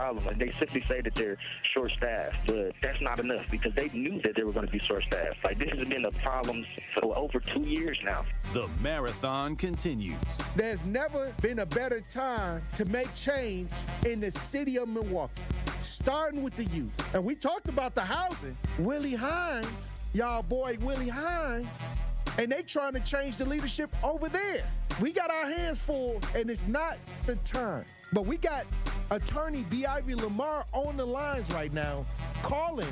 problem. And they simply say that they're short-staffed, but that's not enough because they knew that they were going to be short-staffed. Like, this has been a problem for over 2 years now. The marathon continues. There's never been a better time to make change in the city of Milwaukee, starting with the youth. And we talked about the housing. Willie Hines, y'all boy Willie Hines, and they trying to change the leadership over there. We got our hands full, and it's not the time. But we got attorney B. Ivy Lamar on the lines right now, calling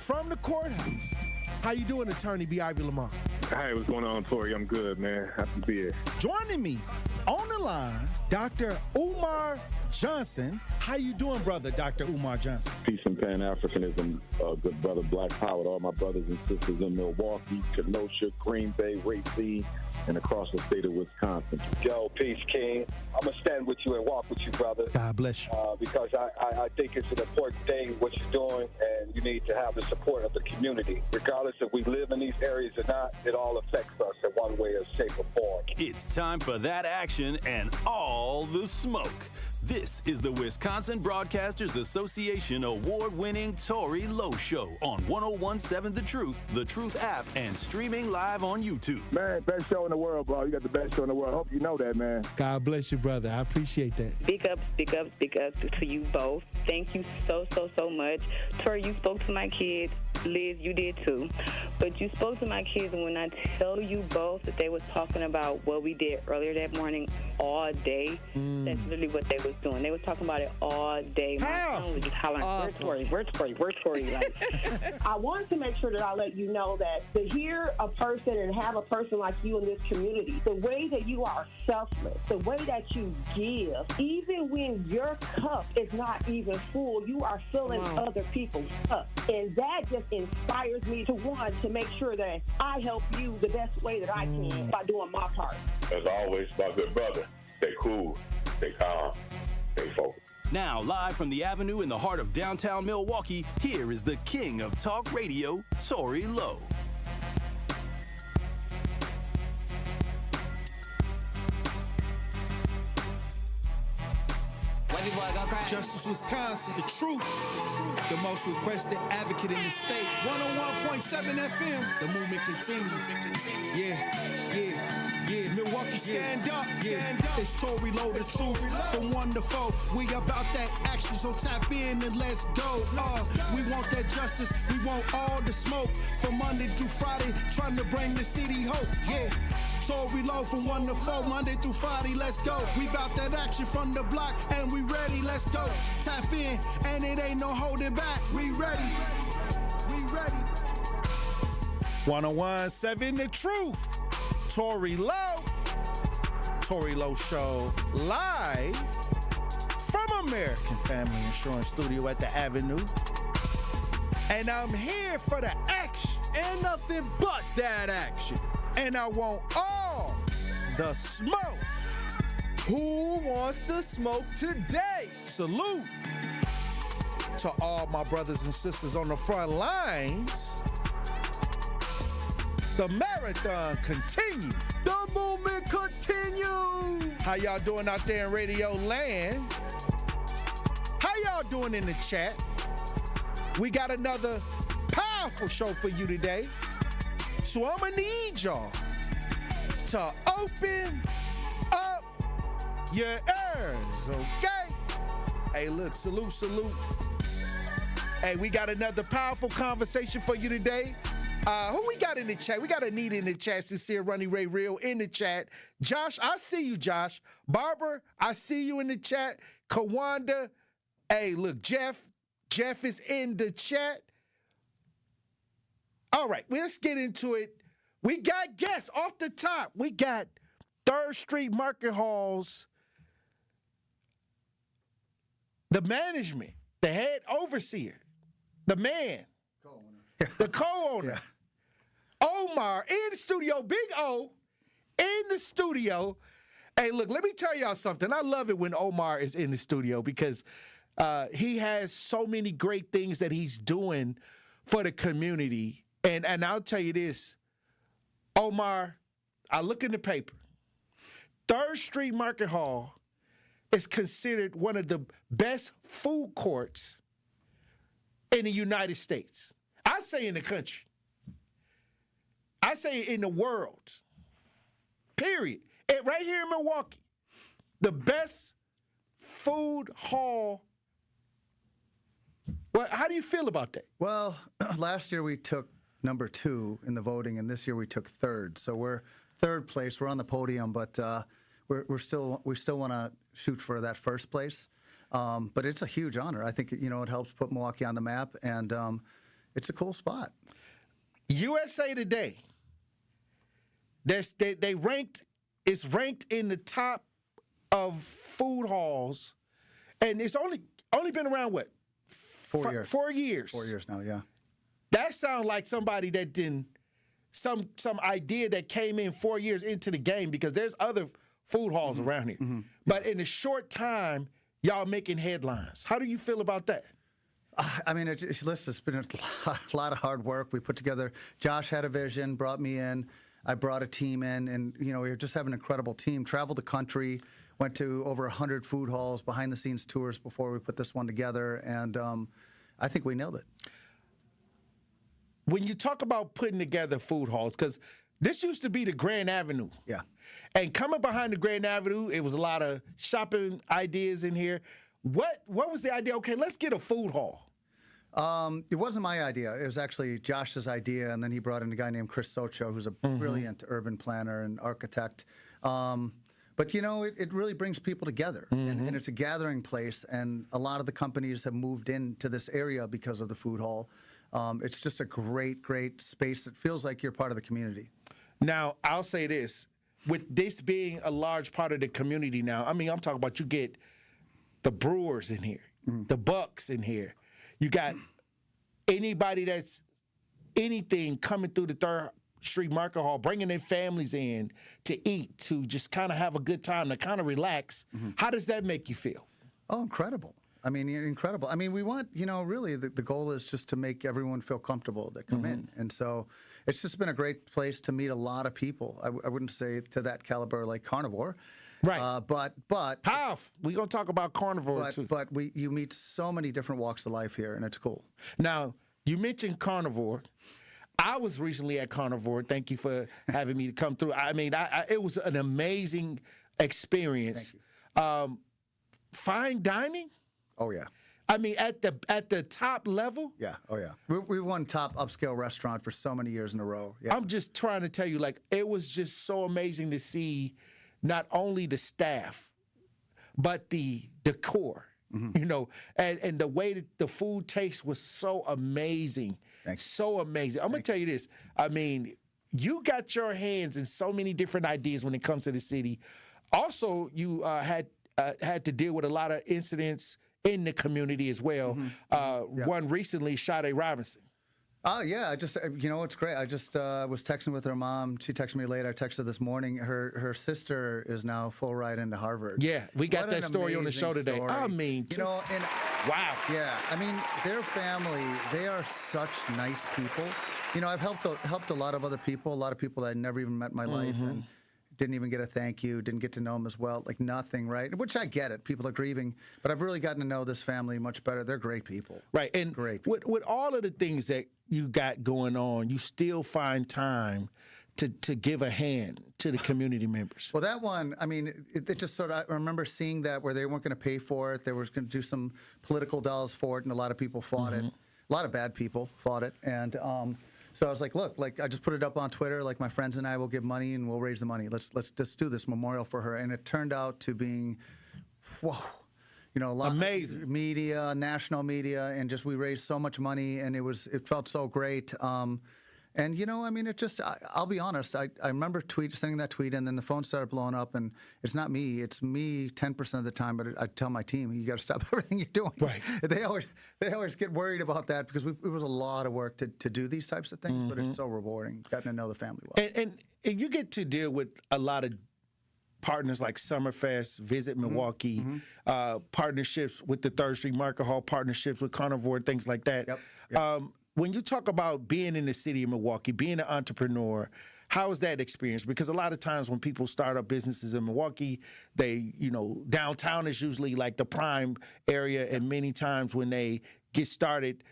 from the courthouse. How you doing, attorney B. Ivy Lamar? Hey, what's going on, Tory? I'm good, man. Happy to be here. Joining me on the line, Dr. Umar Johnson. How you doing, brother, Dr. Umar Johnson? Peace and Pan-Africanism, good brother, Black Power, to all my brothers and sisters in Milwaukee, Kenosha, Green Bay, Racine, and across the state of Wisconsin. Yo, peace, King. I'm going to stand with you and walk with you, brother. God bless you. Because I think it's an important thing, what you're doing, and you need to have the support of the community. Regardless if we live in these areas or not, it all affects us in one way or shape or form. It's time for that action and all the smoke. This is the Wisconsin Broadcasters Association award-winning Tory Lowe Show on 101.7 The Truth app, and streaming live on YouTube. Man, best show in the world, bro. You got the best show in the world. I hope you know that, man. God bless you, brother. I appreciate that. Big up to you both. Thank you so much. Tory, you spoke to my kids. Liz, you did too. But you spoke to my kids, and when I tell you both that they was talking about what we did earlier that morning all day, that's literally what they was doing. They was talking about it all day. My son was just hollering, awesome. Where's Tory? Like, I wanted to make sure that I let you know that to hear a person and have a person like you in this community, the way that you are selfless, the way that you give, even when your cup is not even full, you are filling other people's cup. And that just inspires me to make sure that I help you the best way that I can by doing my part. As always, my good brother, stay cool, stay calm, stay focused. Now, live from the Avenue in the heart of downtown Milwaukee, here is the king of talk radio, Tory Lowe. Justice Wisconsin, the truth, the most requested advocate in the state. 101.7 FM, the movement continues. Yeah. Milwaukee, stand up. It's Tory Lowe, the truth. From 1 to 4, we about that action, so tap in and let's go. We want that justice, we want all the smoke. From Monday through Friday, trying to bring the city hope. Yeah. Tory Lowe from 1 to 4, Monday through Friday, let's go. We bout that action from the block, and we ready, let's go. Tap in, and it ain't no holding back. We ready. 101.7 The Truth. Tory Lowe. Tory Lowe Show live from American Family Insurance Studio at the Avenue. And I'm here for the action. And nothing but that action. And I want all the smoke. Who wants the smoke today? Salute to all my brothers and sisters on the front lines. The marathon continues. The movement continues. How y'all doing out there in radio land? How y'all doing in the chat? We got another powerful show for you today. So I'm gonna need y'all to open up your ears, okay? Hey, look, salute. Hey, we got another powerful conversation for you today. Who we got in the chat? We got Anita in the chat. Sincere Runny Ray Real in the chat. Josh, I see you, Josh. Barbara, I see you in the chat. Kawanda. Hey, look, Jeff is in the chat. All right, let's get into it. We got guests off the top. We got 3rd Street Market Hall's the management, the head overseer, the man, the co-owner, Omar in the studio, Big O in the studio. Hey, look, let me tell y'all something. I love it when Omar is in the studio because he has so many great things that he's doing for the community. And I'll tell you this, Omar, I look in the paper. 3rd Street Market Hall, is considered one of the best food courts in the United States. I say in the country. I say in the world. Period. And right here in Milwaukee, the best food hall. Well, how do you feel about that? Well, last year we took number 2 in the voting, and this year we took 3rd. So we're 3rd place. We're on the podium, but we still want to shoot for that 1st place. But it's a huge honor. I think it helps put Milwaukee on the map, and it's a cool spot. USA Today. It's ranked in the top of food halls, and it's only been around what? 4 years. 4 years. 4 years now, yeah. That sounds like somebody that didn't some idea that came in 4 years into the game, because there's other food halls around here. Mm-hmm. But in a short time, y'all making headlines. How do you feel about that? I mean, it's been a lot of hard work. We put together. Josh had a vision, brought me in. I brought a team in, and we just have an incredible team. Traveled the country, went to over 100 food halls, behind-the-scenes tours before we put this one together, and I think we nailed it. When you talk about putting together food halls, because this used to be the Grand Avenue. Yeah. And coming behind the Grand Avenue, it was a lot of shopping ideas in here. What was the idea? Okay, let's get a food hall. It wasn't my idea. It was actually Josh's idea, and then he brought in a guy named Chris Socho, who's a brilliant urban planner and architect. But, it really brings people together, and it's a gathering place, and a lot of the companies have moved into this area because of the food hall. It's just a great, great space that feels like you're part of the community. Now, I'll say this. With this being a large part of the community now, I mean, I'm talking about you get the Brewers in here, the Bucks in here. You got anybody that's anything coming through the 3rd Street Market Hall, bringing their families in to eat, to just kind of have a good time, to kind of relax. How does that make you feel? Oh, incredible. I mean, incredible. I mean, we want, really the goal is just to make everyone feel comfortable that come in. And so it's just been a great place to meet a lot of people. I wouldn't say to that caliber like Carnivore. Right. But how? We're going to talk about Carnivore too. But you meet so many different walks of life here, and it's cool. Now, you mentioned Carnivore. I was recently at Carnivore. Thank you for having me to come through. I mean, it was an amazing experience. Thank you. Fine dining? Oh, yeah. I mean, at the top level? Yeah. Oh, yeah. We won top upscale restaurant for so many years in a row. Yeah. I'm just trying to tell you, it was just so amazing to see not only the staff, but the decor, and the way that the food tastes was so amazing. Thanks. So amazing. I'm going to tell you this. I mean, you got your hands in so many different ideas when it comes to the city. Also, you had to deal with a lot of incidents in the community as well. One recently, Sade Robinson. Oh, yeah. I just, it's great. I just was texting with her mom. She texted me late. I texted her this morning. Her sister is now full ride into Harvard. Yeah, we got that story on the show today. Story. I mean, and wow. Yeah. I mean, their family, they are such nice people. I've helped a lot of other people, a lot of people that I never even met in my life, and didn't even get a thank you, didn't get to know them as well, like nothing, right? Which I get it. People are grieving, but I've really gotten to know this family much better. They're great people. Right, and great people. With all of the things that you got going on, you still find time to give a hand to the community members. Well, that one, I mean, it just sort of, I remember seeing that where they weren't going to pay for it. They were going to do some political dollars for it, and a lot of people fought it. A lot of bad people fought it, and so I was like, look, I just put it up on Twitter, like my friends and I will give money and we'll raise the money. Let's just do this memorial for her. And it turned out to being, whoa, a lot amazing of media, national media, and just we raised so much money, and it felt so great. And, I mean, it just, I'll be honest, I remember sending that tweet, and then the phone started blowing up, and it's not me. It's me 10% of the time, but I tell my team, you got to stop everything you're doing. Right. They always get worried about that, because it was a lot of work to do these types of things, but it's so rewarding, getting to know the family well. And you get to deal with a lot of partners like Summerfest, Visit Milwaukee, partnerships with the 3rd Street Market Hall, partnerships with Carnivore, things like that. Yep. When you talk about being in the city of Milwaukee, being an entrepreneur, how is that experience? Because a lot of times when people start up businesses in Milwaukee, they, downtown is usually like the prime area, and many times when they get started,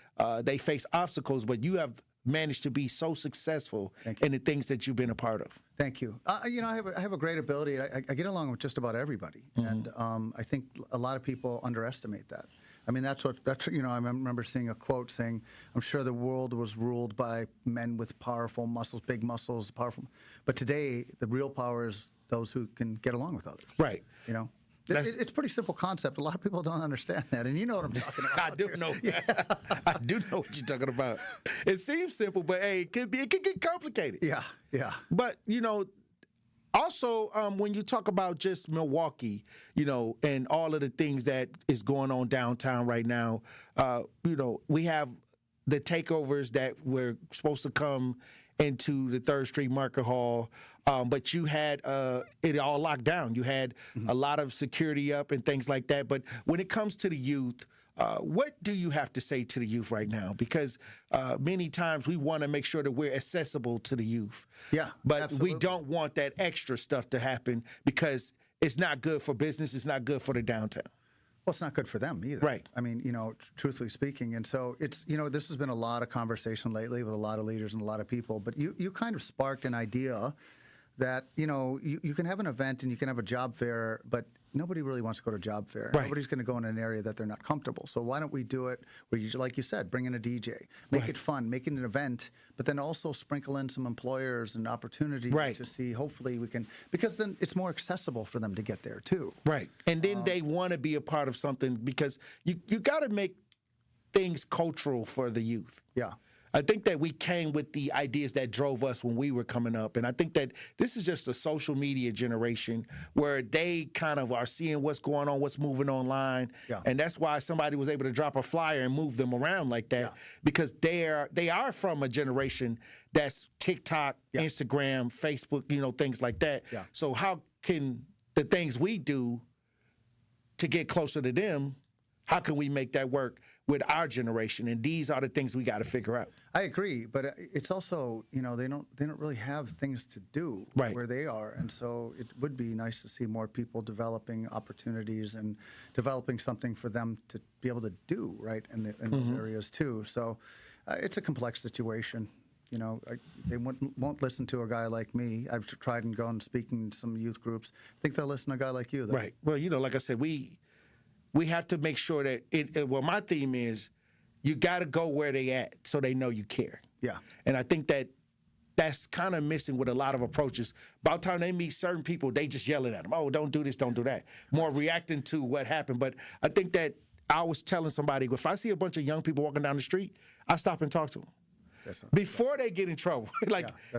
they face obstacles, but you have managed to be so successful in the things that you've been a part of. Thank you. I have a great ability. I get along with just about everybody, and I think a lot of people underestimate that. I mean, that's I remember seeing a quote saying, "I'm sure the world was ruled by men with powerful muscles, big muscles, powerful." But today, the real power is those who can get along with others. Right. It's a pretty simple concept. A lot of people don't understand that, and you know what I'm talking about. I do know. Yeah. I do know what you're talking about. It seems simple, but hey, it could get complicated. Yeah. But also, when you talk about just Milwaukee, and all of the things that is going on downtown right now, we have the takeovers that were supposed to come into the 3rd Street Market Hall, but you had it all locked down. You had a lot of security up and things like that. But when it comes to the youth, what do you have to say to the youth right now? Because many times we want to make sure that we're accessible to the youth. Yeah, but absolutely. we don't want that extra stuff to happen because it's not good for business. It's not good for the downtown. Well, it's not good for them either. Right. I mean, truthfully speaking. And so it's, this has been a lot of conversation lately with a lot of leaders and a lot of people. But you kind of sparked an idea that, you can have an event and you can have a job fair, but nobody really wants to go to a job fair. Right. Nobody's going to go in an area that they're not comfortable. So why don't we do it where you, like you said, bring in a DJ, make it fun, make it an event, but then also sprinkle in some employers and opportunities to see, hopefully we can, because then it's more accessible for them to get there too. Right. And then they want to be a part of something because you got to make things cultural for the youth. Yeah. I think that we came with the ideas that drove us when we were coming up. And I think that this is just a social media generation where they kind of are seeing what's going on, what's moving online. Yeah. And that's why somebody was able to drop a flyer and move them around like that because they are from a generation that's TikTok, Instagram, Facebook, things like that. Yeah. So how can the things we do to get closer to them, how can we make that work with our generation? And these are the things we got to figure out. I agree, but it's also, they don't really have things to do where they are, and so it would be nice to see more people developing opportunities and developing something for them to be able to do in those areas too. So it's a complex situation. They won't listen to a guy like me. I've tried and gone speaking to some youth groups. I think they'll listen to a guy like you, though. Right. Well, like I said, we have to make sure that my theme is you got to go where they at so they know you care. Yeah. And I think that's kind of missing with a lot of approaches. By the time they meet certain people, they just yelling at them, oh, don't do this, don't do that. More reacting to what happened. But I think that I was telling somebody, if I see a bunch of young people walking down the street, I stop and talk to them. Before they get in trouble.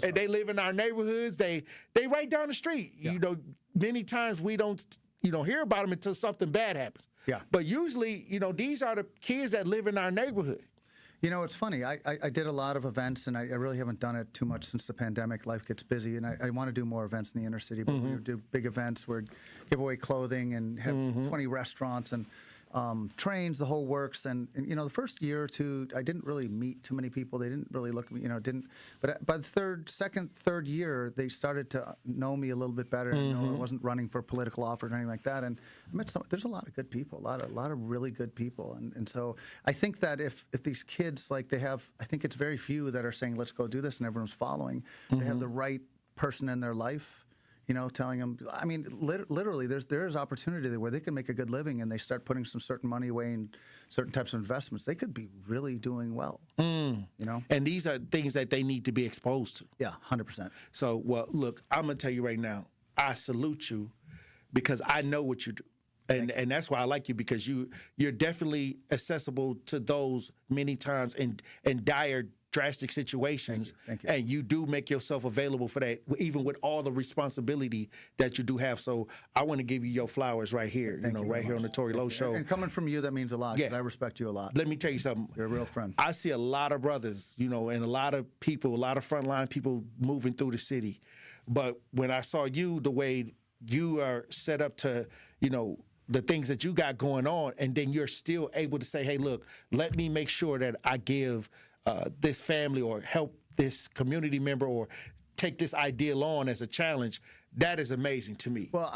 And they live in our neighborhoods, they right down the street. Yeah. Many times we don't hear about them until something bad happens. Yeah. But usually, these are the kids that live in our neighborhood. It's funny. I did a lot of events, and I really haven't done it too much since the pandemic. Life gets busy, and I want to do more events in the inner city. But we do big events where give away clothing and have 20 restaurants and trains, the whole works. And the first year or two, I didn't really meet too many people. They didn't really look at me, didn't. But by the third year, they started to know me a little bit better. I wasn't running for political office or anything like that. And I met there's a lot of good people, a lot of really good people. And so I think that if these kids, I think it's very few that are saying, let's go do this, and everyone's following. They have the right person in their life. Telling them, I mean, literally, there's opportunity there where they can make a good living, and they start putting some certain money away in certain types of investments. They could be really doing well, And these are things that they need to be exposed to. Yeah, 100%. So, well, look, I'm going to tell you right now, I salute you because I know what you do. And that's why I like you, because you're definitely accessible to those many times in dire drastic situations. Thank you. And you do make yourself available for that, even with all the responsibility that you do have. So I want to give you your flowers right here, right here on the Tory Lowe Show. And coming from you, that means a lot, because I respect you a lot. Let me tell you something. You're a real friend. I see a lot of brothers, and a lot of people, a lot of frontline people moving through the city. But when I saw you, the way you are set up to, the things that you got going on, and then you're still able to say, hey, look, let me make sure that I give this family or help this community member or take this ideal on as a challenge, that is amazing to me. Well,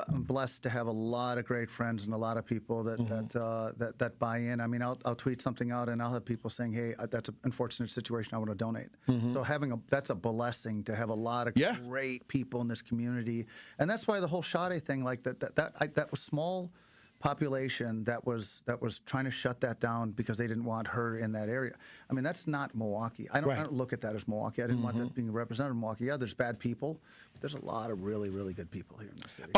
I'm blessed to have a lot of great friends and a lot of people that buy in. I mean, I'll tweet something out and I'll have people saying, "Hey, that's an unfortunate situation. I want to donate." So that's a blessing to have a lot of great people in this community, and that's why the whole Sade thing, like that was small population that was trying to shut that down because they didn't want her in that area. I mean, that's not Milwaukee. I don't look at that as Milwaukee. I didn't want that being represented in Milwaukee. Yeah, there's bad people, but there's a lot of really, really good people here in the city.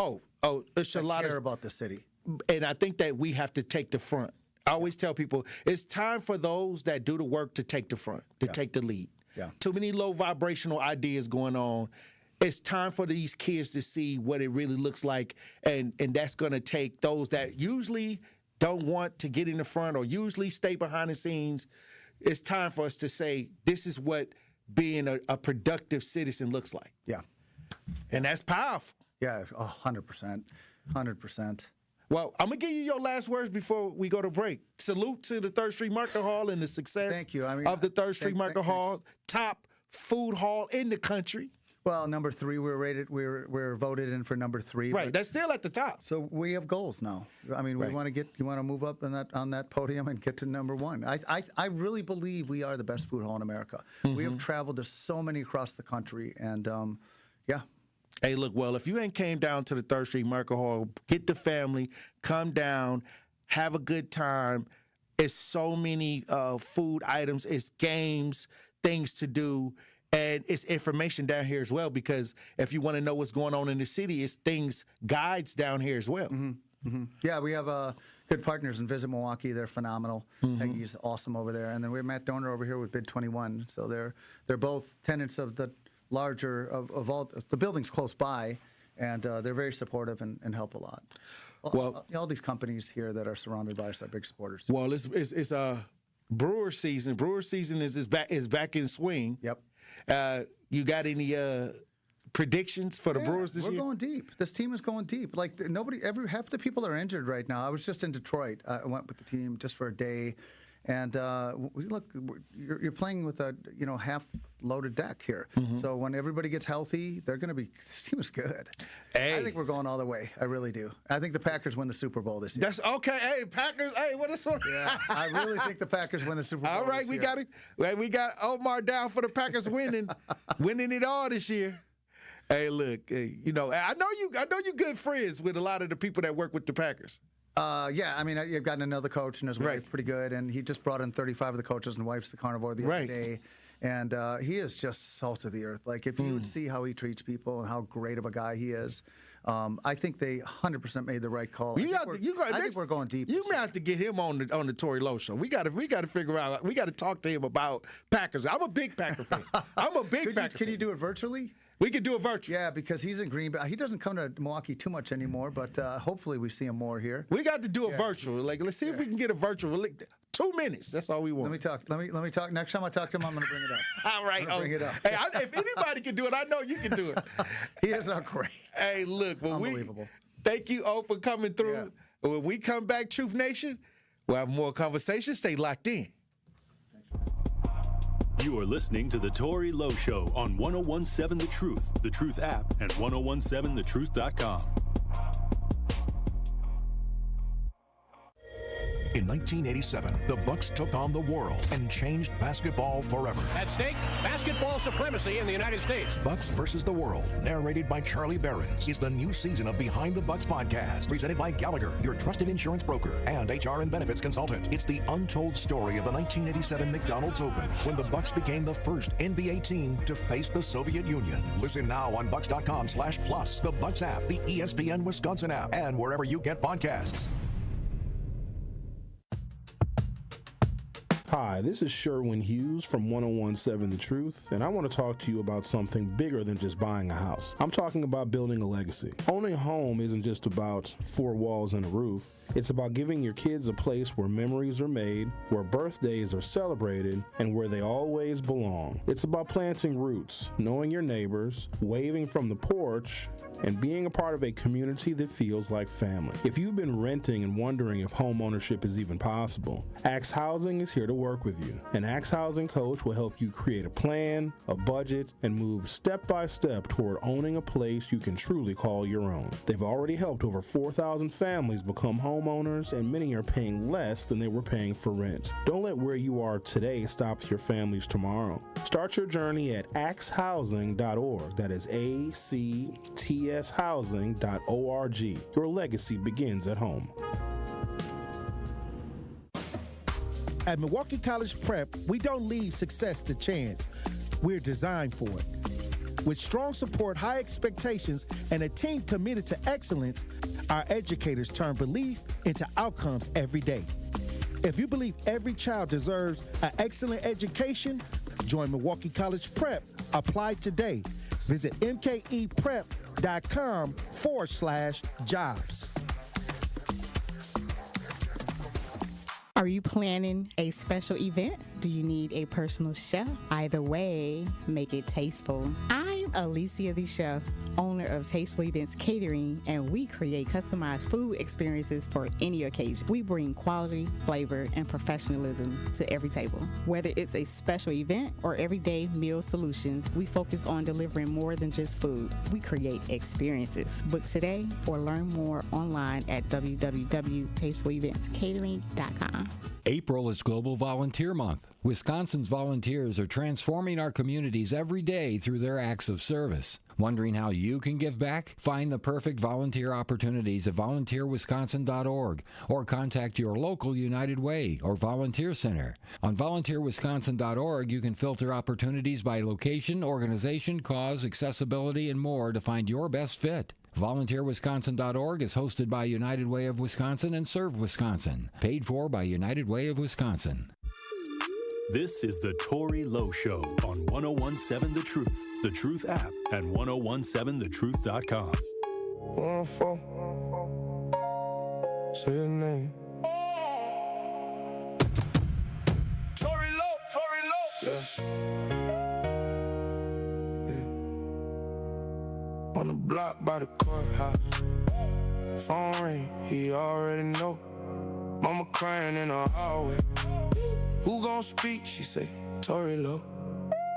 It's a lot about the city. And I think that we have to take the front. I always tell people, it's time for those that do the work to take the front, to take the lead. Yeah. Too many low vibrational ideas going on. It's time for these kids to see what it really looks like, and that's going to take those that usually don't want to get in the front or usually stay behind the scenes. It's time for us to say, this is what being a productive citizen looks like. Yeah. And that's powerful. Yeah, 100%. 100%. Well, I'm going to give you your last words before we go to break. Salute to the 3rd Street Market Hall and the success of the 3rd Street Market Hall, top food hall in the country. Well, number 3, we're voted in for number 3. Right, that's still at the top. So we have goals now. I mean, you want to move up on that podium and get to number 1. I really believe we are the best food hall in America. We have traveled to so many across the country, and yeah. Hey, look, well, if you ain't came down to the 3rd Street Market Hall, get the family, come down, have a good time. It's so many food items, it's games, things to do. And it's information down here as well, because if you want to know what's going on in the city, it's guides down here as well. Yeah, we have good partners in Visit Milwaukee. They're phenomenal. Peggy's awesome over there. And then we have Matt Donor over here with Bid 21. So they're both tenants of the larger, of all the buildings close by, and they're very supportive and help a lot. Well, all these companies here that are surrounded by us are big supporters too. Well, it's brewer season. Brewer season is back in swing. Yep. You got any predictions for the Brewers this year? We're going deep. This team is going deep. Like half the people are injured right now. I was just in Detroit. I went with the team just for a day, and you're playing with a half-loaded deck here. So when everybody gets healthy, they're going to be. This team is good. Hey. I think we're going all the way. I really do. I think the Packers win the Super Bowl this year. That's okay. Hey, Packers. Hey, what is what? Yeah, I really think the Packers win the Super Bowl. All right, this we year. got it. Well, we got Omar down for the Packers winning it all this year. Hey, look, I know you good friends with a lot of the people that work with the Packers. Yeah, I mean, I've gotten another coach, and his wife's pretty good, and he just brought in 35 of the coaches and wife's the carnivore the other day. And he is just salt of the earth. Like, if you would see how he treats people and how great of a guy he is, I think they 100% made the right call. I think we're going deep. You may have to get him on the Tory Lowe show. We got to figure out. We got to talk to him about Packers. I'm a big Packer fan. Can you do it virtually? We can do it virtually. Yeah, because he's in Green Bay. He doesn't come to Milwaukee too much anymore, but hopefully we see him more here. We got to do it virtual. Like, let's see if we can get a virtual. 2 minutes. That's all we want. Let me talk. Next time I talk to him, I'm going to bring it up. All right. Bring it up. Hey, if anybody can do it, I know you can do it. He is great. Hey, look. Unbelievable. Thank you all for coming through. Yeah. When we come back, Truth Nation, we'll have more conversations. Stay locked in. You are listening to The Tory Lowe Show on 1017 The Truth app, and 1017thetruth.com. In 1987, the Bucks took on the world and changed basketball forever. At stake, basketball supremacy in the United States. Bucks versus the World, narrated by Charlie Behrens, is the new season of Behind the Bucks podcast, presented by Gallagher, your trusted insurance broker and HR and benefits consultant. It's the untold story of the 1987 McDonald's Open, when the Bucks became the first NBA team to face the Soviet Union. Listen now on Bucks.com/plus, the Bucks app, the ESPN Wisconsin app, and wherever you get podcasts. Hi, this is Sherwin Hughes from 1017 The Truth, and I want to talk to you about something bigger than just buying a house. I'm talking about building a legacy. Owning a home isn't just about 4 walls and a roof. It's about giving your kids a place where memories are made, where birthdays are celebrated, and where they always belong. It's about planting roots, knowing your neighbors, waving from the porch, and being a part of a community that feels like family. If you've been renting and wondering if home ownership is even possible, Axe Housing is here to work with you. An Axe Housing coach will help you create a plan, a budget, and move step by step toward owning a place you can truly call your own. They've already helped over 4,000 families become homeowners, and many are paying less than they were paying for rent. Don't let where you are today stop your families tomorrow. Start your journey at axhousing.org. That is ACTS housing.org. Your legacy begins at home. At Milwaukee College Prep, we don't leave success to chance. We're designed for it. With strong support, high expectations, and a team committed to excellence, our educators turn belief into outcomes every day. If you believe every child deserves an excellent education, join Milwaukee College Prep. Apply today. Visit mkeprep.com/jobs. Are you planning a special event? Do you need a personal chef? Either way, make it tasteful. I'm Alicia the Chef, owner of Tasteful Events Catering, and we create customized food experiences for any occasion. We bring quality, flavor, and professionalism to every table. Whether it's a special event or everyday meal solutions, we focus on delivering more than just food. We create experiences. Book today or learn more online at www.tastefuleventscatering.com. April is Global Volunteer Month. Wisconsin's volunteers are transforming our communities every day through their acts of service. Wondering how you can give back? Find the perfect volunteer opportunities at volunteerwisconsin.org or contact your local United Way or volunteer center. On volunteerwisconsin.org, you can filter opportunities by location, organization, cause, accessibility, and more to find your best fit. VolunteerWisconsin.org is hosted by United Way of Wisconsin and Serve Wisconsin. Paid for by United Way of Wisconsin. This is the Tory Lowe Show on 1017 The Truth, The Truth app, and 1017thetruth.com. 114. Say your name. Tory Lowe, Tory Lowe. Yeah. On the block by the courthouse. Phone ring, he already know. Mama crying in the hallway. Who gon' speak? She say, Tory Lowe.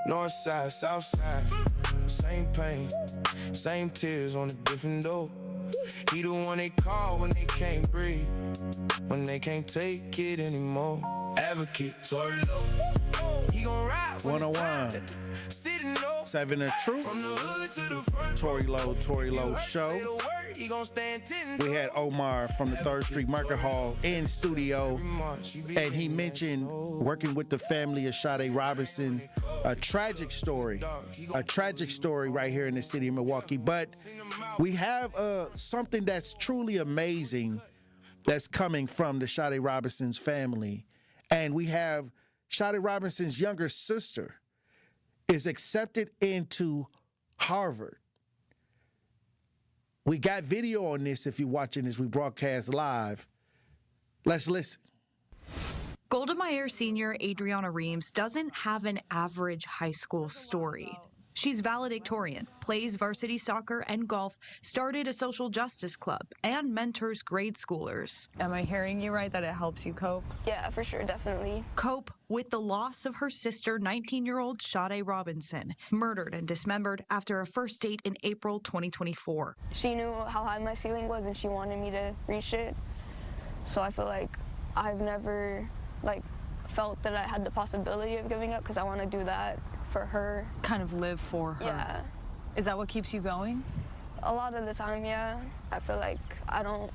North side, south side. Same pain, same tears on a different door. He the one they call when they can't breathe, when they can't take it anymore. Advocate, Tory Lowe. He gon' ride 101. 7 The Truth. Tory Lowe Show. We had Omar from the 3rd Street Market Hall in studio, and he mentioned working with the family of Sade Robinson. A tragic story right here in the city of Milwaukee. But we have something that's truly amazing that's coming from the Sade Robinson's family. And we have Sade Robinson's younger sister is accepted into Harvard. We got video on this if you're watching this. We broadcast live. Let's listen. Golda Meir senior Adriana Reams doesn't have an average high school story. She's valedictorian, plays varsity soccer and golf, started a social justice club, and mentors grade schoolers. Am I hearing you right that it helps you cope? Yeah, for sure, definitely. Cope with the loss of her sister, 19-year-old Sade Robinson, murdered and dismembered after a first date in April 2024. She knew how high my ceiling was and she wanted me to reach it. So I feel like I've never felt that I had the possibility of giving up because I want to do that for her. Kind of live for her. Yeah. Is that what keeps you going? A lot of the time, yeah. I feel like I don't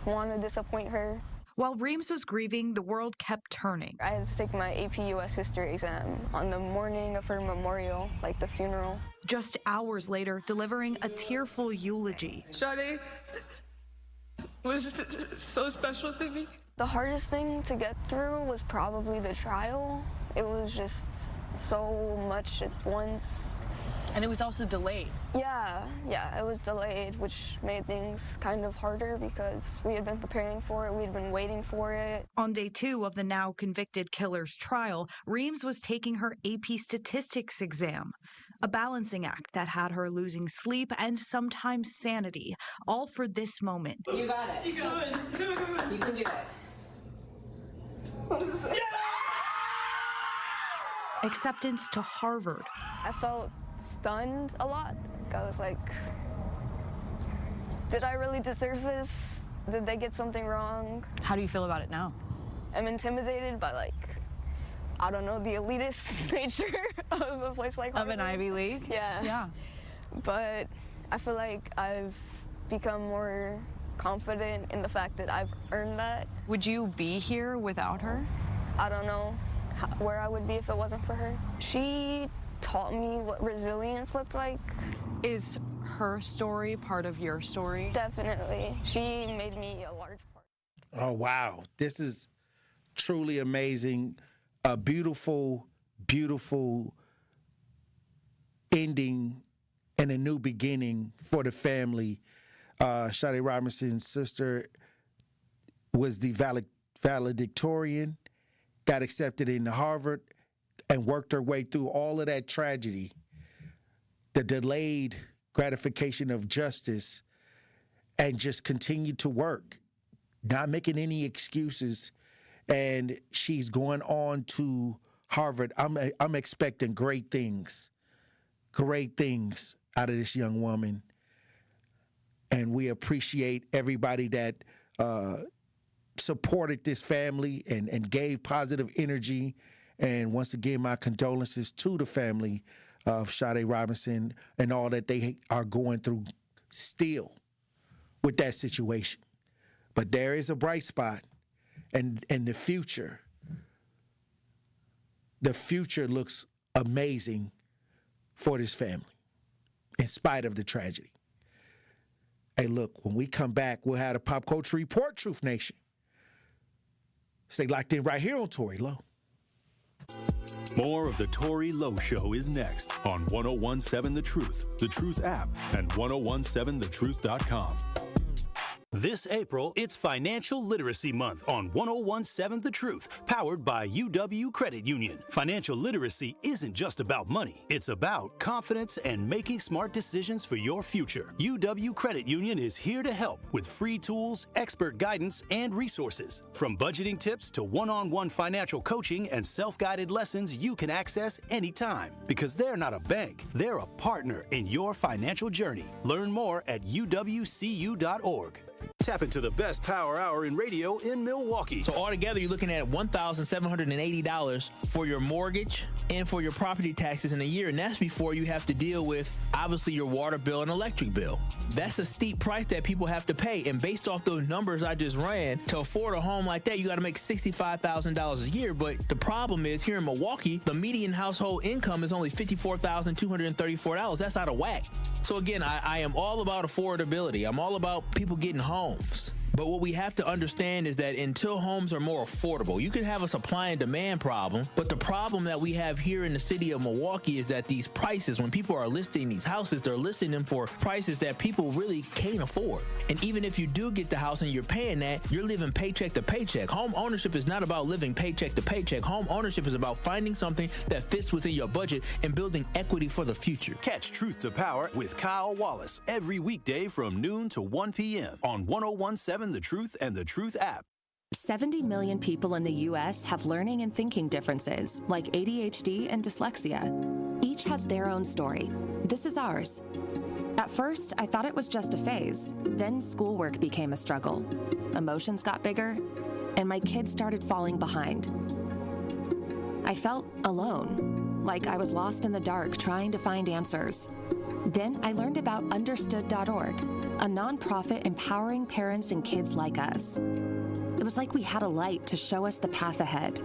want to disappoint her. While Reams was grieving, the world kept turning. I had to take my AP US history exam on the morning of her memorial, the funeral. Just hours later, delivering a tearful eulogy. Sade was so special to me. The hardest thing to get through was probably the trial. It was just so much at once. And it was also delayed. Yeah, it was delayed, which made things kind of harder because we had been preparing for it, we'd been waiting for it. On day 2 of the now convicted killer's trial, Reams was taking her AP statistics exam. A balancing act that had her losing sleep and sometimes sanity, all for this moment. You got it. You got it. Come on. You can do it. What is this? Acceptance to Harvard. I felt stunned a lot. I was like, did I really deserve this? Did they get something wrong? How do you feel about it now? I'm intimidated by, like, I don't know, the elitist nature of a place like Harvard. Of an Ivy League? Yeah. Yeah. But I feel like I've become more confident in the fact that I've earned that. Would you be here without her? I don't know where I would be if it wasn't for her. She taught me what resilience looked like. Is her story part of your story? Definitely. She made me a large part. Oh, wow. This is truly amazing. A beautiful, beautiful ending and a new beginning for the family. Sade Robinson's sister was the valedictorian, got accepted into Harvard, and worked her way through all of that tragedy, the delayed gratification of justice, and just continued to work, not making any excuses. And she's going on to Harvard. I'm expecting great things out of this young woman. And we appreciate everybody that supported this family and gave positive energy. And once again, my condolences to the family of Sade Robinson and all that they are going through still with that situation. But there is a bright spot, and the future looks amazing for this family, in spite of the tragedy. Hey, look, when we come back, we'll have a Pop Culture Report, Truth Nation. Stay locked in right here on Tory Lowe. More of the Tory Lowe Show is next on 1017 The Truth app, and 1017thetruth.com. This April, it's Financial Literacy Month on 1017 The Truth, powered by UW Credit Union. Financial literacy isn't just about money. It's about confidence and making smart decisions for your future. UW Credit Union is here to help with free tools, expert guidance, and resources. From budgeting tips to one-on-one financial coaching and self-guided lessons you can access anytime. Because they're not a bank, they're a partner in your financial journey. Learn more at uwcu.org. Tap into the best power hour in radio in Milwaukee. So altogether, you're looking at $1,780 for your mortgage and for your property taxes in a year. And that's before you have to deal with, obviously, your water bill and electric bill. That's a steep price that people have to pay. And based off those numbers I just ran, to afford a home like that, you got to make $65,000 a year. But the problem is, here in Milwaukee, the median household income is only $54,234. That's out of whack. So again, I am all about affordability. I'm all about people getting homes. But what we have to understand is that until homes are more affordable, you can have a supply and demand problem. But the problem that we have here in the city of Milwaukee is that these prices, when people are listing these houses, they're listing them for prices that people really can't afford. And even if you do get the house and you're paying that, you're living paycheck to paycheck. Home ownership is not about living paycheck to paycheck. Home ownership is about finding something that fits within your budget and building equity for the future. Catch Truth to Power with Kyle Wallace every weekday from noon to 1 p.m. on 1017 The Truth and The Truth app. 70 million people in the U.S. have learning and thinking differences, like ADHD and dyslexia. Each has their own story. This is ours. At first, I thought it was just a phase. Then schoolwork became a struggle. Emotions got bigger, and my kids started falling behind. I felt alone, like I was lost in the dark trying to find answers. Then I learned about Understood.org, a nonprofit empowering parents and kids like us. It was like we had a light to show us the path ahead.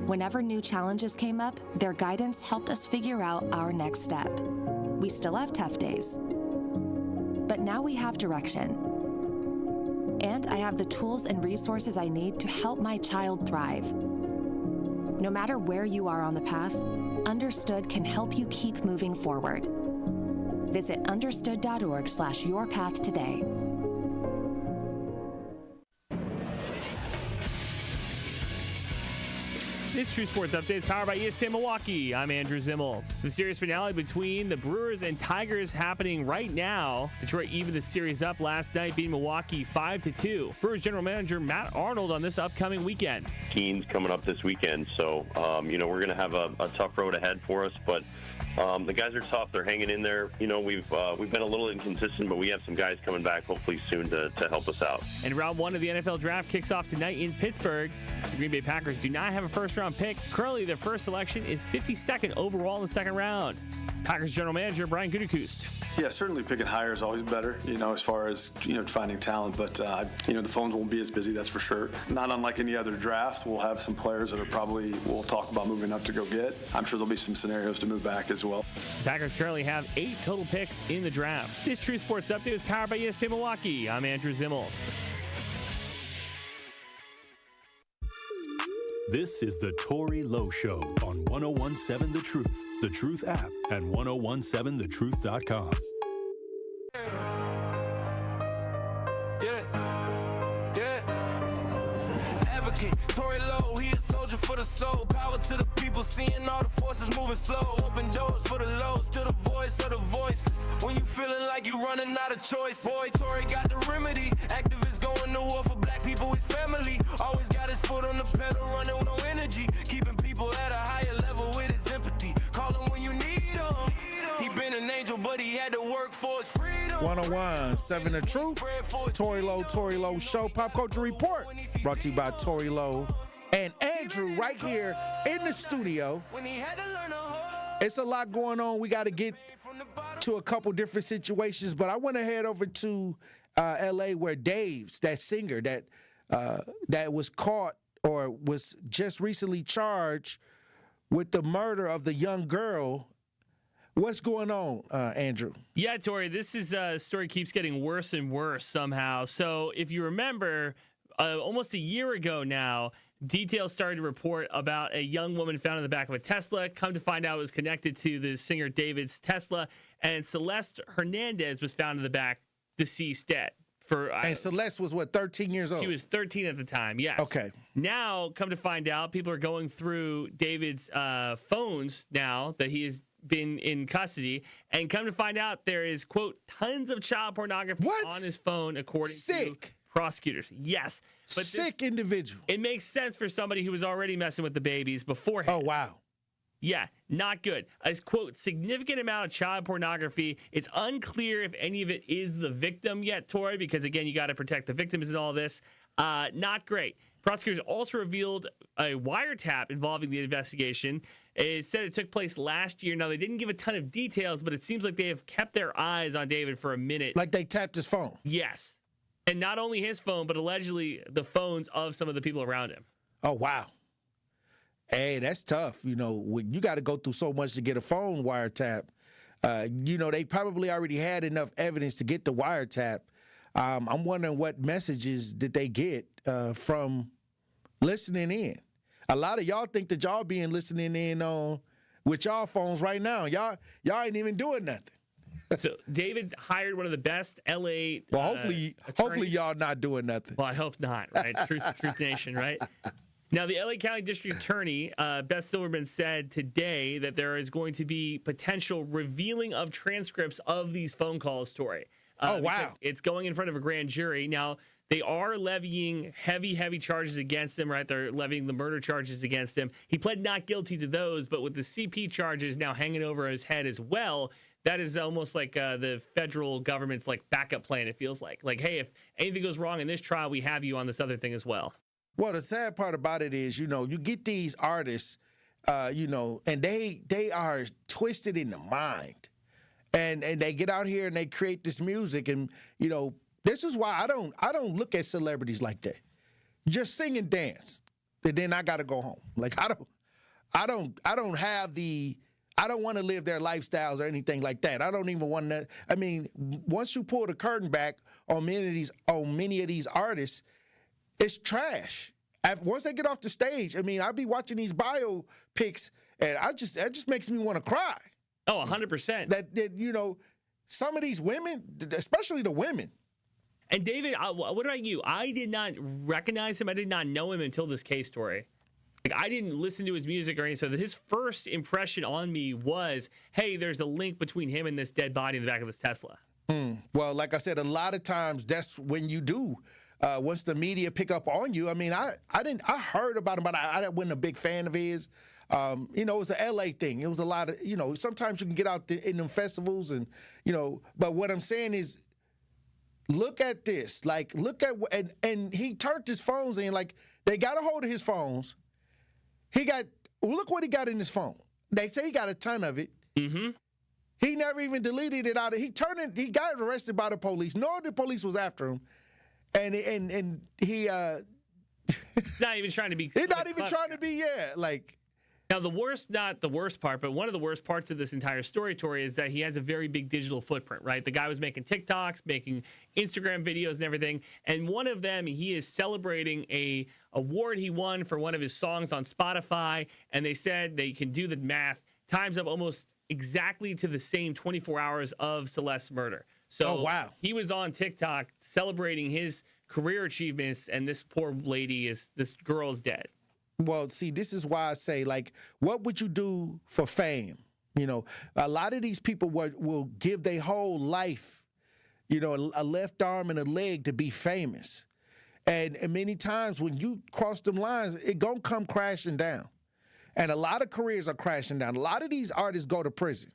Whenever new challenges came up, their guidance helped us figure out our next step. We still have tough days, but now we have direction. And I have the tools and resources I need to help my child thrive. No matter where you are on the path, Understood can help you keep moving forward. Visit understood.org/yourpath today. This True Sports Update is powered by ESPN Milwaukee. I'm Andrew Zimmel. The series finale between the Brewers and Tigers happening right now. Detroit evened the series up last night, beating Milwaukee 5-2. Brewers general manager Matt Arnold on this upcoming weekend. Teams coming up this weekend, so we're going to have a tough road ahead for us, but the guys are tough. They're hanging in there. We've been a little inconsistent, but we have some guys coming back hopefully soon to help us out. And round one of the NFL draft kicks off tonight in Pittsburgh. The Green Bay Packers do not have a first-round pick. Currently, their first selection is 52nd overall in the second round. Packers general manager Brian Gutekunst. Yeah, certainly picking higher is always better, as far as, finding talent. But, the phones won't be as busy, that's for sure. Not unlike any other draft, we'll have some players that we'll talk about moving up to go get. I'm sure there'll be some scenarios to move back as well. The Packers currently have 8 total picks in the draft. This True Sports Update is powered by ESPN Milwaukee. I'm Andrew Zimmel. This is the Tory Lowe Show on 1017 The Truth app, and 1017thetruth.com. Advocate, Tory Lowe, he a soldier for the soul. Power to the people, seeing all the forces moving slow. Open doors for the lows, to the voice of the voiceless. When you feeling like you running out of choice, boy, Tory got the remedy. Activists going to war for black people, his family. Always got his foot on the pedal, running with no energy. Keeping people at a higher level with his empathy. Call him when you need him. He been an angel, but he had to work for his freedom. 1017 The Truth, Tory Lowe Show, Pop Culture Report, brought to you by Tory Lowe and Andrew right here in the studio. It's a lot going on. We got to get to a couple different situations, but I want to head over to L.A. where Dave's, that singer that was caught or was just recently charged with the murder of the young girl. What's going on, Andrew? Yeah, Tory, this story keeps getting worse and worse somehow. So if you remember, almost a year ago now, details started to report about a young woman found in the back of a Tesla. Come to find out it was connected to the singer David's Tesla. And Celeste Hernandez was found in the back, deceased, dead. And Celeste was, 13 years old? She was 13 at the time, yes. Okay. Now, come to find out, people are going through David's phones now that he has been in custody, and come to find out there is, quote, tons of child pornography on his phone, according to prosecutors. Yes. But Sick individual. It makes sense for somebody who was already messing with the babies beforehand. Oh, wow. Yeah, not good. A, quote, significant amount of child pornography. It's unclear if any of it is the victim yet, Tory, because, again, you got to protect the victims in all this. Not great. Prosecutors also revealed a wiretap involving the investigation. It said it took place last year. Now, they didn't give a ton of details, but it seems like they have kept their eyes on David for a minute. Like they tapped his phone? Yes. And not only his phone, but allegedly the phones of some of the people around him. Oh, wow. Hey, that's tough. When you got to go through so much to get a phone wiretap. They probably already had enough evidence to get the wiretap. I'm wondering what messages did they get from listening in. A lot of y'all think that y'all being listening in on with y'all phones right now. Y'all ain't even doing nothing. So David hired one of the best LA. Well, hopefully y'all not doing nothing. Well, I hope not. Right, Truth Nation, right? Now, the LA County District Attorney, Beth Silverman, said today that there is going to be potential revealing of transcripts of these phone calls, Tory. Oh, wow. It's going in front of a grand jury. Now, they are levying heavy charges against him, right? They're levying the murder charges against him. He pled not guilty to those, but with the CP charges now hanging over his head as well, that is almost like the federal government's backup plan, it feels like. Like, hey, if anything goes wrong in this trial, we have you on this other thing as well. Well, the sad part about it is, you get these artists, and they are twisted in the mind. And they get out here and they create this music, and this is why I don't look at celebrities like that. Just sing and dance, and then I gotta go home. Like I don't want to live their lifestyles or anything like that. I don't even want to. I mean, once you pull the curtain back on many of these artists, it's trash. Once they get off the stage, I mean, I'll be watching these biopics, and that just makes me want to cry. Oh, 100%. That some of these women, especially the women. And David, what about you? I did not recognize him. I did not know him until this case story. Like, I didn't listen to his music or anything, so his first impression on me was, hey, there's a link between him and this dead body in the back of this Tesla. Well, like I said, a lot of times that's when you do. Once the media pick up on you, I mean, I heard about him, but I wasn't a big fan of his. It was an LA thing. It was a lot of, sometimes you can get out in them festivals and, but what I'm saying is, look at this. Like, look at, and he turned his phones in, like, they got a hold of his phones. Look what he got in his phone. They say he got a ton of it. Mm-hmm. He never even deleted it out. He got arrested by the police. No, the police was after him. And he not even trying to be. He's not even trying to be. Now not the worst part, but one of the worst parts of this entire story, Tory, is that he has a very big digital footprint. Right, the guy was making TikToks, making Instagram videos, and everything. And one of them, he is celebrating a award he won for one of his songs on Spotify. And they said they can do the math, times up almost exactly to the same 24 hours of Celeste's murder. So he was on TikTok celebrating his career achievements, and this this girl is dead. Well, see, this is why I say, like, what would you do for fame? A lot of these people will give their whole life, a left arm and a leg to be famous. And many times when you cross them lines, it gonna come crashing down. And a lot of careers are crashing down. A lot of these artists go to prison.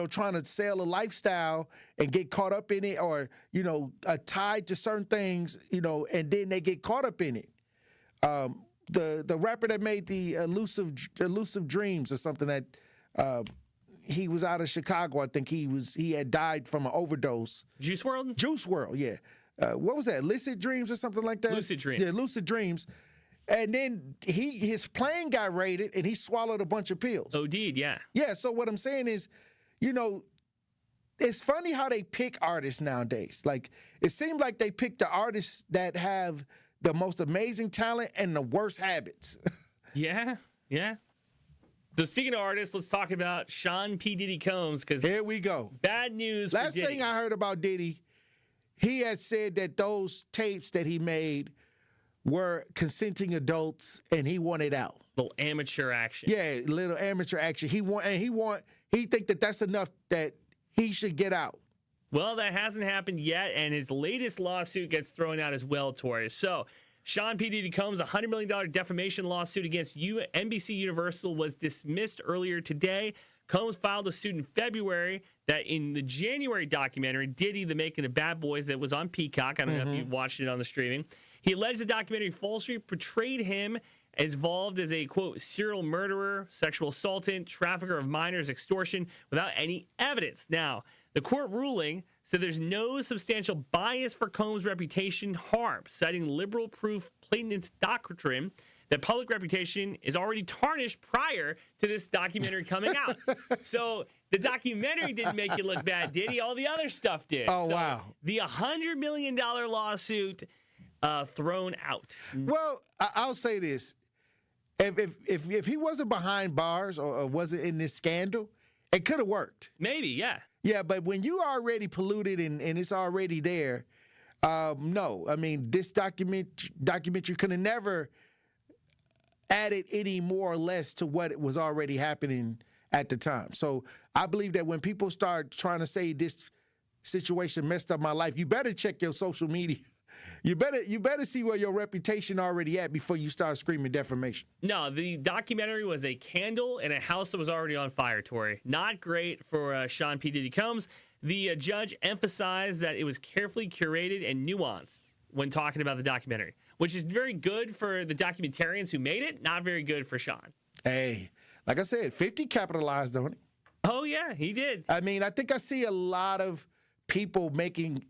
Trying to sell a lifestyle and get caught up in it, or, tied to certain things, and then they get caught up in it. The rapper that made the elusive dreams or something, that he was out of Chicago. I think he had died from an overdose. Juice WRLD? Juice WRLD, yeah. What was that? Lucid Dreams or something like that? Lucid Dreams. Yeah, Lucid Dreams. And then his plane got raided and he swallowed a bunch of pills. OD'd, yeah. Yeah, so what I'm saying is, it's funny how they pick artists nowadays. Like, it seems like they pick the artists that have the most amazing talent and the worst habits. Yeah. So speaking of artists, let's talk about Sean P. Diddy Combs, because here we go. Bad news. Last thing I heard about Diddy, he had said that those tapes that he made were consenting adults and he wanted out. Little amateur action. Yeah, little amateur action. He think that that's enough that he should get out. Well, that hasn't happened yet, and his latest lawsuit gets thrown out as well, Tory. So, Sean P. Diddy Combs' $100 million defamation lawsuit against NBC Universal was dismissed earlier today. Combs filed a suit in February that in the January documentary, Diddy, The Making of Bad Boys, that was on Peacock, I don't know if you've watched it on the streaming, he alleged the documentary falsely portrayed him as involved as a, quote, serial murderer, sexual assaultant, trafficker of minors, extortion, without any evidence. Now, the court ruling said there's no substantial bias for Combs' reputation harm, citing liberal proof Platonist doctrine that public reputation is already tarnished prior to this documentary coming out. So the documentary didn't make you look bad, Diddy. All the other stuff did. Oh, so wow. The $100 million lawsuit thrown out. Well, I'll say this. If he wasn't behind bars or wasn't in this scandal, it could have worked. Maybe, yeah. Yeah, but when you already polluted and it's already there, no. I mean, this documentary could have never added any more or less to what was already happening at the time. So I believe that when people start trying to say this situation messed up my life, you better check your social media. You better see where your reputation already at before you start screaming defamation. No, the documentary was a candle in a house that was already on fire, Tory. Not great for Sean P. Diddy Combs. The judge emphasized that it was carefully curated and nuanced when talking about the documentary, which is very good for the documentarians who made it, not very good for Sean. Hey, like I said, 50 capitalized on it. Oh, yeah, he did. I mean, I think I see a lot of people making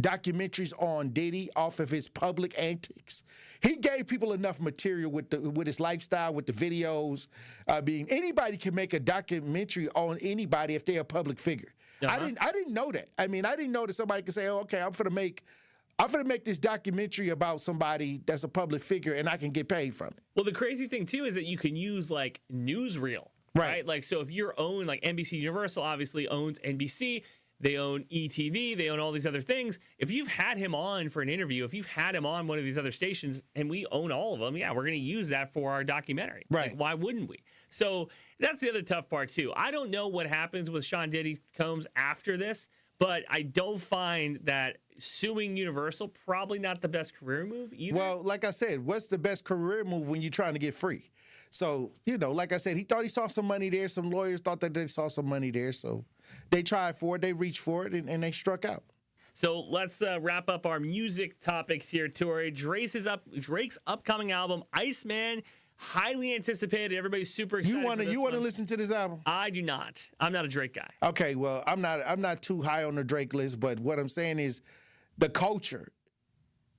documentaries on Diddy off of his public antics. He gave people enough material with his lifestyle, with the videos. Anybody can make a documentary on anybody if they're a public figure. Uh-huh. I didn't know that. I mean, I didn't know that somebody could say, "Oh, okay, I'm gonna make this documentary about somebody that's a public figure, and I can get paid from it." Well, the crazy thing too is that you can use like newsreel, right? Like, so if you're owned, like NBC Universal obviously owns NBC. They own ETV. They own all these other things. If you've had him on for an interview, if you've had him on one of these other stations, and we own all of them, yeah, we're going to use that for our documentary. Right. Like, why wouldn't we? So that's the other tough part, too. I don't know what happens with Sean Diddy Combs after this, but I don't find that suing Universal probably not the best career move either. Well, like I said, what's the best career move when you're trying to get free? So, like I said, he thought he saw some money there. Some lawyers thought that they saw some money there. So they tried for it, they reached for it, and they struck out. So let's wrap up our music topics here, Tory. Drake's upcoming album, Iceman, highly anticipated. Everybody's super excited. You want to listen to this album? I do not. I'm not a Drake guy. Okay, well, I'm not too high on the Drake list, but what I'm saying is the culture.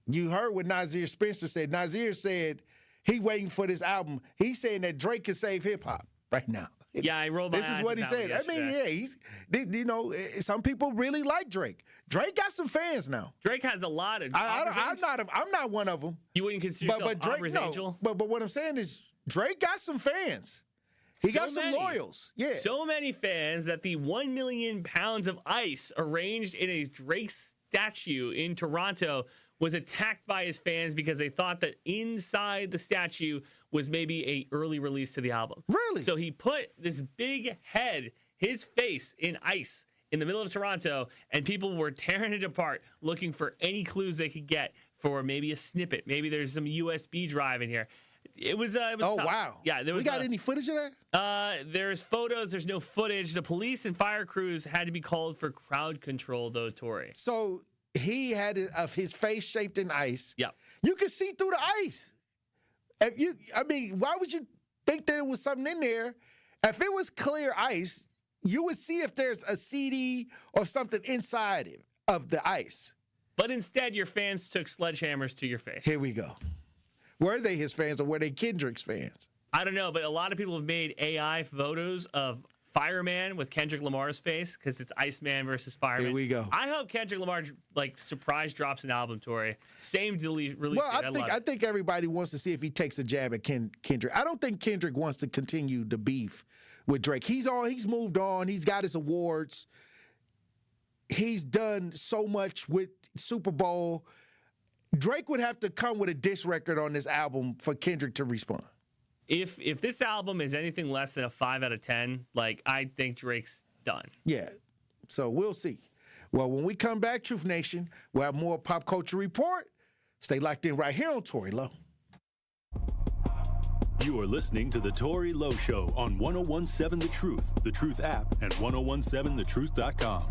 You heard what Nasir Spencer said. Nasir said he waiting for this album. He's saying that Drake can save hip hop right now. Yeah, I rolled my eyes. This is what he said. I mean, yeah, some people really like Drake. Drake got some fans now. Drake has a lot of. I'm not one of them. You wouldn't consider yourself Drake, Angel? But what I'm saying is Drake got some fans. He got some loyals. Yeah. So many fans that the 1 million pounds of ice arranged in a Drake statue in Toronto was attacked by his fans because they thought that inside the statue was maybe a early release to the album. Really? So he put this big head, his face, in ice in the middle of Toronto, and people were tearing it apart, looking for any clues they could get for maybe a snippet. Maybe there's some USB drive in here. It was oh, tough. wow. Yeah, there was. We got any footage of that? There's photos. There's no footage. The police and fire crews had to be called for crowd control, though, Tory. So he had his face shaped in ice. Yeah. You could see through the ice. Why would you think that there was something in there? If it was clear ice, you would see if there's a CD or something inside of the ice. But instead, your fans took sledgehammers to your face. Here we go. Were they his fans or were they Kendrick's fans? I don't know, but a lot of people have made AI photos of Fireman with Kendrick Lamar's face because it's Iceman versus Fireman. Here we go. I hope Kendrick Lamar surprise drops an album, Tory. Same release. Well, I think everybody wants to see if he takes a jab at Kendrick. I don't think Kendrick wants to continue the beef with Drake. He's moved on. He's got his awards. He's done so much with Super Bowl. Drake would have to come with a diss record on this album for Kendrick to respond. If this album is anything less than a 5 out of 10, I think Drake's done. Yeah. So we'll see. Well, when we come back, Truth Nation, we'll have more Pop Culture Report. Stay locked in right here on Tory Lowe. You are listening to The Tory Lowe Show on 1017 The Truth app, and 1017thetruth.com.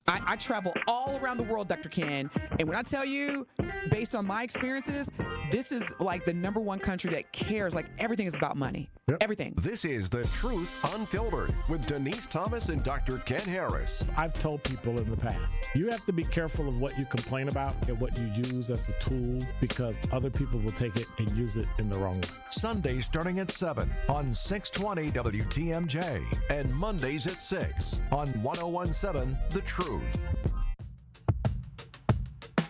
I travel all around the world, Dr. Ken, and when I tell you, based on my experiences, this is like the #1 country that cares. Everything is about money. Yep. Everything. This is The Truth Unfiltered with Denise Thomas and Dr. Ken Harris. I've told people in the past, you have to be careful of what you complain about and what you use as a tool because other people will take it and use it in the wrong way. Sundays starting at 7 on 620 WTMJ and Mondays at 6 on 1017 The Truth.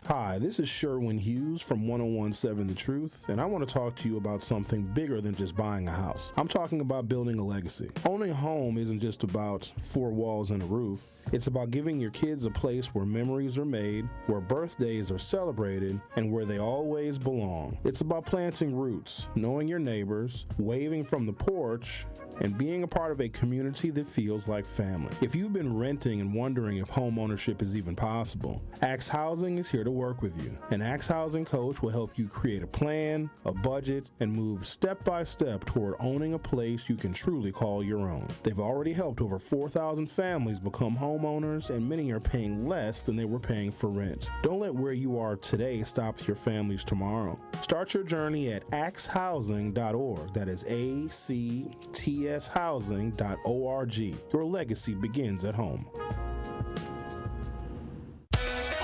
Hi, this is Sherwin Hughes from 1017 The Truth, and I want to talk to you about something bigger than just buying a house. I'm talking about building a legacy. Owning a home isn't just about 4 walls and a roof. It's about giving your kids a place where memories are made, where birthdays are celebrated, and where they always belong. It's about planting roots, knowing your neighbors, waving from the porch, and being a part of a community that feels like family. If you've been renting and wondering if home ownership is even possible, Axe Housing is here to work with you. An Axe Housing coach will help you create a plan, a budget, and move step by step toward owning a place you can truly call your own. They've already helped over 4,000 families become homeowners, and many are paying less than they were paying for rent. Don't let where you are today stop your families tomorrow. Start your journey at axehousing.org. That is ACTShousing.org. Your legacy begins at home.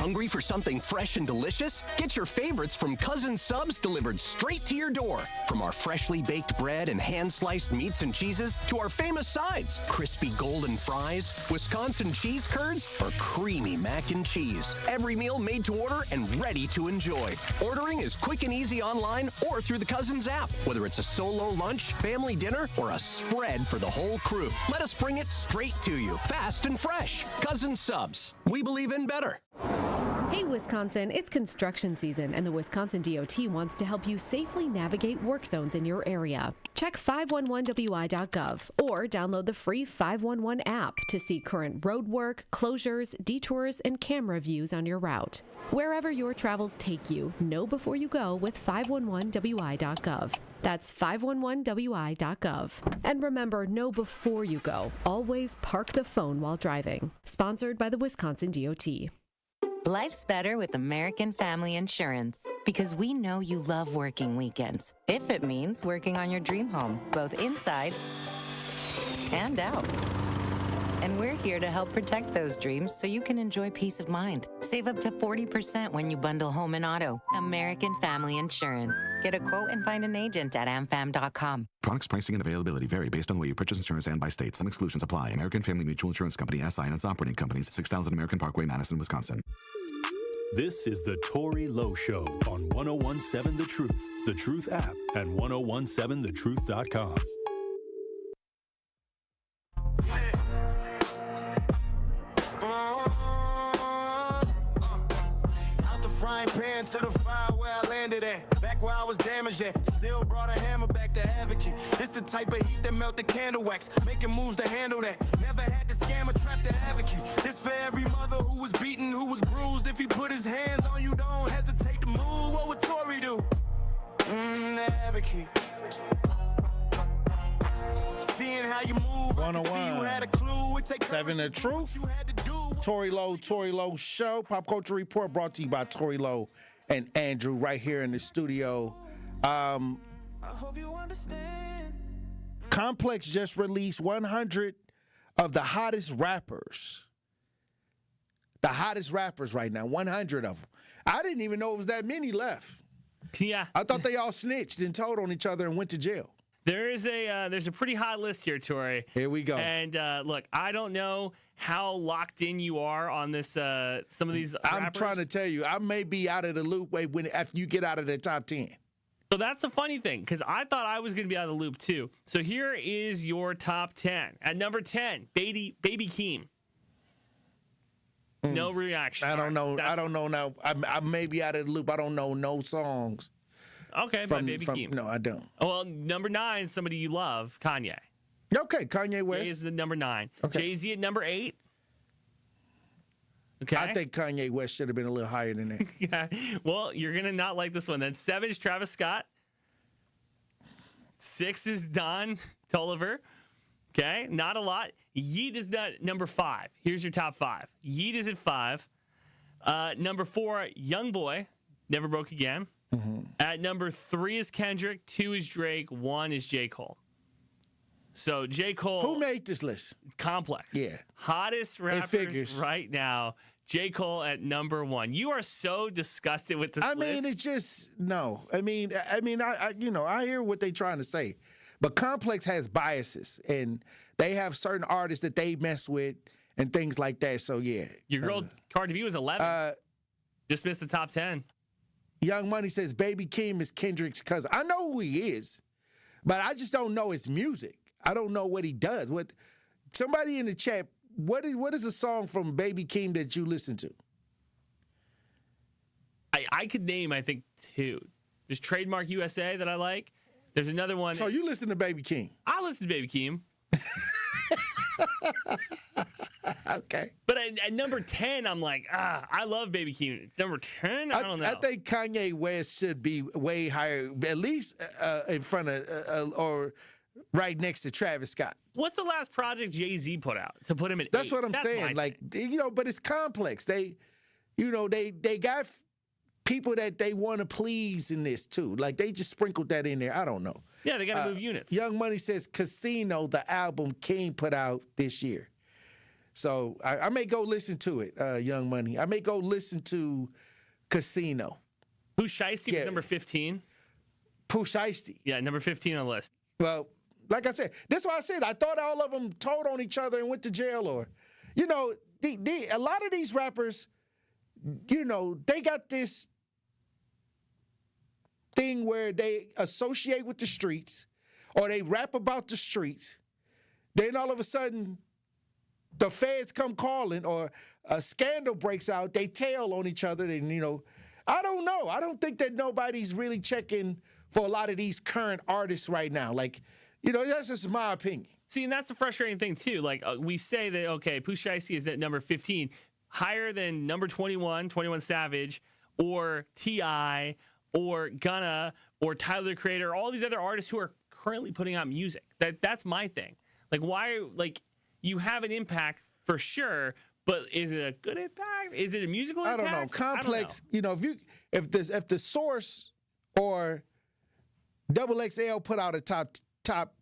Hungry for something fresh and delicious? Get your favorites from Cousin Subs delivered straight to your door. From our freshly baked bread and hand-sliced meats and cheeses to our famous sides, crispy golden fries, Wisconsin cheese curds, or creamy mac and cheese. Every meal made to order and ready to enjoy. Ordering is quick and easy online or through the Cousins app. Whether it's a solo lunch, family dinner, or a spread for the whole crew, let us bring it straight to you, fast and fresh. Cousin Subs. We believe in better. Hey Wisconsin, it's construction season and the Wisconsin DOT wants to help you safely navigate work zones in your area. Check 511wi.gov or download the free 511 app to see current road work, closures, detours, and camera views on your route. Wherever your travels take you, know before you go with 511wi.gov. That's 511wi.gov. And remember, know before you go. Always park the phone while driving. Sponsored by the Wisconsin DOT. Life's better with American Family Insurance because we know you love working weekends. If it means working on your dream home, both inside and out. And we're here to help protect those dreams so you can enjoy peace of mind. Save up to 40% when you bundle home and auto. American Family Insurance. Get a quote and find an agent at amfam.com. Products, pricing, and availability vary based on the way you purchase insurance and by state. Some exclusions apply. American Family Mutual Insurance Company, SI, and its operating companies, 6000 American Parkway, Madison, Wisconsin. This is the Tory Lowe Show on 1017 The Truth, The Truth app, and 1017thetruth.com. Out the frying pan to the fire where I landed at. Back where I was damaged at. Still brought a hammer back to advocate. It's the type of heat that melt the candle wax. Making moves to handle that. Never had to scam or trap the advocate. This for every mother who was beaten, who was bruised. If he put his hands on you, don't hesitate to move. What would Tory do? The advocate. Seeing how you move, 101.7 The Truth. Tory Lowe Show. Pop Culture Report brought to you by Tory Lowe and Andrew right here in the studio. Complex just released 100 of the hottest rappers. The hottest rappers right now, 100 of them. I didn't even know it was that many left. Yeah. I thought they all snitched and told on each other and went to jail. There's a pretty hot list here, Tory. Here we go. And look, I don't know how locked in you are on this. Some of these. I'm rappers. trying to tell you, I may be out of the loop after you get out of the top 10. So that's the funny thing, because I thought I was going to be out of the loop too. So here is your top 10. At number 10, Baby Keem. No reaction. I don't know. I don't know now. I may be out of the loop. I don't know no songs. Okay, by Baby Keem. No, I don't. Well, number 9, somebody you love, Kanye. Okay, Kanye West. Jay is the number 9. Okay. Jay-Z at number 8. Okay. I think Kanye West should have been a little higher than that. Yeah. Well, you're going to not like this one. Then 7 is Travis Scott. 6 is Don Toliver. Okay, not a lot. Yeet is number 5. Here's your top 5. Yeet is at 5. Number 4, Youngboy, Never Broke Again. Mm-hmm. At number 3 is Kendrick. 2 is Drake. 1 is J. Cole. So J. Cole. Who made this list? Complex. Yeah. Hottest rappers right now. J. Cole at number 1. You are so disgusted with this list. I mean, it's just no. I hear what they're trying to say, but Complex has biases, and they have certain artists that they mess with and things like that. So yeah, your girl Cardi B was 11. Just missed the top 10. Young Money says Baby Keem is Kendrick's cousin. I know who he is, but I just don't know his music. I don't know what he does. What somebody in the chat, what is a song from Baby Keem that you listen to? I could name, I think, 2. There's Trademark USA that I like. There's another one. So you listen to Baby Keem? I listen to Baby Keem. Okay. But at number 10, I'm like, I love Baby Keem. Number 10, I don't know. I think Kanye West should be way higher, at least in front of or right next to Travis Scott. What's the last project Jay-Z put out to put him at 8? That's what I'm saying. Like, but it's complex. They got people that they want to please in this too. Like, they just sprinkled that in there. I don't know. Yeah, they got to move units. Young Money says Casino, the album King put out this year. So I may go listen to it, Young Money. I may go listen to Casino. Pooh Shiesty was number 15. Pooh Shiesty. Yeah, number 15 on the list. Well, like I said, that's why I said I thought all of them told on each other and went to jail, or, you know, a lot of these rappers, you know, they got this thing where they associate with the streets, or they rap about the streets. Then all of a sudden, the feds come calling, or a scandal breaks out. They tell on each other, and, you know, I don't know. I don't think that nobody's really checking for a lot of these current artists right now. Like, you know, that's just my opinion. See, and that's the frustrating thing, too. Like, we say that, okay, Pooh Shiesty is at number 15, higher than number 21 Savage, or T.I., or Gunna, or Tyler, the Creator, all these other artists who are currently putting out music. That's my thing. Like, why, like, you have an impact for sure, but is it a good impact? Is it a musical impact? I don't know. Complex, you know, if the Source or XXL put out a top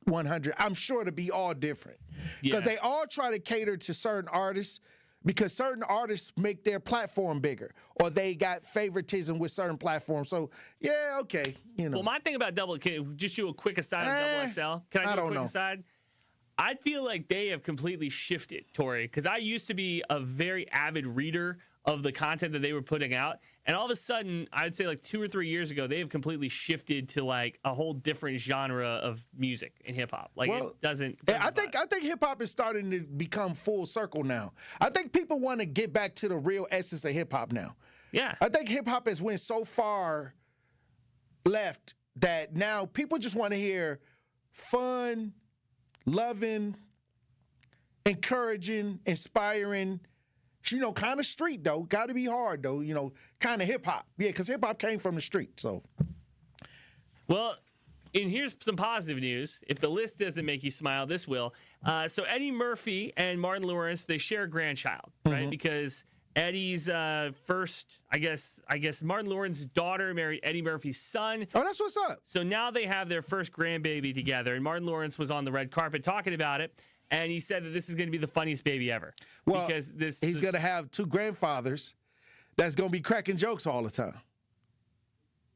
100, I'm sure to be all different. Because they all try to cater to certain artists, because certain artists make their platform bigger, or they got favoritism with certain platforms. So, yeah, okay, you know. Well, my thing about just do a quick aside on XXL. Can I do a quick aside? I feel like they have completely shifted, Tory, because I used to be a very avid reader of the content that they were putting out. And all of a sudden, I'd say like 2 or 3 years ago, they have completely shifted to like a whole different genre of music in hip hop. Like, well, it doesn't I think hip hop is starting to become full circle now. I think people want to get back to the real essence of hip hop now. Yeah. I think hip hop has went so far left that now people just want to hear fun, loving, encouraging, inspiring, you know, kind of street, though. Got to be hard, though, you know, kind of hip-hop. Yeah, because hip-hop came from the street, so. Well, and here's some positive news. If the list doesn't make you smile, this will. So Eddie Murphy and Martin Lawrence, they share a grandchild, right? Because Eddie's first, I guess Martin Lawrence's daughter married Eddie Murphy's son. Oh, that's what's up. So now they have their first grandbaby together, and Martin Lawrence was on the red carpet talking about it. And he said that this is going to be the funniest baby ever. Well, because he's going to have 2 grandfathers that's going to be cracking jokes all the time.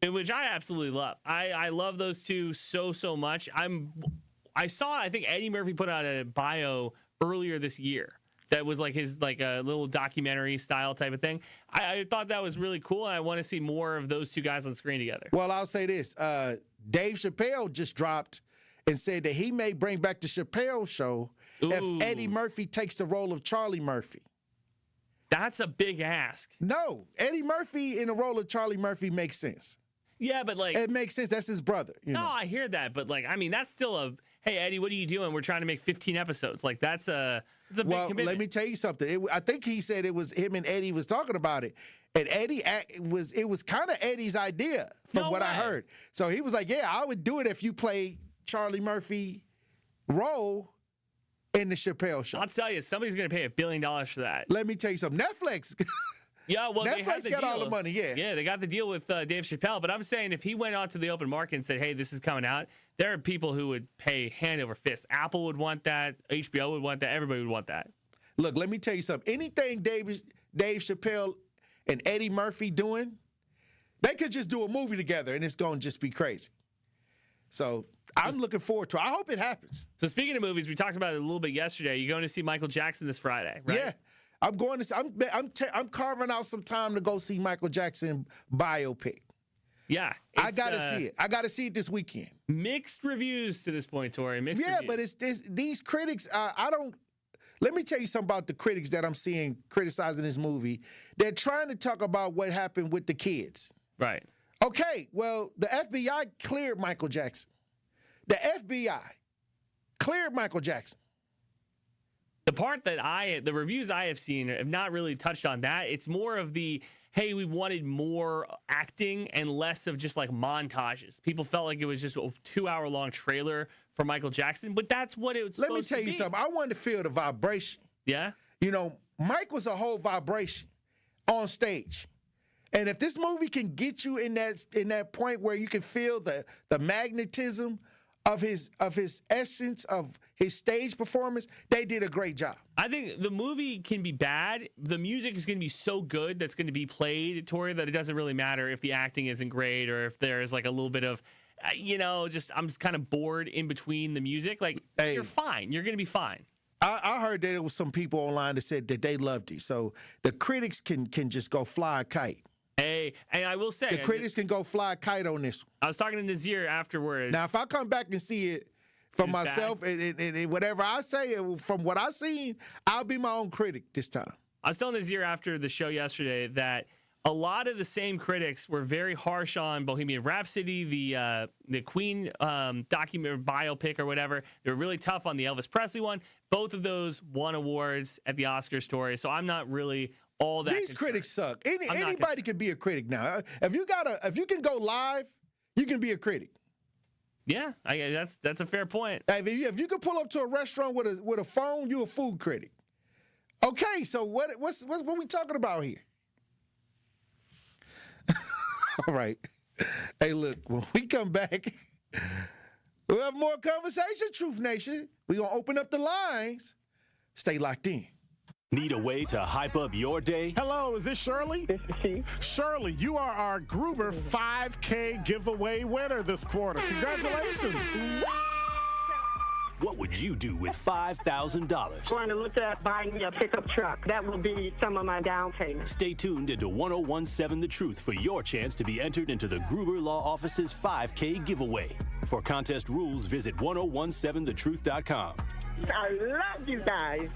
Which I absolutely love. I love those two so much. I think Eddie Murphy put out a bio earlier this year that was like his like a little documentary style type of thing. I thought that was really cool, and I want to see more of those 2 guys on screen together. Well, I'll say this. Dave Chappelle just dropped and said that he may bring back the Chappelle Show if Eddie Murphy takes the role of Charlie Murphy. That's a big ask. No, Eddie Murphy in the role of Charlie Murphy makes sense. Yeah, but like... It makes sense. That's his brother. You know? I hear that, but like, I mean, that's still a, hey, Eddie, what are you doing? We're trying to make 15 episodes. Like, that's a big commitment. Let me tell you something. I think he said it was him and Eddie was talking about it. And Eddie, it was kind of Eddie's idea from what I heard. So he was like, yeah, I would do it if you play Charlie Murphy role in the Chappelle Show. I'll tell you, somebody's going to pay $1 billion for that. Let me tell you something. Netflix. Yeah, well, Netflix got all the money, yeah. Yeah, they got the deal with Dave Chappelle. But I'm saying if he went out to the open market and said, hey, this is coming out, there are people who would pay hand over fist. Apple would want that. HBO would want that. Everybody would want that. Look, let me tell you something. Anything Dave Chappelle and Eddie Murphy doing, they could just do a movie together, and it's going to just be crazy. So I'm looking forward to it. I hope it happens. So speaking of movies, we talked about it a little bit yesterday. You're going to see Michael Jackson this Friday, right? Yeah. I'm going to. I'm carving out some time to go see Michael Jackson biopic. Yeah, I gotta see it. I gotta see it this weekend. Mixed reviews to this point, Tory. Mixed reviews. But it's these critics. I don't. Let me tell you something about the critics that I'm seeing criticizing this movie. They're trying to talk about what happened with the kids. Right. Okay. Well, the FBI cleared Michael Jackson. The FBI cleared Michael Jackson. The part that the reviews I have seen have not really touched on that. It's more of the, hey, we wanted more acting and less of just like montages. People felt like it was just a 2-hour-long trailer for Michael Jackson, but that's what it was supposed to be. Let me tell you something. I wanted to feel the vibration. Yeah? You know, Mike was a whole vibration on stage. And if this movie can get you in that point where you can feel the magnetism of his essence, of his stage performance, they did a great job. I think the movie can be bad. The music is going to be so good that's going to be played, Tory, that it doesn't really matter if the acting isn't great or if there's like a little bit of, I'm just kind of bored in between the music. Like, you're fine. You're going to be fine. I heard that there was some people online that said that they loved it. So the critics can just go fly a kite. Hey, and I will say, the critics can go fly a kite on this one. I was talking to Nazir afterwards. Now, if I come back and see it for myself and whatever I say, from what I've seen, I'll be my own critic this time. I was telling Nazir after the show yesterday that a lot of the same critics were very harsh on Bohemian Rhapsody, the Queen document biopic or whatever. They were really tough on the Elvis Presley one. Both of those won awards at the Oscars, Tory. So I'm not really all that. These critics suck. Anybody can be a critic now. If you can go live, you can be a critic. Yeah, that's a fair point. If you can pull up to a restaurant with a phone, you're a food critic. Okay, so what we talking about here? All right. Hey, look, when we come back, we'll have more conversation, Truth Nation. We're going to open up the lines. Stay locked in. Need a way to hype up your day? Hello, is this Shirley? This is she. Shirley, you are our Gruber 5K giveaway winner this quarter. Congratulations. What would you do with $5,000? Going to look at buying me a pickup truck. That will be some of my down payment. Stay tuned into 1017 The Truth for your chance to be entered into the Gruber Law Office's 5K giveaway. For contest rules, visit 1017thetruth.com. I love you guys.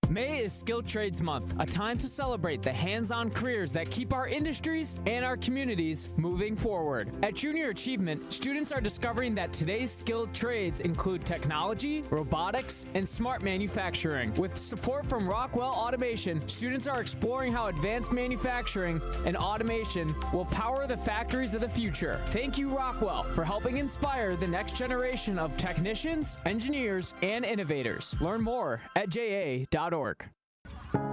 May is Skilled Trades Month, a time to celebrate the hands-on careers that keep our industries and our communities moving forward. At Junior Achievement, students are discovering that today's skilled trades include technology, robotics, and smart manufacturing. With support from Rockwell Automation, students are exploring how advanced manufacturing and automation will power the factories of the future. Thank you, Rockwell, for helping inspire the next generation of technicians, engineers, and innovators. Learn more at ja.org.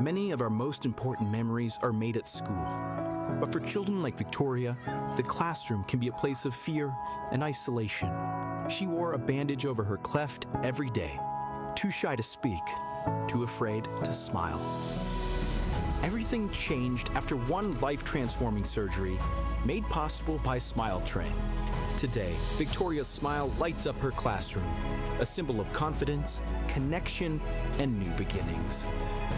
Many of our most important memories are made at school. But for children like Victoria, the classroom can be a place of fear and isolation. She wore a bandage over her cleft every day, too shy to speak, too afraid to smile. Everything changed after one life-transforming surgery made possible by Smile Train. Today, Victoria's smile lights up her classroom, a symbol of confidence, connection, and new beginnings.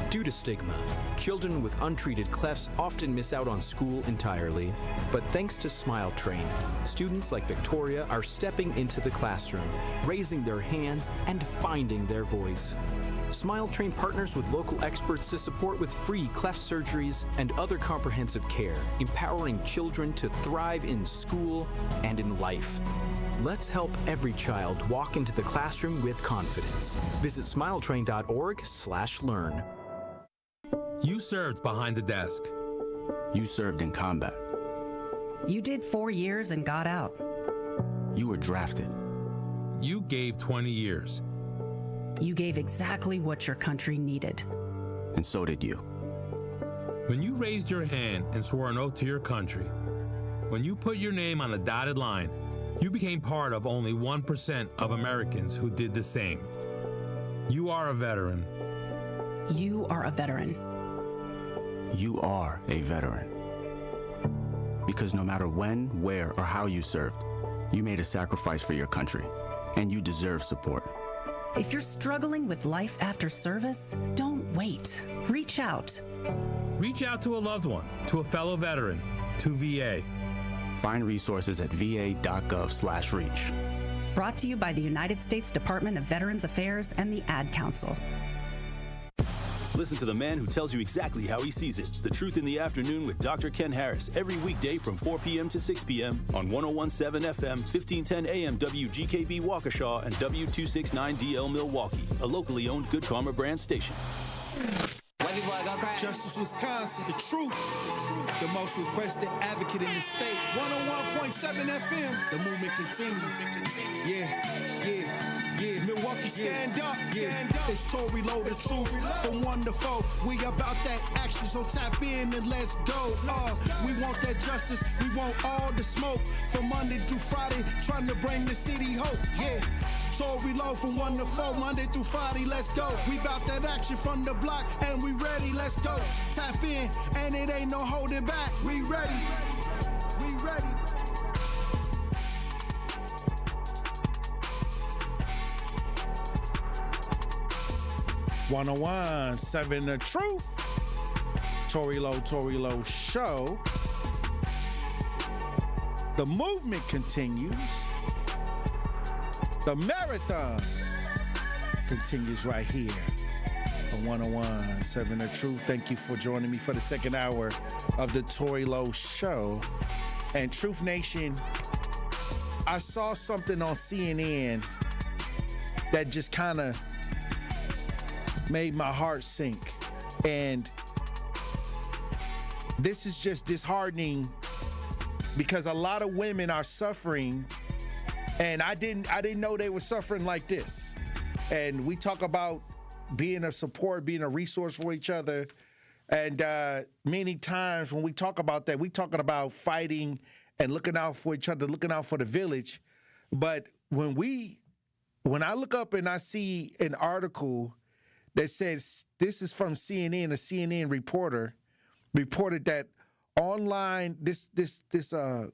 Due to stigma, children with untreated clefts often miss out on school entirely. But thanks to Smile Train, students like Victoria are stepping into the classroom, raising their hands, and finding their voice. Smile Train partners with local experts to support with free cleft surgeries and other comprehensive care, empowering children to thrive in school and in life. Let's help every child walk into the classroom with confidence. Visit smiletrain.org/learn. You served behind the desk. You served in combat. You did 4 years and got out. You were drafted. You gave 20 years. You gave exactly what your country needed. And so did you. When you raised your hand and swore an oath to your country, when you put your name on a dotted line, you became part of only 1% of Americans who did the same. You are a veteran. You are a veteran. You are a veteran. Because no matter when, where, or how you served, you made a sacrifice for your country, and you deserve support. If you're struggling with life after service, don't wait. Reach out. Reach out to a loved one, to a fellow veteran, to VA. Find resources at va.gov/reach. Brought to you by the United States Department of Veterans Affairs and the Ad Council. Listen to the man who tells you exactly how he sees it. The Truth in the Afternoon with Dr. Ken Harris every weekday from 4 p.m. to 6 p.m. on 1017 FM, 1510 AM WGKB Waukesha and W269DL Milwaukee, a locally owned Good Karma brand station. Justice, Wisconsin, the truth, the most requested advocate in the state. 101.7 FM, the movement continues. Yeah. Yeah, Milwaukee, stand up. Yeah, it's Tory Low, the truth. From 1 to 4, we about that action, so tap in and let's go. We want that justice, we want all the smoke. From Monday through Friday, trying to bring the city hope. Yeah. Tory Low from 1 to 4, Monday through Friday, let's go. We bout that action from the block, and we ready, let's go. Tap in, and it ain't no holding back. We ready, we ready. (101.7) The Truth. Tory Low Show. The movement continues. The marathon continues right here on 101.7 The Truth. Thank you for joining me for the second hour of the Tory Low Show. And Truth Nation, I saw something on CNN that just kind of made my heart sink. And this is just disheartening because a lot of women are suffering. And I didn't know they were suffering like this. And we talk about being a support, being a resource for each other. And many times when we talk about that, we talking about fighting and looking out for each other, looking out for the village. But when I look up and I see an article that says, this is from CNN, a CNN reporter reported that online, this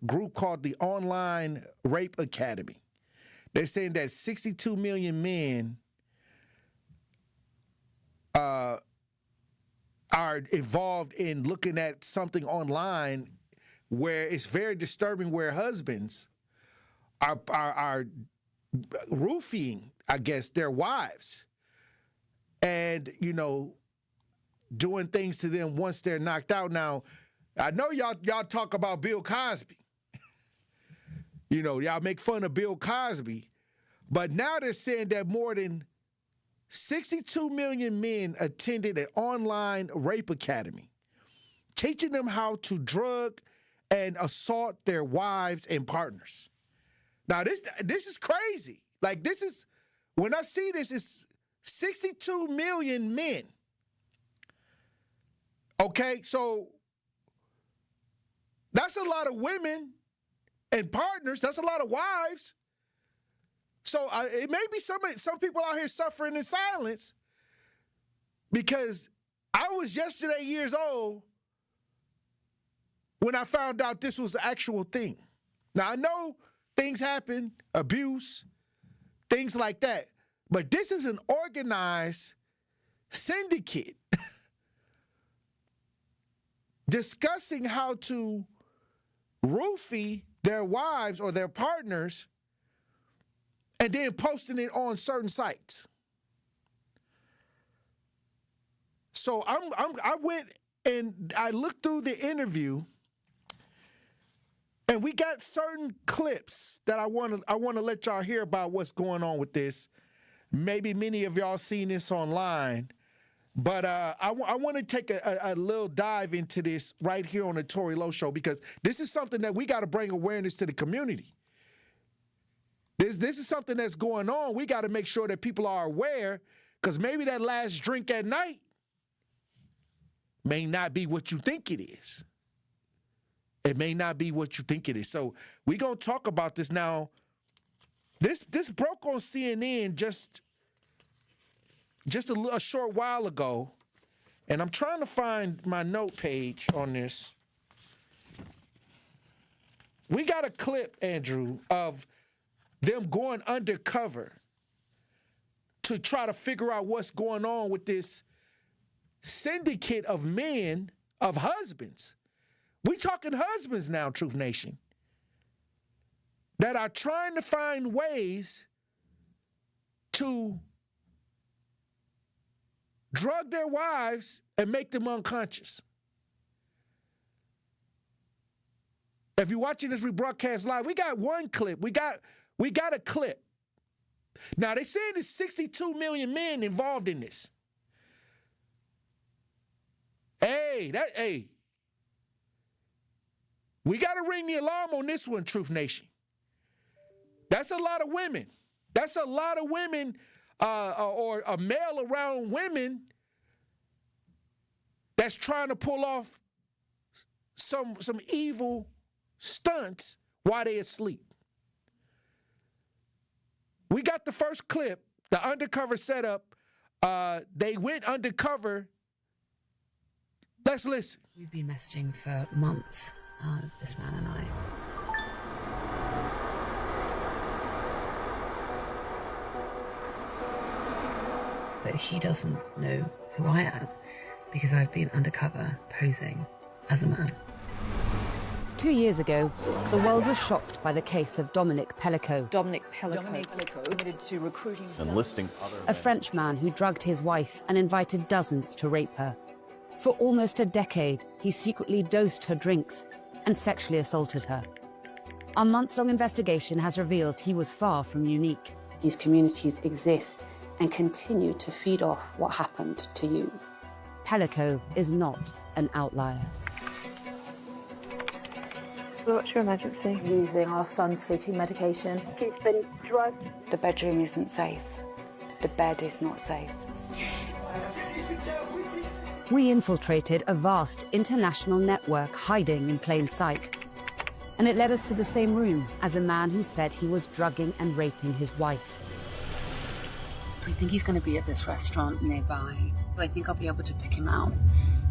group called the Online Rape Academy. They're saying that 62 million men are involved in looking at something online where it's very disturbing, where husbands are roofing, I guess, their wives and, doing things to them once they're knocked out. Now, I know y'all talk about Bill Cosby. Y'all make fun of Bill Cosby. But now they're saying that more than 62 million men attended an online rape academy, teaching them how to drug and assault their wives and partners. Now, this is crazy. Like, when I see this, it's 62 million men. Okay, so that's a lot of women and partners. That's a lot of wives. So it may be some people out here suffering in silence, because I was yesterday years old when I found out this was an actual thing. Now, I know things happen, abuse, things like that, but this is an organized syndicate discussing how to roofie their wives or their partners and then posting it on certain sites. So I went and I looked through the interview, and we got certain clips that I want to let y'all hear about what's going on with this. Maybe many of y'all seen this online, but I want to take a little dive into this right here on the Tory Low Show, because this is something that we got to bring awareness to the community. This is something that's going on. We got to make sure that people are aware, because maybe that last drink at night may not be what you think it is. It may not be what you think it is. So we're going to talk about this now. This broke on CNN just a short while ago, and I'm trying to find my note page on this. We got a clip, Andrew, of them going undercover to try to figure out what's going on with this syndicate of men, of husbands. We talking husbands now, Truth Nation, that are trying to find ways to drug their wives and make them unconscious. If you're watching this rebroadcast live, we got one clip. We got a clip. Now, they said there's 62 million men involved in this. Hey, we got to ring the alarm on this one, Truth Nation. That's a lot of women. That's a lot of women or a male around women that's trying to pull off some evil stunts while they asleep. We got the first clip, the undercover setup. They went undercover. Let's listen. We've been messaging for months, this man and I. But he doesn't know who I am because I've been undercover posing as a man. 2 years ago, the world was shocked by the case of Dominic Pellico. Dominic Pellico admitted to recruiting... Enlisting other... A French man who drugged his wife and invited dozens to rape her. For almost a decade, he secretly dosed her drinks and sexually assaulted her. Our months-long investigation has revealed he was far from unique. These communities exist and continue to feed off what happened to you. Pellico is not an outlier. What's your emergency? Using our son's sleeping medication. He's been drugged. The bedroom isn't safe. The bed is not safe. We infiltrated a vast international network hiding in plain sight. And it led us to the same room as a man who said he was drugging and raping his wife. I think he's going to be at this restaurant nearby. I think I'll be able to pick him out.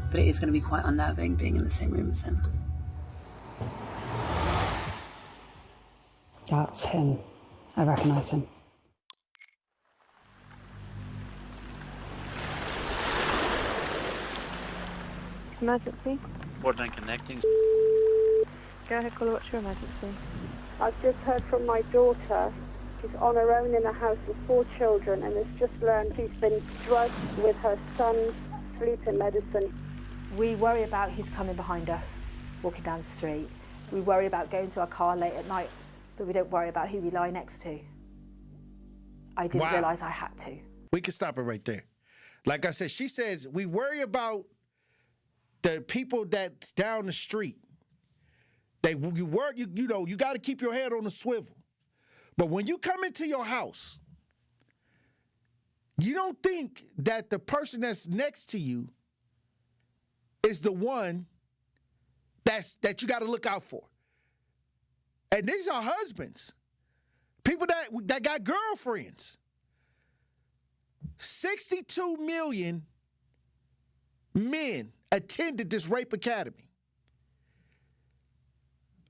But it is going to be quite unnerving being in the same room as him. That's him. I recognize him. Emergency? Borderline connecting. Go ahead, caller. What's your emergency? I've just heard from my daughter. She's on her own in a house with 4 children and has just learned she's been drugged with her son's sleeping medicine. We worry about he's coming behind us, walking down the street. We worry about going to our car late at night, but we don't worry about who we lie next to. I didn't realise I had to. We can stop it right there. Like I said, she says, we worry about the people that's down the street. You got to keep your head on a swivel. But when you come into your house, you don't think that the person that's next to you is the one that you got to look out for. And these are husbands, people that got girlfriends. 62 million men attended this rape academy.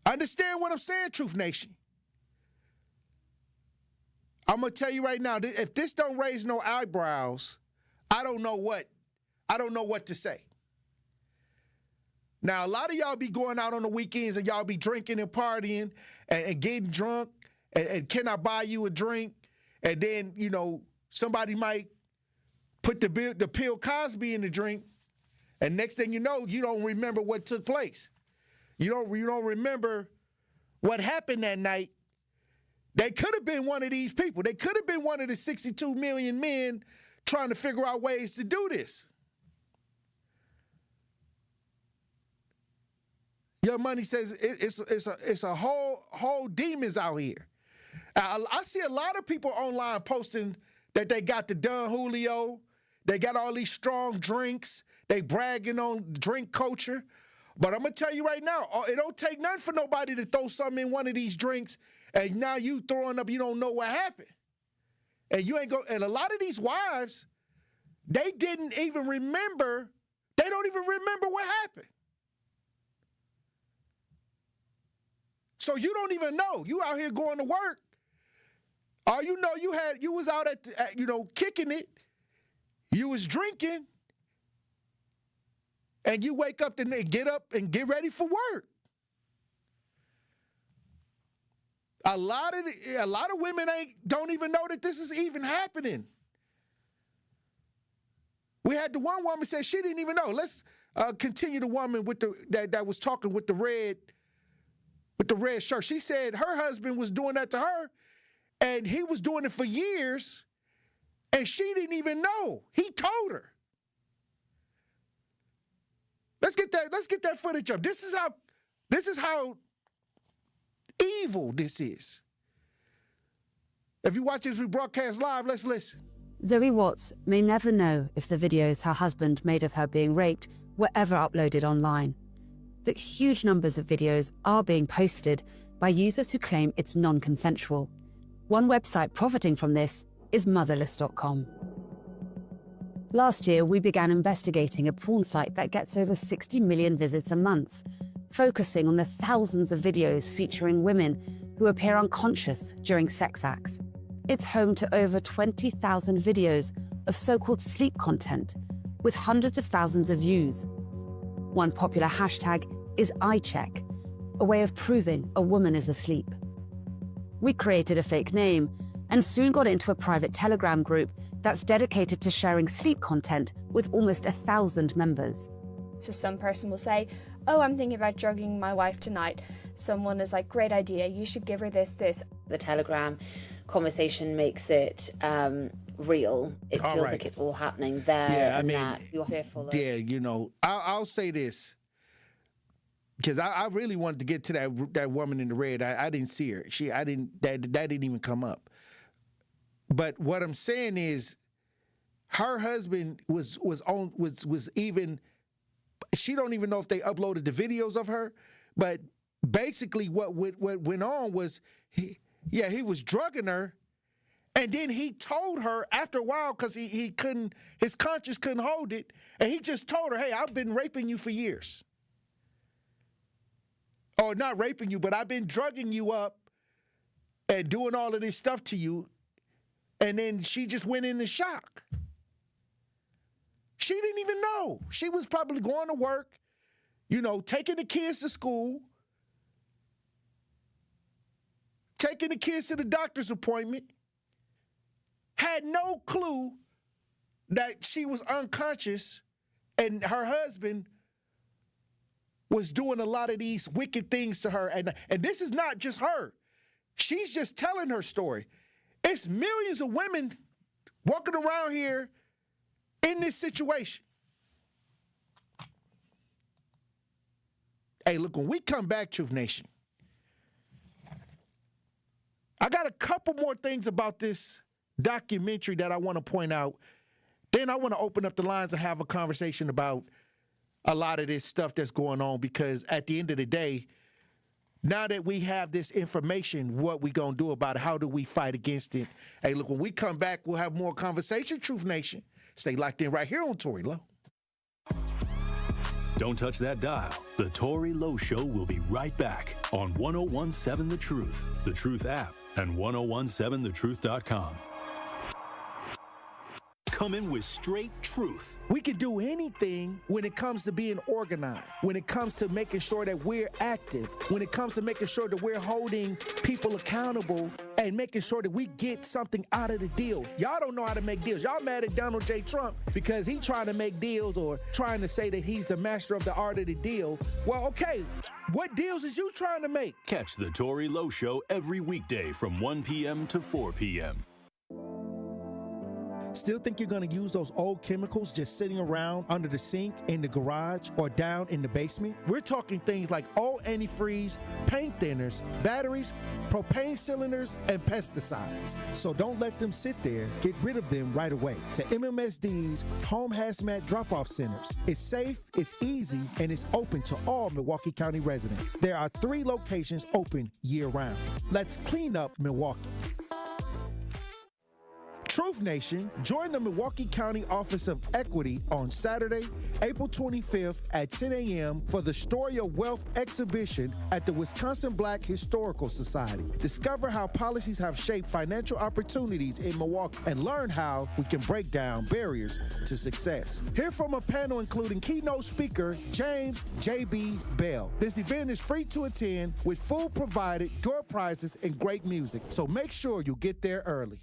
Understand what I'm saying, Truth Nation? I'm going to tell you right now, if this don't raise no eyebrows, I don't know what to say. Now, a lot of y'all be going out on the weekends and y'all be drinking and partying and getting drunk and can I buy you a drink? And then, somebody might put the pill Cosby in the drink, and next thing you know, you don't remember what took place. You don't remember what happened that night. They could have been one of these people. They could have been one of the 62 million men trying to figure out ways to do this. Young Money says it's a whole demons out here. I see a lot of people online posting that they got the Don Julio, they got all these strong drinks, they bragging on drink culture. But I'm gonna tell you right now, it don't take nothing for nobody to throw something in one of these drinks, and now you throwing up, you don't know what happened, and you ain't go. And a lot of these wives, they didn't even remember. They don't even remember what happened. So you don't even know. You out here going to work. All you know, you was out at kicking it. You was drinking. And you wake up and get up and get ready for work. A lot of women don't even know that this is even happening. We had the one woman say she didn't even know. Let's continue the woman with that was talking with the red shirt. She said her husband was doing that to her, and he was doing it for years, and she didn't even know. He told her. Let's get that footage up. This is how evil this is. If you watch this rebroadcast live, let's listen. Zoe Watts may never know if the videos her husband made of her being raped were ever uploaded online. But huge numbers of videos are being posted by users who claim it's non-consensual. One website profiting from this is motherless.com. Last year, we began investigating a porn site that gets over 60 million visits a month, focusing on the thousands of videos featuring women who appear unconscious during sex acts. It's home to over 20,000 videos of so-called sleep content, with hundreds of thousands of views. One popular hashtag is iCheck, a way of proving a woman is asleep. We created a fake name and soon got into a private Telegram group that's dedicated to sharing sleep content with almost 1,000 members. So some person will say, oh, I'm thinking about drugging my wife tonight. Someone is like, great idea, you should give her this. The Telegram conversation makes it real. It feels like it's all happening there. Yeah, I and mean, that you're fearful of. Yeah, you know, I'll say this, because I really wanted to get to that woman in the red. I didn't see her. That didn't even come up. But what I'm saying is, her husband was even. She don't even know if they uploaded the videos of her, but basically what went on was he was drugging her, and then he told her after a while, because he couldn't, his conscience couldn't hold it, and he just told her, hey, I've been raping you for years. Or not raping you, but I've been drugging you up and doing all of this stuff to you. And then she just went into shock. She didn't even know. She was probably going to work, you know, taking the kids to school, taking the kids to the doctor's appointment, had no clue that she was unconscious and her husband was doing a lot of these wicked things to her. And this is not just her. She's just telling her story. It's millions of women walking around here in this situation. Hey, look, when we come back, Truth Nation, I got a couple more things about this documentary that I want to point out. Then I want to open up the lines and have a conversation about a lot of this stuff that's going on, because at the end of the day, now that we have this information, what we going to do about it? How do we fight against it? Hey, look, when we come back, we'll have more conversation, Truth Nation. Stay locked in right here on Tory Lowe. Don't touch that dial. The Tory Lowe Show will be right back on 1017 The Truth, The Truth app, and 1017thetruth.com. Coming with straight truth. We can do anything when it comes to being organized, when it comes to making sure that we're active, when it comes to making sure that we're holding people accountable and making sure that we get something out of the deal. Y'all don't know how to make deals. Y'all mad at Donald J. Trump because he's trying to make deals or trying to say that he's the master of the art of the deal. Well, okay, what deals is you trying to make? Catch the Tory Lowe Show every weekday from 1 p.m. to 4 p.m. Still think you're going to use those old chemicals just sitting around under the sink, in the garage, or down in the basement? We're talking things like old antifreeze, paint thinners, batteries, propane cylinders, and pesticides. So don't let them sit there. Get rid of them right away. To MMSD's Home Hazmat Drop-Off Centers. It's safe, it's easy, and it's open to all Milwaukee County residents. There are 3 locations open year-round. Let's clean up Milwaukee. Truth Nation, join the Milwaukee County Office of Equity on Saturday, April 25th at 10 a.m. for the Story of Wealth exhibition at the Wisconsin Black Historical Society. Discover how policies have shaped financial opportunities in Milwaukee and learn how we can break down barriers to success. Hear from a panel including keynote speaker James J.B. Bell. This event is free to attend with food provided, door prizes, and great music. So make sure you get there early.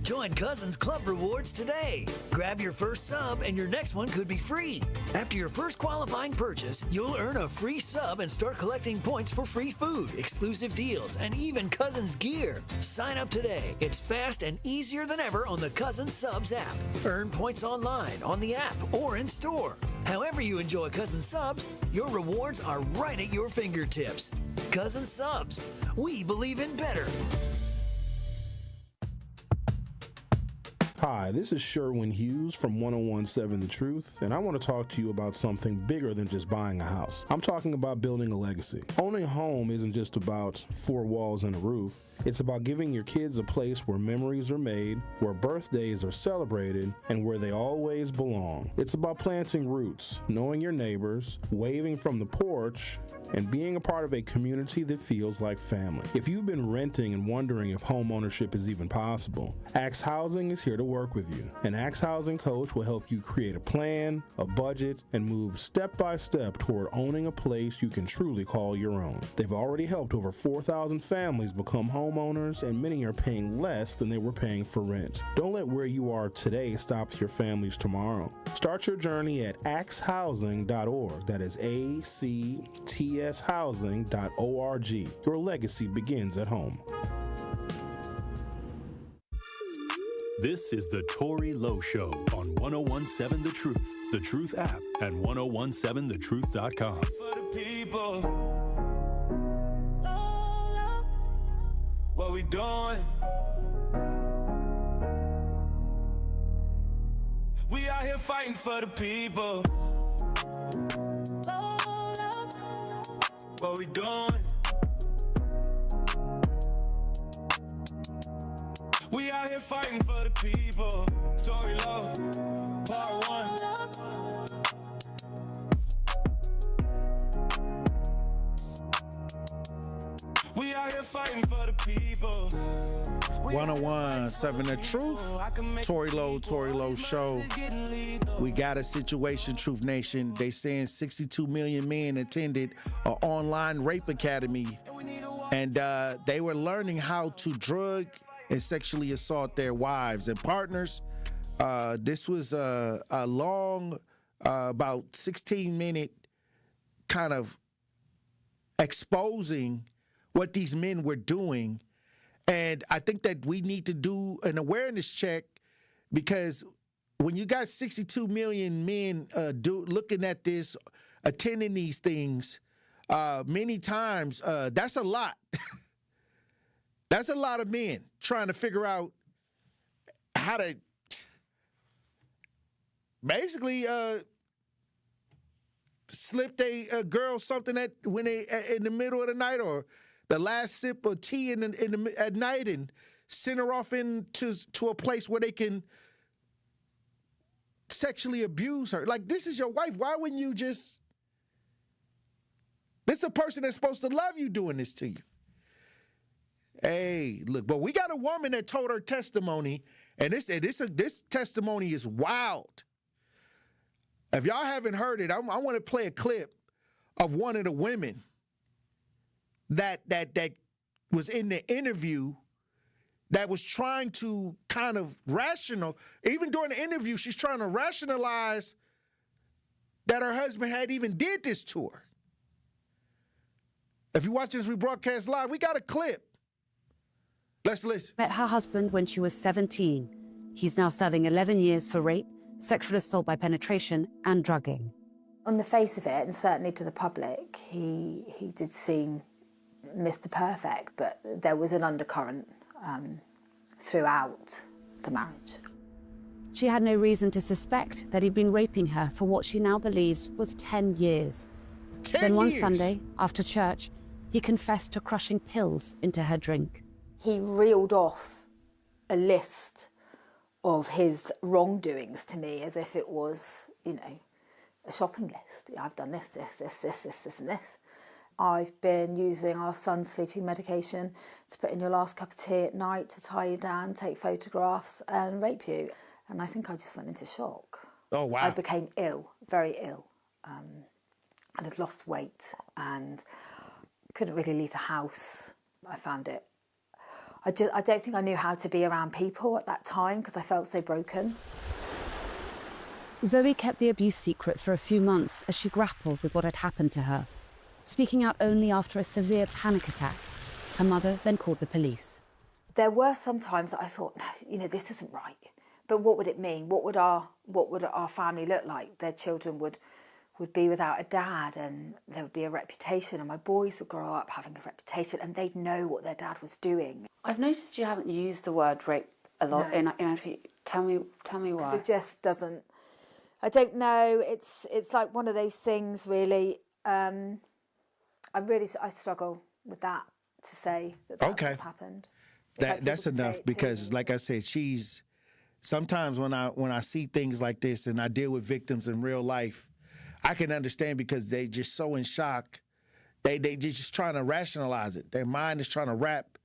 Join Cousins Club Rewards today. Grab your first sub and your next one could be free. After your first qualifying purchase, you'll earn a free sub and start collecting points for free food, exclusive deals, and even Cousins gear. Sign up today. It's fast and easier than ever on the Cousins Subs app. Earn points online, on the app, or in store. However you enjoy Cousins Subs, your rewards are right at your fingertips. Cousins Subs. We believe in better. Hi, this is Sherwin Hughes from 1017 The Truth, and I want to talk to you about something bigger than just buying a house. I'm talking about building a legacy. Owning a home isn't just about four walls and a roof. It's about giving your kids a place where memories are made, where birthdays are celebrated, and where they always belong. It's about planting roots, knowing your neighbors, waving from the porch, and being a part of a community that feels like family. If you've been renting and wondering if home ownership is even possible, Axe Housing is here to work with you. An Axe Housing coach will help you create a plan, a budget, and move step by step toward owning a place you can truly call your own. They've already helped over 4,000 families become homeowners, and many are paying less than they were paying for rent. Don't let where you are today stop your families tomorrow. Start your journey at axehousing.org. That is ACTShousing.org. Your legacy begins at home. This is the Tory Lowe Show on 1017 The Truth app, and 1017thetruth.com. For the people. What we doing? We out here fighting for the people. What we doing? We out here fighting for the people. Tory Lowe, part 1. We out here fighting for the people. 1017 The Truth, Tory Lowe Show. We got a situation, Truth Nation. They saying 62 million men attended an online rape academy, and they were learning how to drug and sexually assault their wives and partners. This was a long, about 16-minute kind of exposing what these men were doing. And I think that we need to do an awareness check, because when you got 62 million men looking at this, attending these things, many times, that's a lot. That's a lot of men trying to figure out how to basically slip a girl something when they in the middle of the night, or the last sip of tea at night, and send her off into a place where they can sexually abuse her. Like, this is your wife. Why wouldn't you just? This is a person that's supposed to love you doing this to you. Hey, look, but we got a woman that told her testimony, and this testimony is wild. If y'all haven't heard it, I want to play a clip of one of the women that was in the interview, that was trying to kind of even during the interview, she's trying to rationalize that her husband had even did this to her. If you're watching this rebroadcast live, we got a clip. Let's listen. Met her husband when she was 17. He's now serving 11 years for rape, sexual assault by penetration, and drugging. On the face of it, and certainly to the public, he did seem Mr. Perfect, but there was an undercurrent throughout the marriage. She had no reason to suspect that he'd been raping her for what she now believes was 10 years. Then one Sunday, after church, he confessed to crushing pills into her drink. He reeled off a list of his wrongdoings to me as if it was, a shopping list. I've done this, and this. I've been using our son's sleeping medication to put in your last cup of tea at night, to tie you down, take photographs, and rape you. And I think I just went into shock. Oh, wow. I became ill, very ill, and had lost weight and couldn't really leave the house. I found it I don't think I knew how to be around people at that time because I felt so broken. Zoe kept the abuse secret for a few months as she grappled with what had happened to her, speaking out only after a severe panic attack. Her mother then called the police. There were some times that I thought, this isn't right. But what would it mean? What would our family look like? Their children would be without a dad, and there would be a reputation, and my boys would grow up having a reputation, and they'd know what their dad was doing. I've noticed you haven't used the word rape a lot. No. Tell me why. It just doesn't. I don't know. It's like one of those things, really. I struggle with that, to say that that's what's happened. That's enough, because, like I said, sometimes when I see things like this and I deal with victims in real life, I can understand, because they just so in shock. They just trying to rationalize it. Their mind is trying to wrap.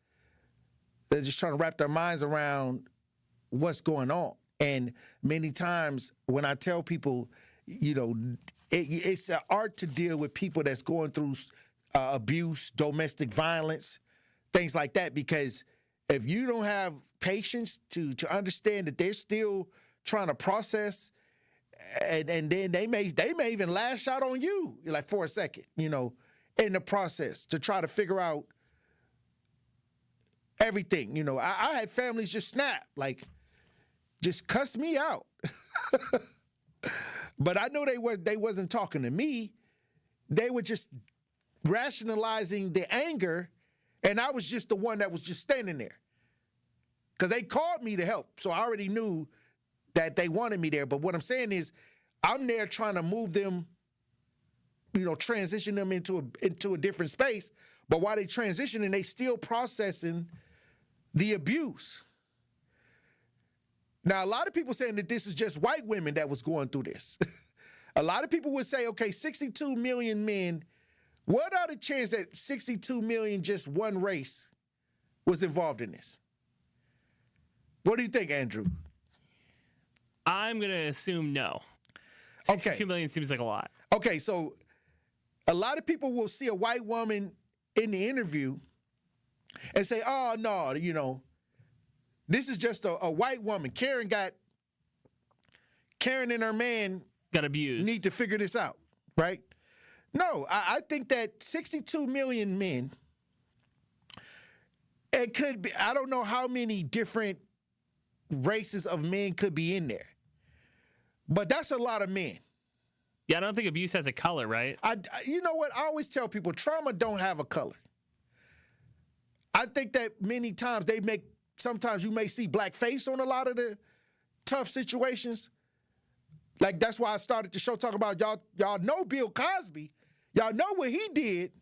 They're just trying to wrap their minds around what's going on. And many times when I tell people, it's an art to deal with people that's going through abuse, domestic violence, things like that, because if you don't have patience to understand that they're still trying to process, and then they may even lash out on you, like, for a second, in the process, to try to figure out everything. I had families just snap, like, just cuss me out. But I know they wasn't talking to me. They were just rationalizing the anger, and I was just the one that was just standing there. Because they called me to help, so I already knew that they wanted me there. But what I'm saying is, I'm there trying to move them, transition them into a different space. But while they transitioning, they still processing the abuse. Now, a lot of people saying that this is just white women that was going through this. A lot of people would say, okay, 62 million men, what are the chances that 62 million, just one race, was involved in this? What do you think, Andrew? I'm going to assume no. 62 million seems like a lot. Okay, so a lot of people will see a white woman in the interview and say, oh, no, this is just a white woman. Karen and her man got abused. Need to figure this out, right? No, I think that 62 million men, it could be, I don't know how many different races of men could be in there, but that's a lot of men. Yeah, I don't think abuse has a color, right? You know what? I always tell people, trauma don't have a color. I think that many times sometimes you may see black face on a lot of the tough situations. Like, that's why I started the show talking about y'all know Bill Cosby. Y'all know what he did.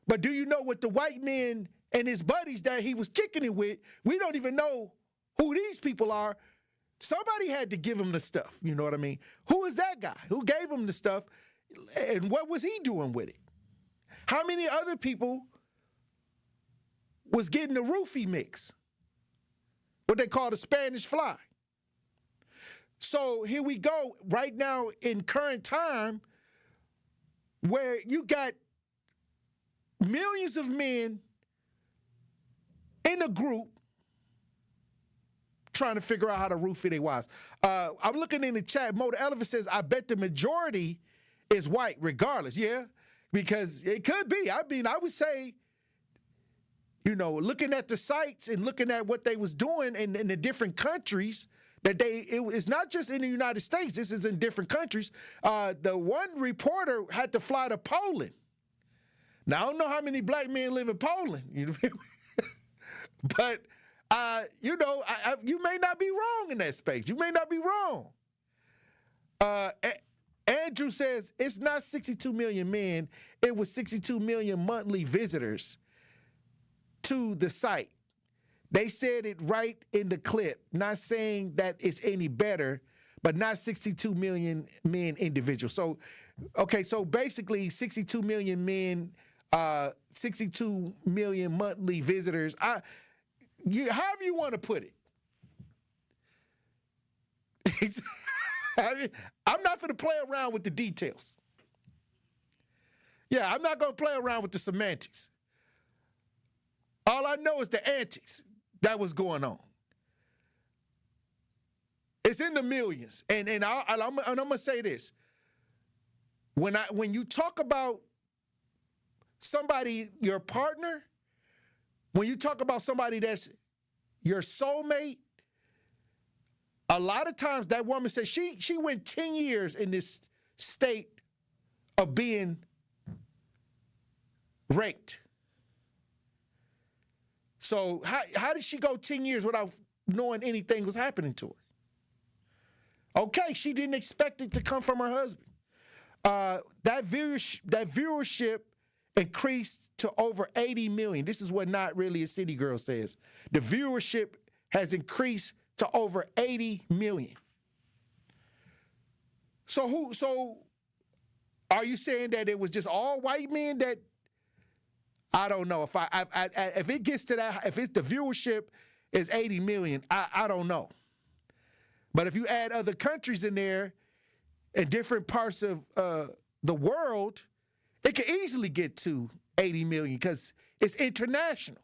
But do you know what the white men and his buddies that he was kicking it with, we don't even know who these people are. Somebody had to give him the stuff, you know what I mean? Who is that guy? Who gave him the stuff? And what was he doing with it? How many other people was getting the roofie mix? What they call the Spanish fly. So here we go right now in current time, where you got millions of men in a group trying to figure out how to roofie their wives. I'm looking in the chat. Mo the Elephant says, I bet the majority is white regardless. Yeah, because it could be. I mean, I would say, looking at the sites and looking at what they was doing in the different countries, that it's not just in the United States. This is in different countries. The one reporter had to fly to Poland. Now, I don't know how many black men live in Poland, but you may not be wrong in that space. You may not be wrong. Andrew says it's not 62 million men. It was 62 million monthly visitors to the site. They said it right in the clip, not saying that it's any better, but not 62 million men individuals. So, so basically 62 million men, 62 million monthly visitors. However you want to put it. I'm not going to play around with the details. Yeah, I'm not going to play around with the semantics. All I know is the antics that was going on. It's in the millions. And I'm going to say this. When you talk about somebody, your partner, when you talk about somebody that's your soulmate, a lot of times that woman says she went 10 years in this state of being raped. So how did she go 10 years without knowing anything was happening to her? Okay, she didn't expect it to come from her husband. That viewership increased to over 80 million. This is what Not Really a City Girl says. The viewership has increased to over 80 million. So are you saying that it was just all white men that? I don't know. If it gets to that, if the viewership is 80 million, I don't know. But if you add other countries in there in different parts of the world, it can easily get to 80 million because it's international.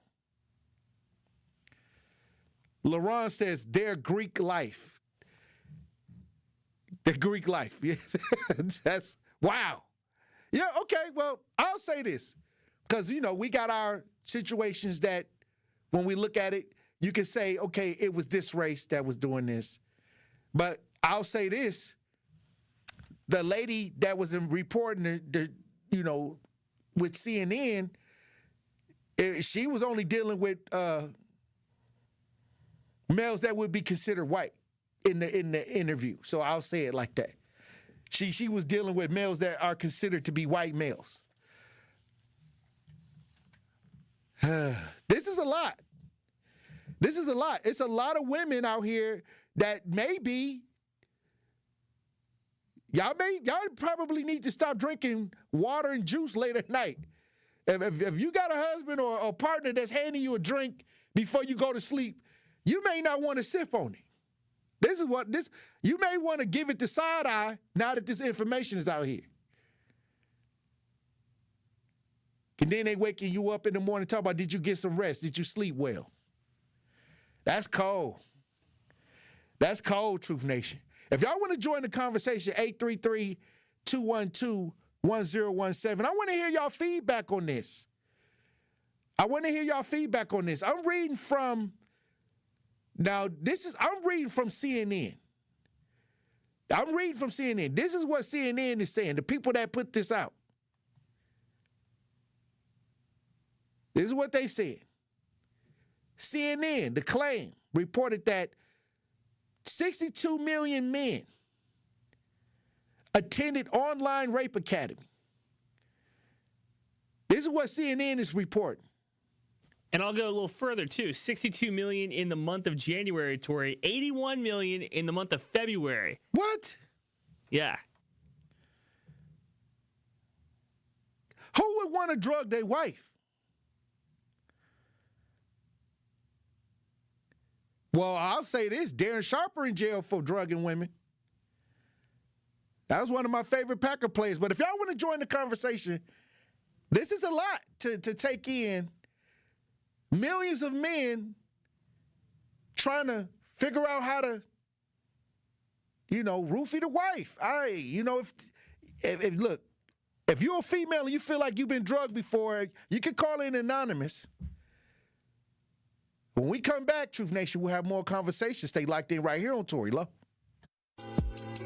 LaRon says their Greek life. The Greek life. Yeah. That's wow. Yeah, okay, well, I'll say this. Because, we got our situations that when we look at it, you can say, okay, it was this race that was doing this. But I'll say this. The lady that was reporting, with CNN, she was only dealing with males that would be considered white in the interview. So I'll say it like that. She was dealing with males that are considered to be white males. This is a lot. It's a lot of women out here that maybe y'all probably need to stop drinking water and juice late at night. If you got a husband or a partner that's handing you a drink before you go to sleep, you may not want to sip on it. You may want to give it the side eye now that this information is out here. And then they waking you up in the morning, talk about, did you get some rest? Did you sleep well? That's cold. That's cold, Truth Nation. If y'all want to join the conversation, 833-212-1017, I want to hear y'all feedback on this. I'm reading from CNN. This is what CNN is saying, the people that put this out. This is what they said. CNN, The Claim, reported that 62 million men attended online rape academy. This is what CNN is reporting. And I'll go a little further, too. 62 million in the month of January, Tory. 81 million in the month of February. What? Yeah. Who would want to drug their wife? Well, I'll say this. Darren Sharper in jail for drugging women. That was one of my favorite Packer players. But if y'all want to join the conversation, this is a lot to take in. Millions of men trying to figure out how to, roofie the wife. If you're a female and you feel like you've been drugged before, you can call in anonymous. When we come back, Truth Nation, we'll have more conversations. Stay locked in right here on Tory Lowe.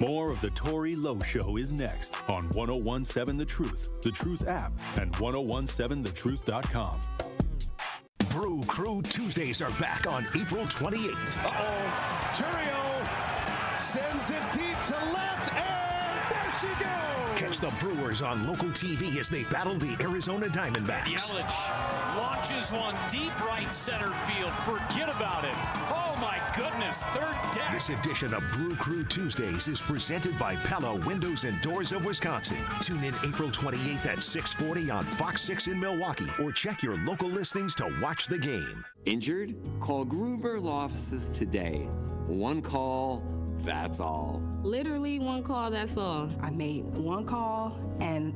More of the Tory Lowe Show is next on 1017 The Truth app and 1017thetruth.com. Brew Crew Tuesdays are back on April 28th. Churio sends it deep to left, and there she goes. Catch the Brewers on local TV as they battle the Arizona Diamondbacks. Yelich launches one deep right center field. Forget about it. Oh, my goodness. Third deck. This edition of Brew Crew Tuesdays is presented by Pella Windows and Doors of Wisconsin. Tune in April 28th at 6:40 on Fox 6 in Milwaukee or check your local listings to watch the game. Injured? Call Gruber Law Offices today. One call, that's all. Literally one call, that's all. I made one call and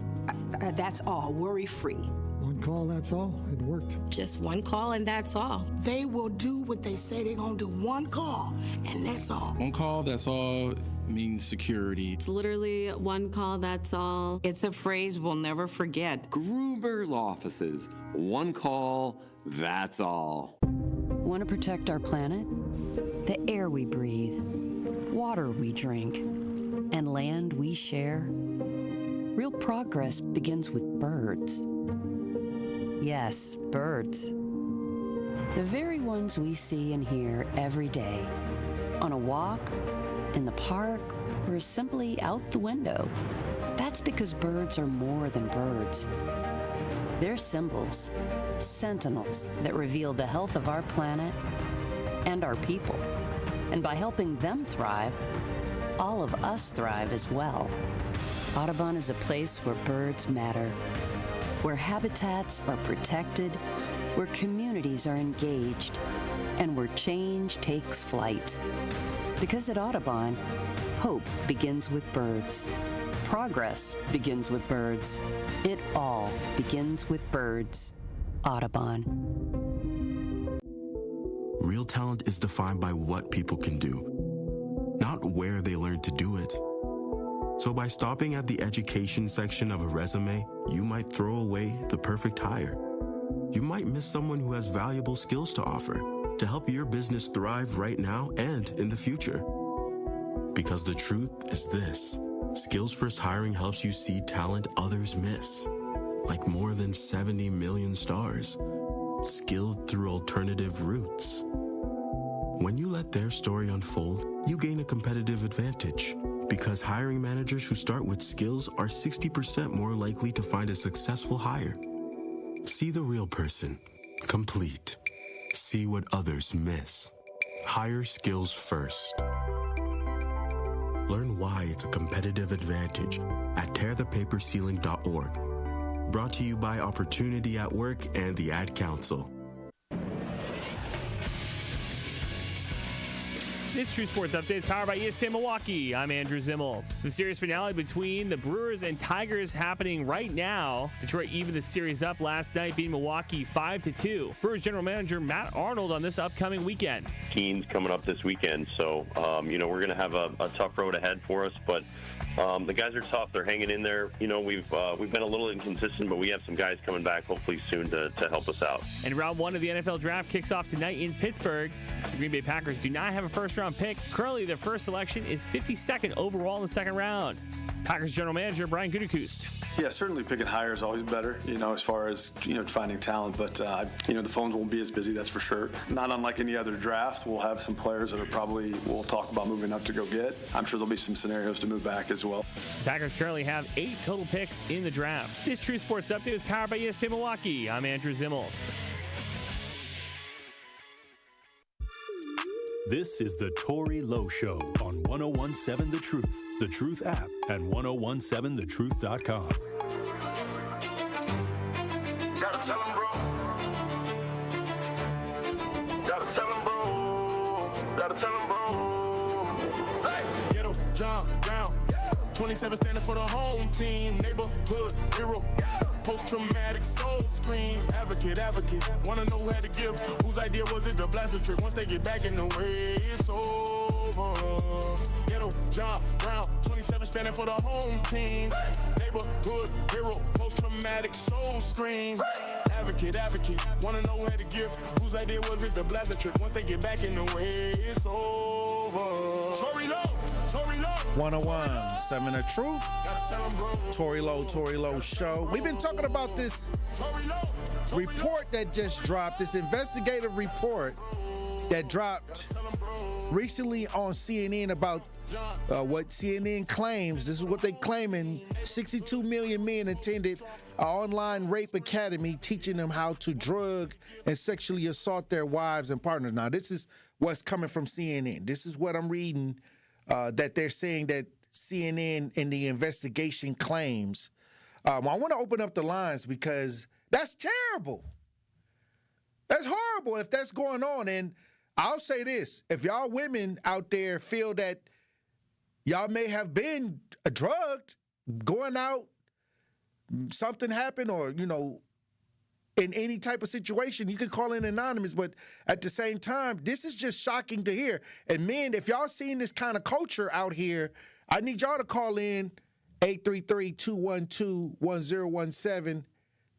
that's all, worry-free. One call, that's all. It worked. Just one call and that's all. They will do what they say they're going to do. One call and that's all. One call, that's all means security. It's literally one call, that's all. It's a phrase we'll never forget. Gruber Law Offices. One call, that's all. Want to protect our planet? The air we breathe, water we drink, and land we share? Real progress begins with birds. Yes, birds. The very ones we see and hear every day. On a walk, in the park, or simply out the window. That's because birds are more than birds. They're symbols, sentinels that reveal the health of our planet and our people. And by helping them thrive, all of us thrive as well. Audubon is a place where birds matter, where habitats are protected, where communities are engaged, and where change takes flight. Because at Audubon, hope begins with birds. Progress begins with birds. It all begins with birds. Audubon. Real talent is defined by what people can do, not where they learn to do it. So by stopping at the education section of a resume, you might throw away the perfect hire. You might miss someone who has valuable skills to offer to help your business thrive right now and in the future. Because the truth is this: Skills First Hiring helps you see talent others miss, like more than 70 million stars, skilled through alternative routes. When you let their story unfold, you gain a competitive advantage, because hiring managers who start with skills are 60% more likely to find a successful hire. See the real person, complete. See what others miss. Hire skills first. Learn why it's a competitive advantage at tearthepaperceiling.org. Brought to you by Opportunity at Work and the Ad Council. This True Sports Update is powered by ESPN Milwaukee. I'm Andrew Zimmel. The series finale between the Brewers and Tigers happening right now. Detroit evened the series up last night, beating Milwaukee 5-2. Brewers general manager Matt Arnold on this upcoming weekend. Teams coming up this weekend, so we're going to have a tough road ahead for us, but the guys are tough. They're hanging in there. We've been a little inconsistent, but we have some guys coming back hopefully soon to help us out. And round one of the NFL draft kicks off tonight in Pittsburgh. The Green Bay Packers do not have a first-round pick. Currently, their first selection is 52nd overall in the second round. Packers general manager Brian Gutekunst. Yeah, certainly picking higher is always better, as far as, finding talent. But, the phones won't be as busy, that's for sure. Not unlike any other draft, we'll have some players that we'll talk about moving up to go get. I'm sure there'll be some scenarios to move back as well. Packers currently have 8 total picks in the draft. This True Sports Update is powered by ESPN Milwaukee. I'm Andrew Zimmel. This is the Tory Lowe Show on 1017 The Truth app, and 1017thetruth.com. Gotta tell him, bro. Gotta tell him, bro. Gotta tell him, bro. Hey, get him, jump down. 27 standing for the home team. Neighborhood hero. Post-traumatic soul scream. Advocate. Wanna know who had to give. Whose idea was it to blast the trick? Once they get back in the way, it's over. Ghetto, John Brown, 27 standing for the home team. Neighborhood hero. Post-traumatic soul scream. Advocate. Wanna know who had to give. Whose idea was it to blast the trick? Once they get back in the way, it's over. Tory Lowe. 1017 The Truth. Tory Lowe Show. We've been talking about this report that just dropped, this investigative report that dropped recently on CNN about what CNN claims. This is what they claiming. 62 million men attended an online rape academy teaching them how to drug and sexually assault their wives and partners. Now, this is what's coming from CNN. This is what I'm reading. That they're saying that CNN in the investigation claims. I want to open up the lines because that's terrible. That's horrible if that's going on. And I'll say this. If y'all women out there feel that y'all may have been drugged, going out, something happened, or, in any type of situation. You can call in anonymous, but at the same time, this is just shocking to hear. And men, if y'all seeing this kind of culture out here, I need y'all to call in 833-212-1017.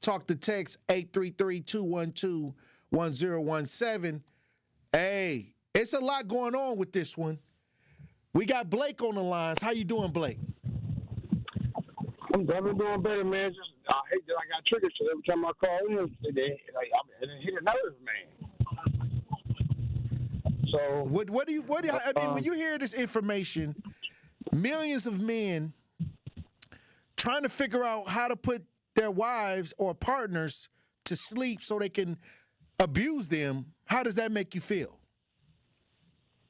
Talk to text 833-212-1017. Hey, it's a lot going on with this one. We got Blake on the lines. How you doing, Blake? I'm definitely doing better, man. Just I hate that I got triggered so every time I call in today, I hit a nerve, man. So what do you I mean, when you hear this information, millions of men trying to figure out how to put their wives or partners to sleep so they can abuse them, how does that make you feel?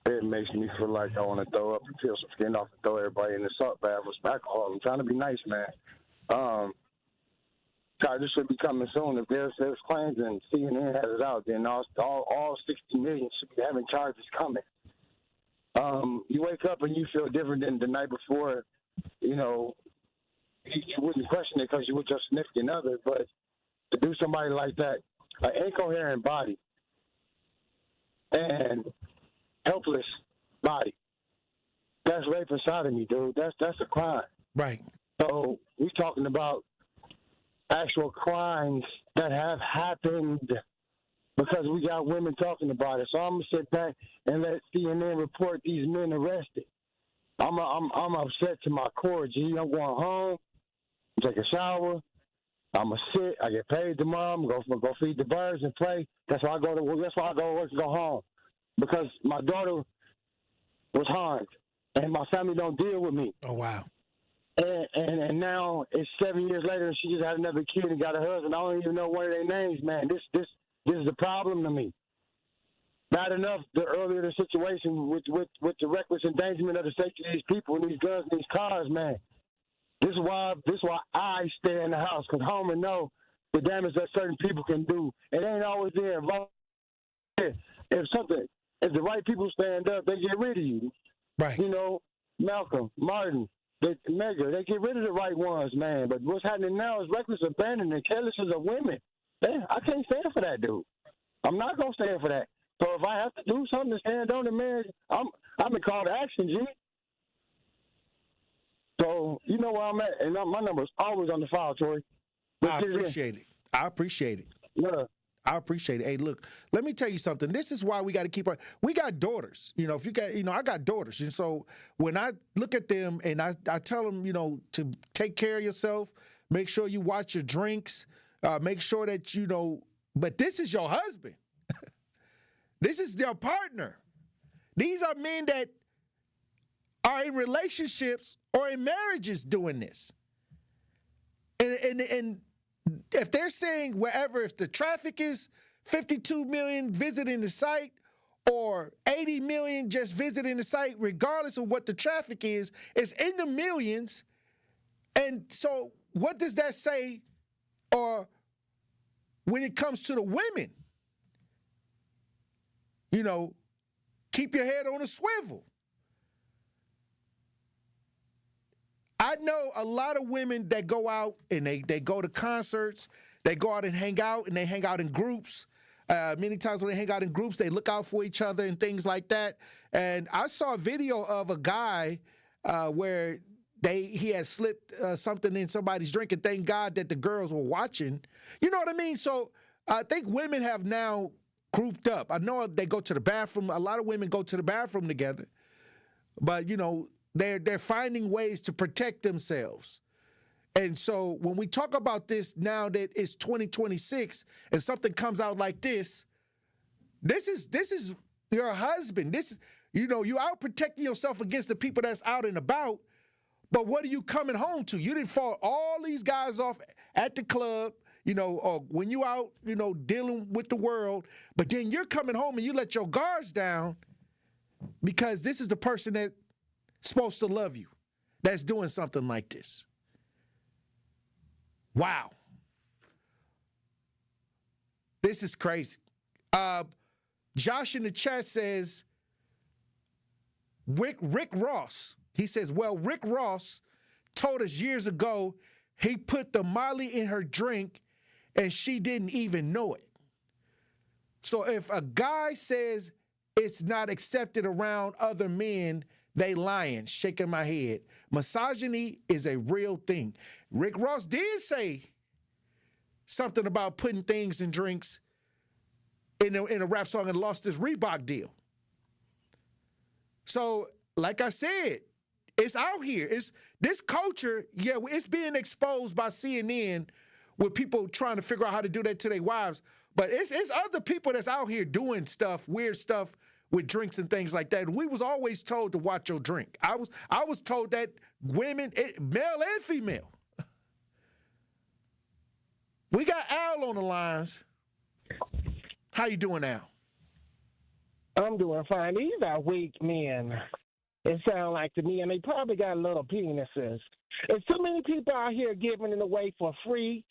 It makes me feel like I want to throw up and peel some skin off and throw everybody in the salt bath with some alcohol. I'm trying to be nice, man. Charges should be coming soon. If there's claims and CNN has it out, then all 60 million should be having charges coming. You wake up and you feel different than the night before. You know, you wouldn't question it because you were just significant other, but to do somebody like that, an incoherent body and helpless body, that's rape and sodomy, dude. That's a crime. Right. So we're talking about actual crimes that have happened because we got women talking about it. So I'm gonna sit back and let CNN report these men arrested. I'm upset to my core, G. I'm going home, take a shower. I'm gonna sit. I get paid tomorrow. I'm gonna go feed the birds and play. That's why I go to work. That's why I go to work and go home, because my daughter was harmed and my family don't deal with me. Oh wow. And now it's 7 years later and she just had another kid and got a husband. I don't even know one of their names, man. This is a problem to me. Not enough the earlier the situation with the reckless endangerment of the safety of these people and these guns and these cars, man. This is why I stay in the house, because home and know the damage that certain people can do. It ain't always there. If the right people stand up, they get rid of you. Right. You know, Malcolm, Martin, Megger, they get rid of the right ones, man. But what's happening now is reckless abandonment and carelessness of women. Man, I can't stand for that, dude. I'm not going to stand for that. So if I have to do something to stand on the man, I'm in call to action, G. So you know where I'm at, and my number's always on the file, Tory. I appreciate it. I appreciate it. Yeah. I appreciate it. Hey, look, let me tell you something. This is why we got to keep our. We got daughters. You know, if you got, I got daughters, and so when I look at them and I tell them, to take care of yourself, make sure you watch your drinks, make sure that But this is your husband. This is their partner. These are men that are in relationships or in marriages doing this. And if they're saying wherever, if the traffic is 52 million visiting the site or 80 million just visiting the site, regardless of what the traffic is, it's in the millions. And so what does that say? Or when it comes to the women, keep your head on a swivel. I know a lot of women that go out and they go to concerts, they go out and hang out, and they hang out in groups. Many times when they hang out in groups, they look out for each other and things like that. And I saw a video of a guy where he had slipped something in somebody's drink, and thank God that the girls were watching. You know what I mean? So I think women have now grouped up. I know they go to the bathroom. A lot of women go to the bathroom together, but they're finding ways to protect themselves. And so when we talk about this now that it's 2026 and something comes out like this is your husband. This is, you out protecting yourself against the people that's out and about. But what are you coming home to? You didn't fought all these guys off at the club, or when you out, dealing with the world. But then you're coming home and you let your guards down because this is the person that's supposed to love you that's doing something like this. Wow. This is crazy. Josh in the chat says, Rick Ross. He says, well, Rick Ross told us years ago he put the Molly in her drink and she didn't even know it. So if a guy says it's not accepted around other men, they lying, shaking my head. Misogyny is a real thing. Rick Ross did say something about putting things in drinks in a rap song and lost his Reebok deal. So, like I said, it's out here. It's this culture, it's being exposed by CNN with people trying to figure out how to do that to their wives. But it's other people that's out here doing stuff, weird stuff with drinks and things like that. And we was always told to watch your drink. I was told that women, male and female. We got Al on the lines. How you doing, Al? I'm doing fine. These are weak men. It sounds like to me, and they probably got little penises. There's too many people out here giving it away for free,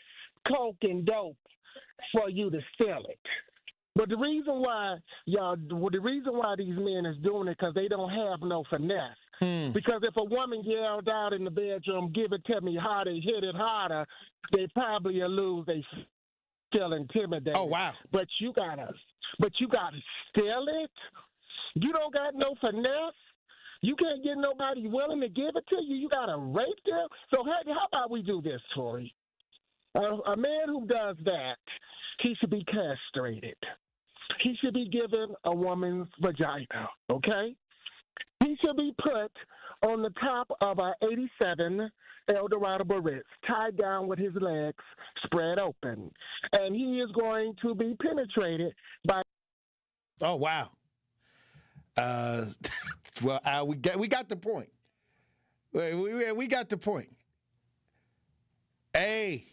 coke and dope, for you to sell it. But the reason why these men is doing it because they don't have no finesse. Because if a woman yelled out in the bedroom, "Give it to me harder, hit it harder," they probably will lose. They still intimidated. Oh wow! But you gotta steal it. You don't got no finesse. You can't get nobody willing to give it to you. You gotta rape them. So how about we do this, Tory? A man who does that, he should be castrated. He should be given a woman's vagina, okay? He should be put on the top of a 87 Eldorado Baritz, tied down with his legs spread open. And he is going to be penetrated by... Oh, wow. Well, we got the point. We got the point. Hey.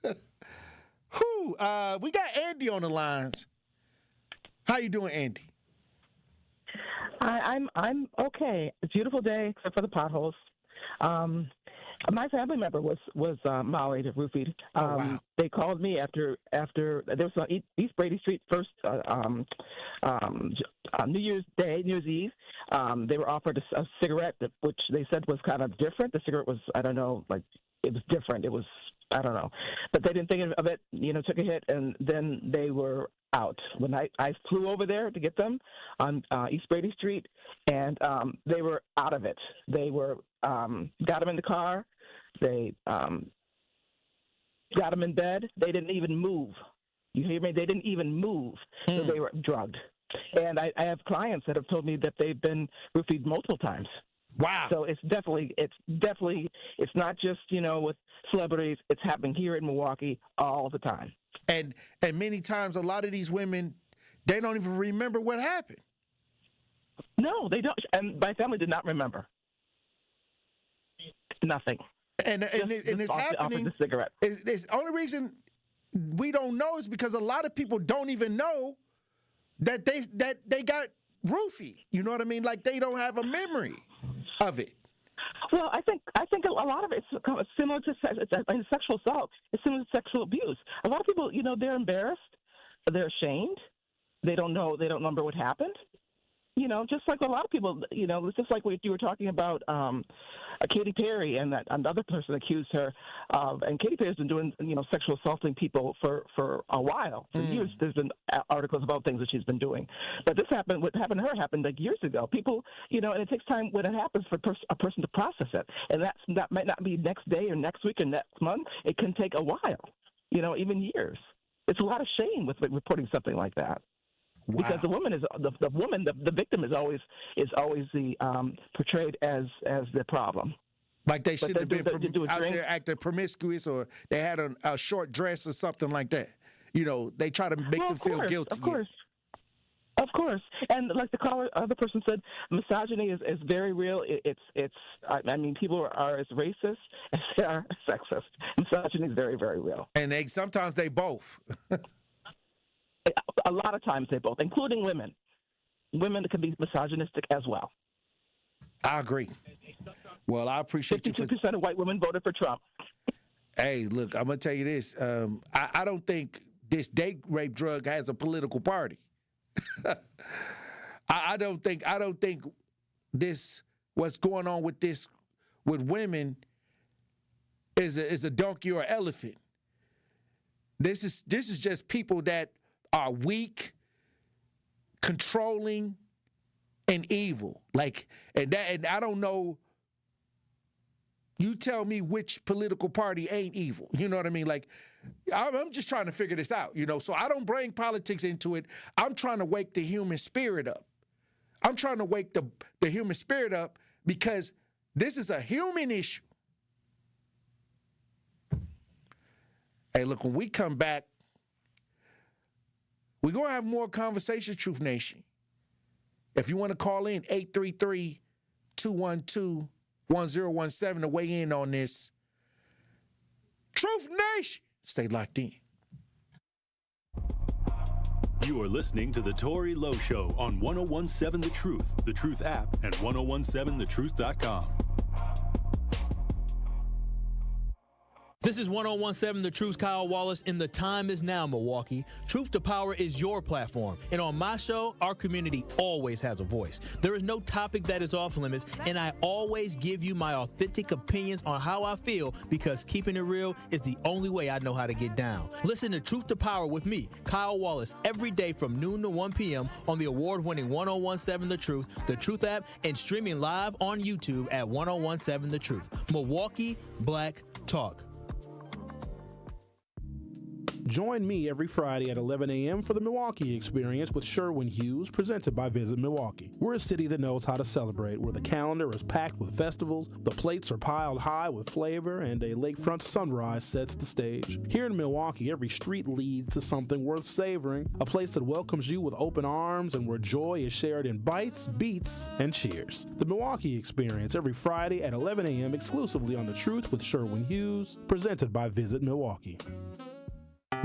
Whew, we got Andy on the lines. How you doing, Andy? I'm okay. It's a beautiful day, except for the potholes. My family member was violated, roofied. Wow. They called me after there was on East Brady Street first New Year's Day, New Year's Eve. They were offered a cigarette, which they said was kind of different. The cigarette was, I don't know, like it was different. It was, I don't know, but they didn't think of it. Took a hit, and then they were out. When I flew over there to get them on East Brady Street, and they were out of it. They were got them in the car. They got them in bed. They didn't even move. You hear me? They didn't even move. So they were drugged. And I have clients that have told me that they've been roofied multiple times. Wow. So it's not just, with celebrities. It's happening here in Milwaukee all the time. And many times, a lot of these women, they don't even remember what happened. No, they don't. And my family did not remember. Nothing. And it's happening. The cigarette. It's the only reason we don't know is because a lot of people don't even know that they got roofied. You know what I mean? Like they don't have a memory of it. Well, I think a lot of it's similar to sexual assault. It's similar to sexual abuse. A lot of people, they're embarrassed, they're ashamed, they don't remember what happened. Just like a lot of people, it's just like what you were talking about, Katy Perry and that another person accused her of, and Katy Perry's been doing, sexual assaulting people for a while. For years, there's been articles about things that she's been doing. But what happened to her happened like years ago. People, and it takes time when it happens for a person to process it. And that might not be next day or next week or next month. It can take a while, even years. It's a lot of shame with reporting something like that. Wow. Because the woman is the victim is always the portrayed as the problem. Like they should have been out there acting promiscuous, or they had a short dress or something like that. They try to make them feel guilty. Of course, and like the other person said, misogyny is very real. People are as racist as they are sexist. Misogyny is very, very real. And sometimes they both. A lot of times they both, including women. Women can be misogynistic as well. I agree. Well, I appreciate 52% of white women voted for Trump. Hey, look, I'm gonna tell you this. I don't think this date rape drug has a political party. I don't think this what's going on with women is a donkey or elephant. This is just people that are weak, controlling, and evil. And I don't know. You tell me which political party ain't evil. You know what I mean? I'm just trying to figure this out, So I don't bring politics into it. I'm trying to wake the human spirit up. I'm trying to wake the human spirit up because this is a human issue. Hey, look, when we come back, we're going to have more conversations, Truth Nation. If you want to call in, 833-212-1017 to weigh in on this. Truth Nation. Stay locked in. You are listening to The Tory Lowe Show on 1017 The Truth app, and 1017thetruth.com. This is 1017 The Truth's Kyle Wallace, and the time is now, Milwaukee. Truth to Power is your platform, and on my show, our community always has a voice. There is no topic that is off limits, and I always give you my authentic opinions on how I feel, because keeping it real is the only way I know how to get down. Listen to Truth to Power with me, Kyle Wallace, every day from noon to 1 p.m. on the award-winning 1017 The Truth app, and streaming live on YouTube at 1017 The Truth. Milwaukee Black Talk. Join me every Friday at 11 a.m. for the Milwaukee Experience with Sherwin Hughes, presented by Visit Milwaukee. We're a city that knows how to celebrate, where the calendar is packed with festivals, the plates are piled high with flavor, and a lakefront sunrise sets the stage. Here in Milwaukee, every street leads to something worth savoring, a place that welcomes you with open arms and where joy is shared in bites, beats, and cheers. The Milwaukee Experience every Friday at 11 a.m. exclusively on The Truth with Sherwin Hughes, presented by Visit Milwaukee.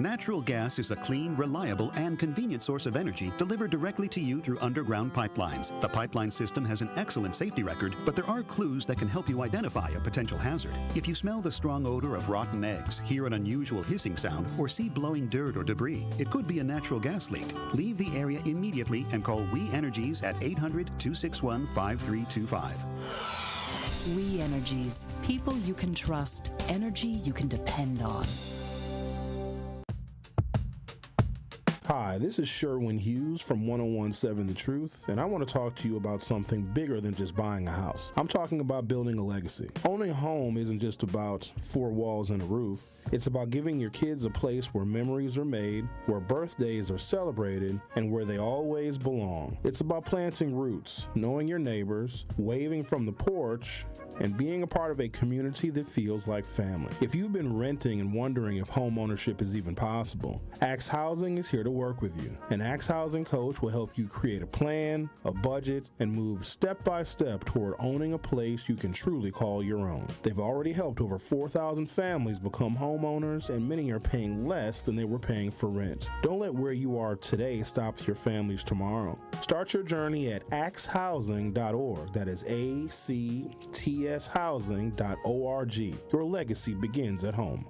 Natural gas is a clean, reliable, and convenient source of energy delivered directly to you through underground pipelines. The pipeline system has an excellent safety record, but there are clues that can help you identify a potential hazard. If you smell the strong odor of rotten eggs, hear an unusual hissing sound, or see blowing dirt or debris, it could be a natural gas leak. Leave the area immediately and call We Energies at 800-261-5325. We Energies. People you can trust. Energy you can depend on. Hi, this is Sherwin Hughes from 1017 The Truth, and I want to talk to you about something bigger than just buying a house. I'm talking about building a legacy. Owning a home isn't just about four walls and a roof. It's about giving your kids a place where memories are made, where birthdays are celebrated, and where they always belong. It's about planting roots, knowing your neighbors, waving from the porch, and being a part of a community that feels like family. If you've been renting and wondering if home ownership is even possible, Axe Housing is here to work with you. An Axe Housing coach will help you create a plan, a budget, and move step by step toward owning a place you can truly call your own. They've already helped over 4,000 families become homeowners, and many are paying less than they were paying for rent. Don't let where you are today stop your family's tomorrow. Start your journey at axehousing.org. That is ACTShousing.org. Your legacy begins at home.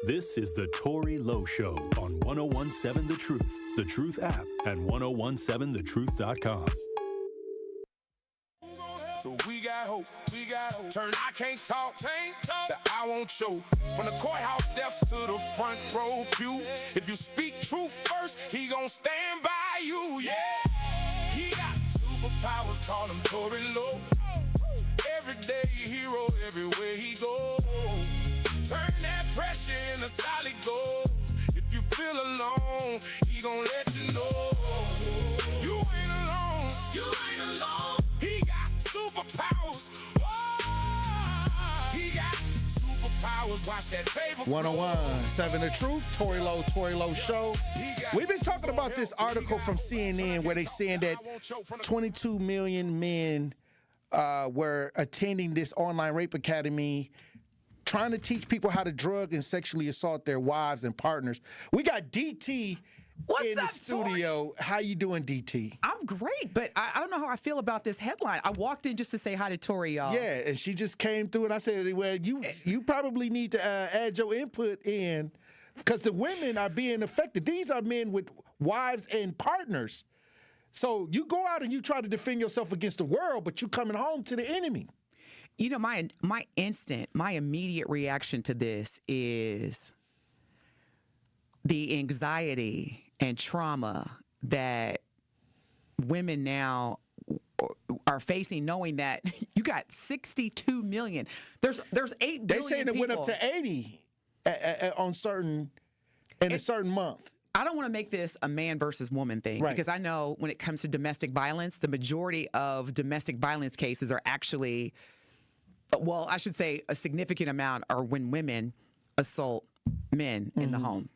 This is the Tory Lowe Show on 1017 The Truth app, and 1017thetruth.com. So we got hope, turn I can't talk, to I won't show. From the courthouse steps to the front row pew. If you speak truth first, he gon' stand by you, yeah. He got superpowers, call him Tory Lowe. Everyday hero, everywhere he go. Turn that pressure into solid gold. If you feel alone, he gon' let you know. You ain't alone, He got superpowers. Oh, he got superpowers. Watch that favorite. 1017 The Truth, Tory Lowe Show. We've been talking about this article from CNN where they saying that 22 million men were attending this online rape academy, trying to teach people how to drug and sexually assault their wives and partners. We got DT in the studio. Tory? How you doing, DT? I'm great, but I don't know how I feel about this headline. I walked in just to say hi to Tory, y'all. Yeah, and she just came through, and I said, well, you probably need to add your input in, because the women are being affected. These are men with wives and partners. So you go out and you try to defend yourself against the world, but you coming home to the enemy. You know, my immediate reaction to this is the anxiety and trauma that women now are facing, knowing that you got 62 million. There's 8 billion. They saying it people. went up to 80 in a certain month. I don't want to make this a man versus woman thing, because I know when it comes to domestic violence, the majority of domestic violence cases are actually, well, I should say a significant amount are when women assault men in the home.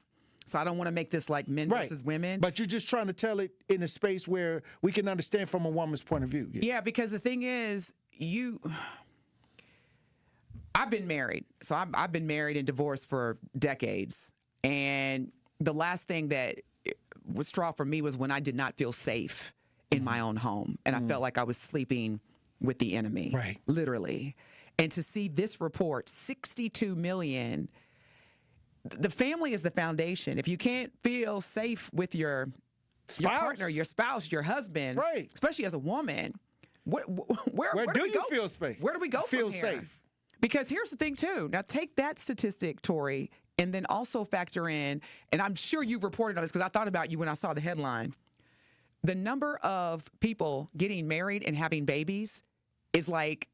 So I don't want to make this like men versus women. But you're just trying to tell it in a space where we can understand from a woman's point of view. Yeah, because the thing is, I've been married. So I've been married and divorced for decades. And the last thing that was straw for me was when I did not feel safe in my own home. And I felt like I was sleeping with the enemy. Right. Literally. And to see this report, 62 million, the family is the foundation. If you can't feel safe with your partner, your spouse, your husband, especially as a woman, where do you feel safe? Where do we go feel from here? Safe? Because here's the thing, too. Now, take that statistic, Tory, and then also factor in, and I'm sure you've reported on this because I thought about you when I saw the headline, the number of people getting married and having babies is like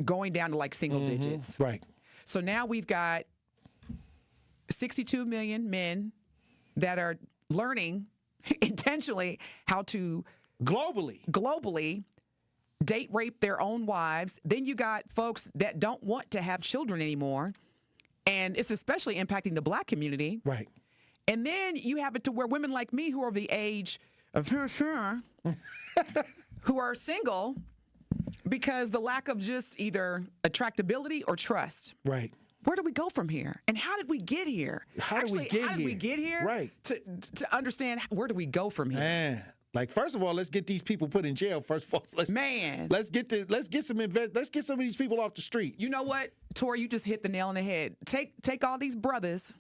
going down to like single digits. Right. So now we've got 62 million men that are learning intentionally how to globally date rape their own wives. Then you got folks that don't want to have children anymore. And it's especially impacting the black community. Right. And then you have it to where women like me who are of the age of who are single because the lack of just either attractability or trust. Right. Where do we go from here? And how did we get here? How did we get here? Right. To understand where do we go from here? Man. Like, first of all, let's get these people put in jail. First of all, let's get some of these people off the street. You know what, Tory, you just hit the nail on the head. Take all these brothers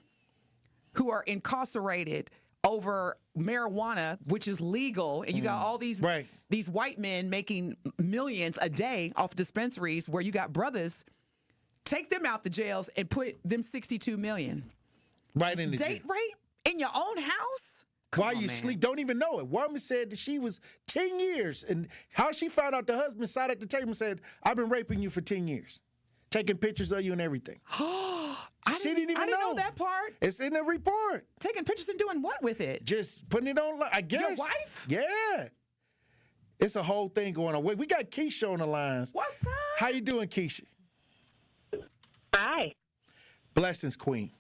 who are incarcerated over marijuana, which is legal, and you got all these white men making millions a day off dispensaries where you got brothers. Take them out the jails and put them 62 million. Right in the date jail. rape in your own house? While you sleep, don't even know it. Woman said that she was 10 years, and how she found out the husband sat at the table and said, "I've been raping you for 10 years, taking pictures of you and everything." I didn't know that part. It's in the report. Taking pictures and doing what with it? Just putting it on, I guess. Your wife? Yeah. It's a whole thing going on. Wait, we got Keisha on the lines. What's up? How you doing, Keisha? Hi. Blessings, Queen.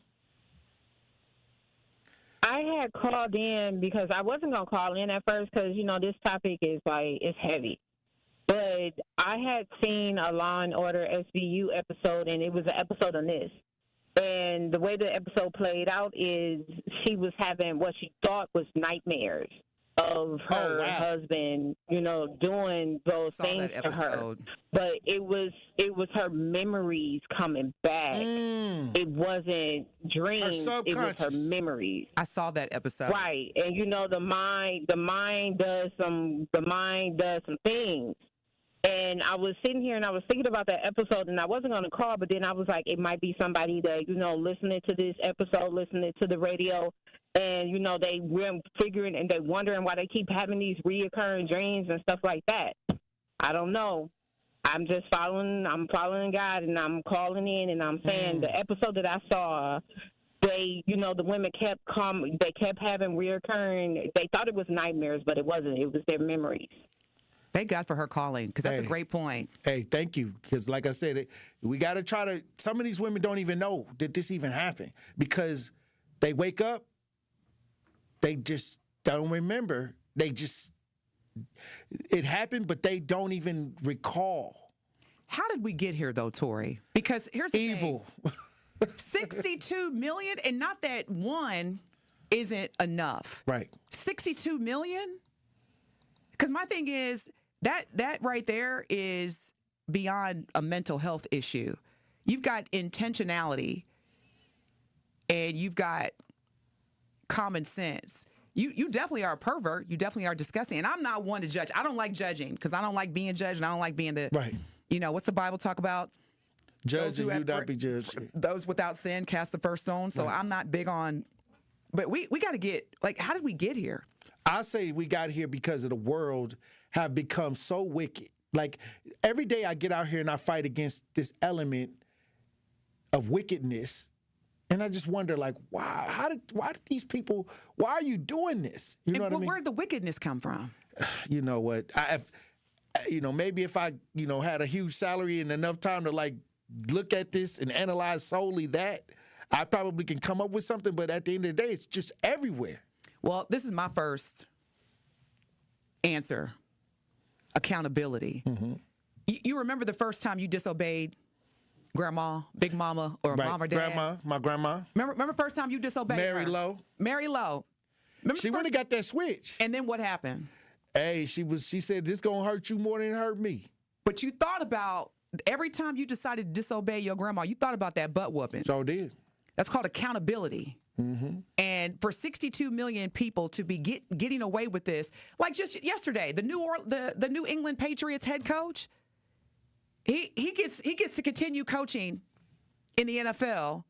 I had called in because I wasn't going to call in at first because, you know, this topic is it's heavy. But I had seen a Law and Order SVU episode, and it was an episode on this. And the way the episode played out is she was having what she thought was nightmares of her husband, you know, doing those things to her. But it was her memories coming back. It wasn't dreams. It was her memories. I saw that episode. Right. And you know, the mind does some things. And I was sitting here and I was thinking about that episode, and I wasn't going to call, but then I was like, it might be somebody that, you know, listening to this episode, listening to the radio, and, you know, they were figuring and they wondering why they keep having these reoccurring dreams and stuff like that. I don't know. I'm following God, and I'm calling in, and I'm saying the episode that I saw, they, you know, the women kept having reoccurring, they thought it was nightmares, but it wasn't. It was their memories. Thank God for her calling, because that's a great point. Hey, thank you. Because like I said, we got to try to, some of these women don't even know that this even happened because they wake up, they just don't remember. It happened, but they don't even recall. How did we get here, though, Tory? Because here's the evil. 62 million, and not that one isn't enough. Right. 62 million? Because my thing is, that right there is beyond a mental health issue. You've got intentionality, and you've got common sense. You definitely are a pervert. You definitely are disgusting. And I'm not one to judge. I don't like judging because I don't like being judged, and I don't like being what's the Bible talk about? Judge and you not be judged. Those without sin cast the first stone. So I'm not big on, but we got to get, how did we get here? I say we got here because of the world have become so wicked. Like every day I get out here and I fight against this element of wickedness. And I just wonder, why did these people, why are you doing this? You know what I mean? Where did the wickedness come from? You know what? Maybe if I, had a huge salary and enough time to look at this and analyze solely that, I probably can come up with something. But at the end of the day, it's just everywhere. Well, this is my first answer. Accountability. Mm-hmm. You remember the first time you disobeyed grandma, big mama, or mom or dad? My grandma. Remember first time you disobeyed Mary her? Lowe. Mary Lowe. She went and got that switch. And then what happened? Hey, she said, this going to hurt you more than it hurt me. But you thought about, every time you decided to disobey your grandma, you thought about that butt whooping. So did. That's called accountability. Mm-hmm. And for 62 million people to be getting away with this, like just yesterday, the New England Patriots head coach, he gets to continue coaching in the NFL,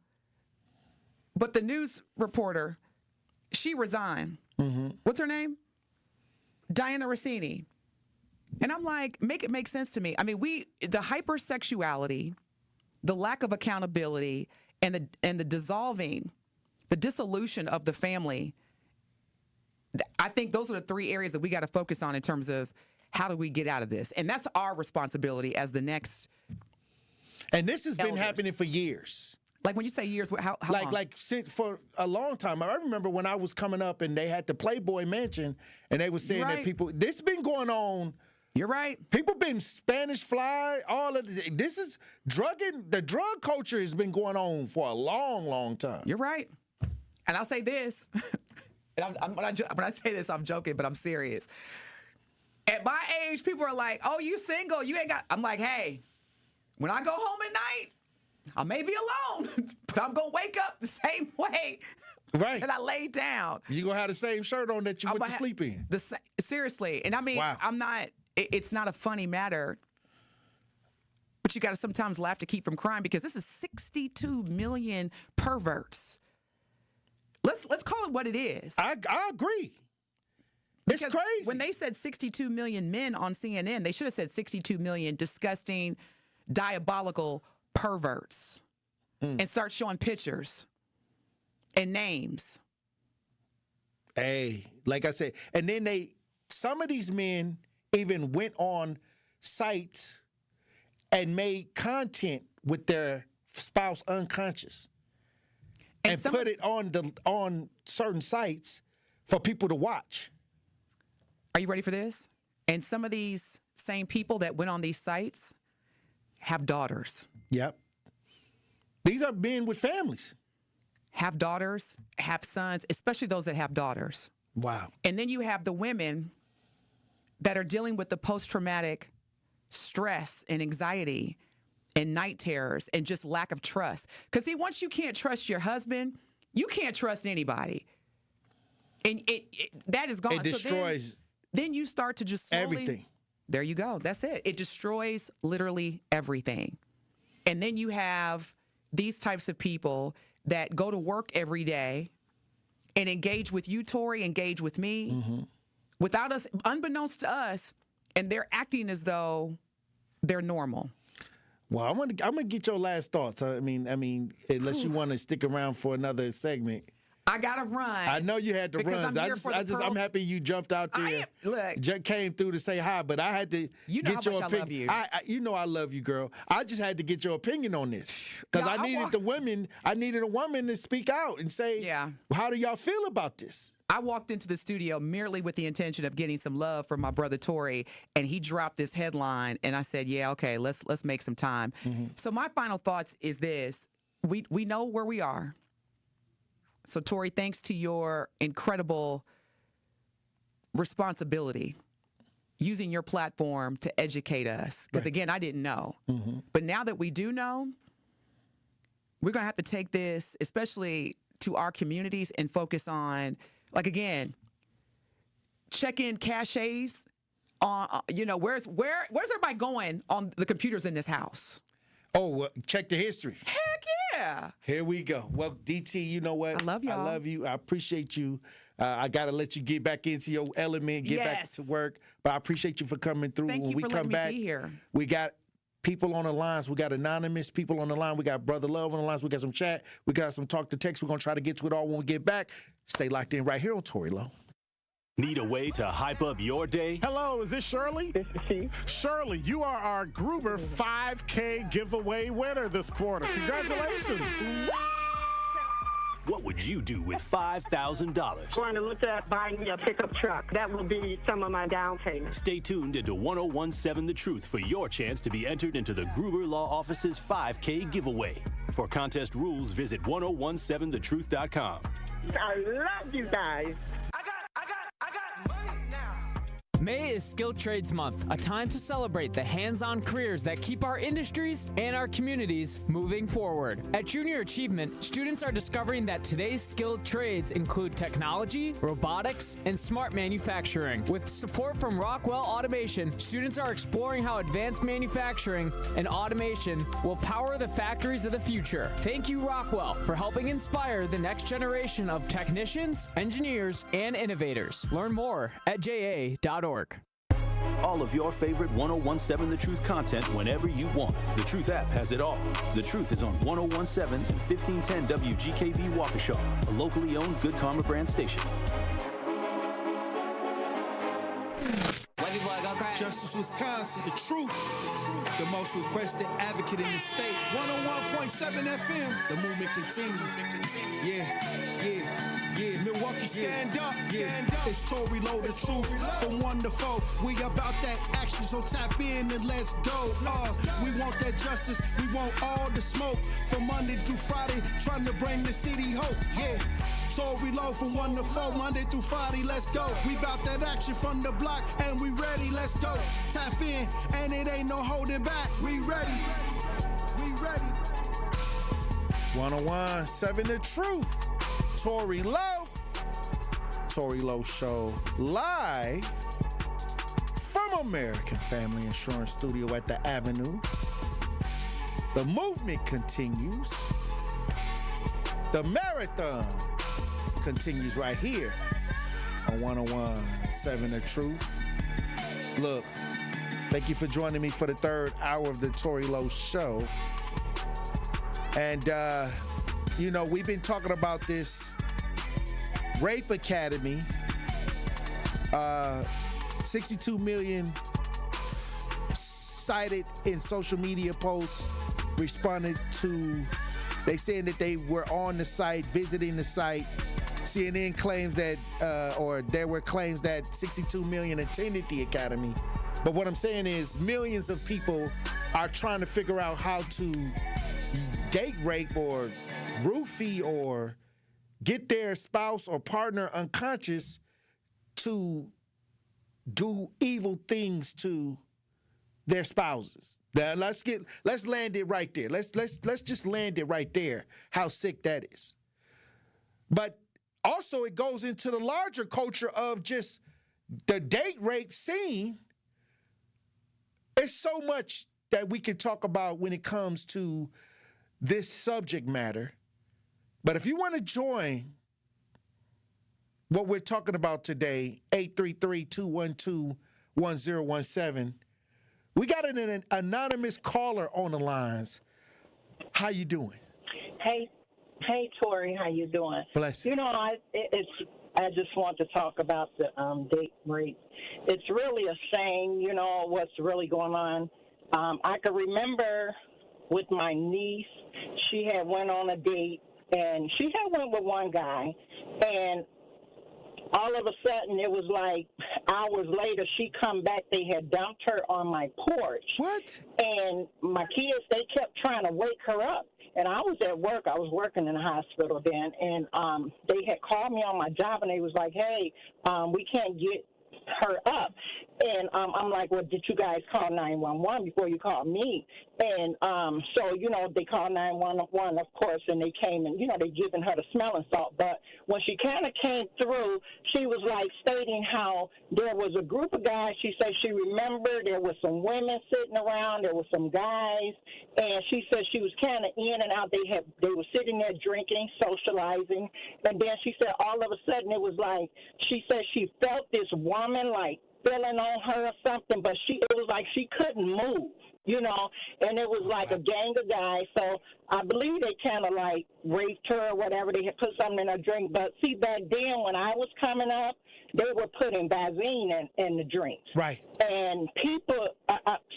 but the news reporter, she resigned. Mm-hmm. What's her name? Diana Rossini. And I'm like, make it make sense to me. I mean, the hypersexuality, the lack of accountability, and the dissolving, the dissolution of the family, I think those are the three areas that we got to focus on in terms of how do we get out of this. And that's our responsibility as the next. And this has been happening for years. Like when you say years, how long? Like since for a long time. I remember when I was coming up and they had the Playboy Mansion and they were saying that people, this has been going on. You're right. People been Spanish Fly, all of this is the drug culture has been going on for a long, long time. You're right. And I'll say this, and when I say this, I'm joking, but I'm serious. At my age, people are like, oh, you single, you ain't got, I'm like, hey, when I go home at night, I may be alone, but I'm going to wake up the same way that I laid down. You're going to have the same shirt on that you went to sleep in. Seriously. And I mean, it's not a funny matter, but you got to sometimes laugh to keep from crying because this is 62 million perverts. Let's call it what it is. I agree. It's crazy. When they said 62 million men on CNN, they should have said 62 million disgusting, diabolical perverts and start showing pictures and names. Hey, like I said, and then some of these men even went on sites and made content with their spouse unconscious and put it on certain sites for people to watch. Are you ready for this? And some of these same people that went on these sites have daughters. Yep. These are men with families. Have daughters, have sons, especially those that have daughters. Wow. And then you have the women that are dealing with the post-traumatic stress and anxiety and night terrors and just lack of trust. Because see, once you can't trust your husband, you can't trust anybody. And that is gone. It destroys then you start to just slowly, everything. There you go. That's it. It destroys literally everything. And then you have these types of people that go to work every day and engage with you, Tory, engage with me, without us, unbeknownst to us, and they're acting as though they're normal. Well, I'm gonna get your last thoughts. I mean, unless you want to stick around for another segment. I gotta run. I know you had to run. I'm happy you jumped out there. Look, came through to say hi, but I had to get your opinion. I love you. You know I love you, girl. I just had to get your opinion on this because I needed a woman to speak out and say, how do y'all feel about this? I walked into the studio merely with the intention of getting some love from my brother Tory, and he dropped this headline, and I said, yeah, okay, let's make some time. So my final thoughts is this: we know where we are. So, Tory, thanks to your incredible responsibility, using your platform to educate us. Because, again, I didn't know. But now that we do know, we're going to have to take this, especially to our communities, and focus on, like, again, check-in caches where's everybody going on the computers in this house? Oh, check the history. Heck yeah. Here we go. Well, DT, you know what? I love y'all. I love you. I appreciate you. I got to let you get back into your element, get back to work. But I appreciate you for coming through. Thank when you we for come letting back, me be here. We got people on the lines. We got anonymous people on the line. We got Brother Love on the lines. We got some chat. We got some talk to text. We're going to try to get to it all when we get back. Stay locked in right here on Tory Lowe. Need a way to hype up your day? Hello, is this Shirley? This is she. Shirley, you are our Gruber 5K giveaway winner this quarter. Congratulations. What would you do with $5,000? Going to look at buying me a pickup truck. That will be some of my down payment. Stay tuned into 1017 The Truth for your chance to be entered into the Gruber Law Office's 5K giveaway. For contest rules, visit 1017thetruth.com. I love you guys. May is Skilled Trades Month, a time to celebrate the hands-on careers that keep our industries and our communities moving forward. At Junior Achievement, students are discovering that today's skilled trades include technology, robotics, and smart manufacturing. With support from Rockwell Automation, students are exploring how advanced manufacturing and automation will power the factories of the future. Thank you, Rockwell, for helping inspire the next generation of technicians, engineers, and innovators. Learn more at ja.org. All of your favorite 1017 The Truth content whenever you want. The Truth app has it all. The Truth is on 1017 and 1510 WGKB Waukesha, a locally owned Good Karma brand station. Justice, Wisconsin, the truth, the most requested advocate in the state. 101.7 FM, the movement continues. Yeah. Milwaukee, stand up. It's Tory Lowe, the truth. From 1 to 4, we about that action, so tap in and let's go. We want that justice, we want all the smoke. From Monday through Friday, trying to bring the city hope. Yeah. Tory Lowe from 1 to 4, Monday through Friday, let's go. We bout that action from the block, and we ready, let's go. Tap in, and it ain't no holding back. We ready. 1017 The Truth. Tory Lowe. Tory Lowe Show live from American Family Insurance Studio at the Avenue. The movement continues. The marathon continues right here on 1017 The Truth. Look, thank you for joining me for the third hour of the Tory Lowe Show. And, we've been talking about this Rape Academy. 62 million cited in social media posts responded to, they saying that they were on the site, visiting the site. CNN claims that, or there were claims that 62 million attended the academy. But what I'm saying is millions of people are trying to figure out how to date rape or roofie or get their spouse or partner unconscious to do evil things to their spouses. Now let's land it right there. Let's just land it right there. How sick that is. But also it goes into the larger culture of just the date rape scene. It's so much that we can talk about when it comes to this subject matter. But if you want to join what we're talking about today, 833-212-1017, we got an anonymous caller on the lines. How you doing? Hey, Tory, how you doing? Bless you. I just want to talk about the date rape. It's really a shame, what's really going on. I can remember with my niece, she had went on a date, and she had went with one guy, and all of a sudden it was like hours later she come back, they had dumped her on my porch. What? And my kids, they kept trying to wake her up. And I was at work. I was working in the hospital then, and they had called me on my job, and they was like, hey, we can't get her up. And I'm like, well, did you guys call 911 before you called me? And so, you know, they called 911, of course, and they came and, you know, they given her the smelling salt. But when she kind of came through, she was like stating how there was a group of guys. She said she remembered there was some women sitting around, there was some guys, and she said she was kind of in and out. They were sitting there drinking, socializing, and then she said all of a sudden it was like, she said she felt this woman like feeling on her or something, but it was like she couldn't move, you know, and it was like a gang of guys. So I believe they kind of like raped her or whatever. They had put something in her drink. But see, back then when I was coming up, they were putting Vaseline in the drinks. Right. And people,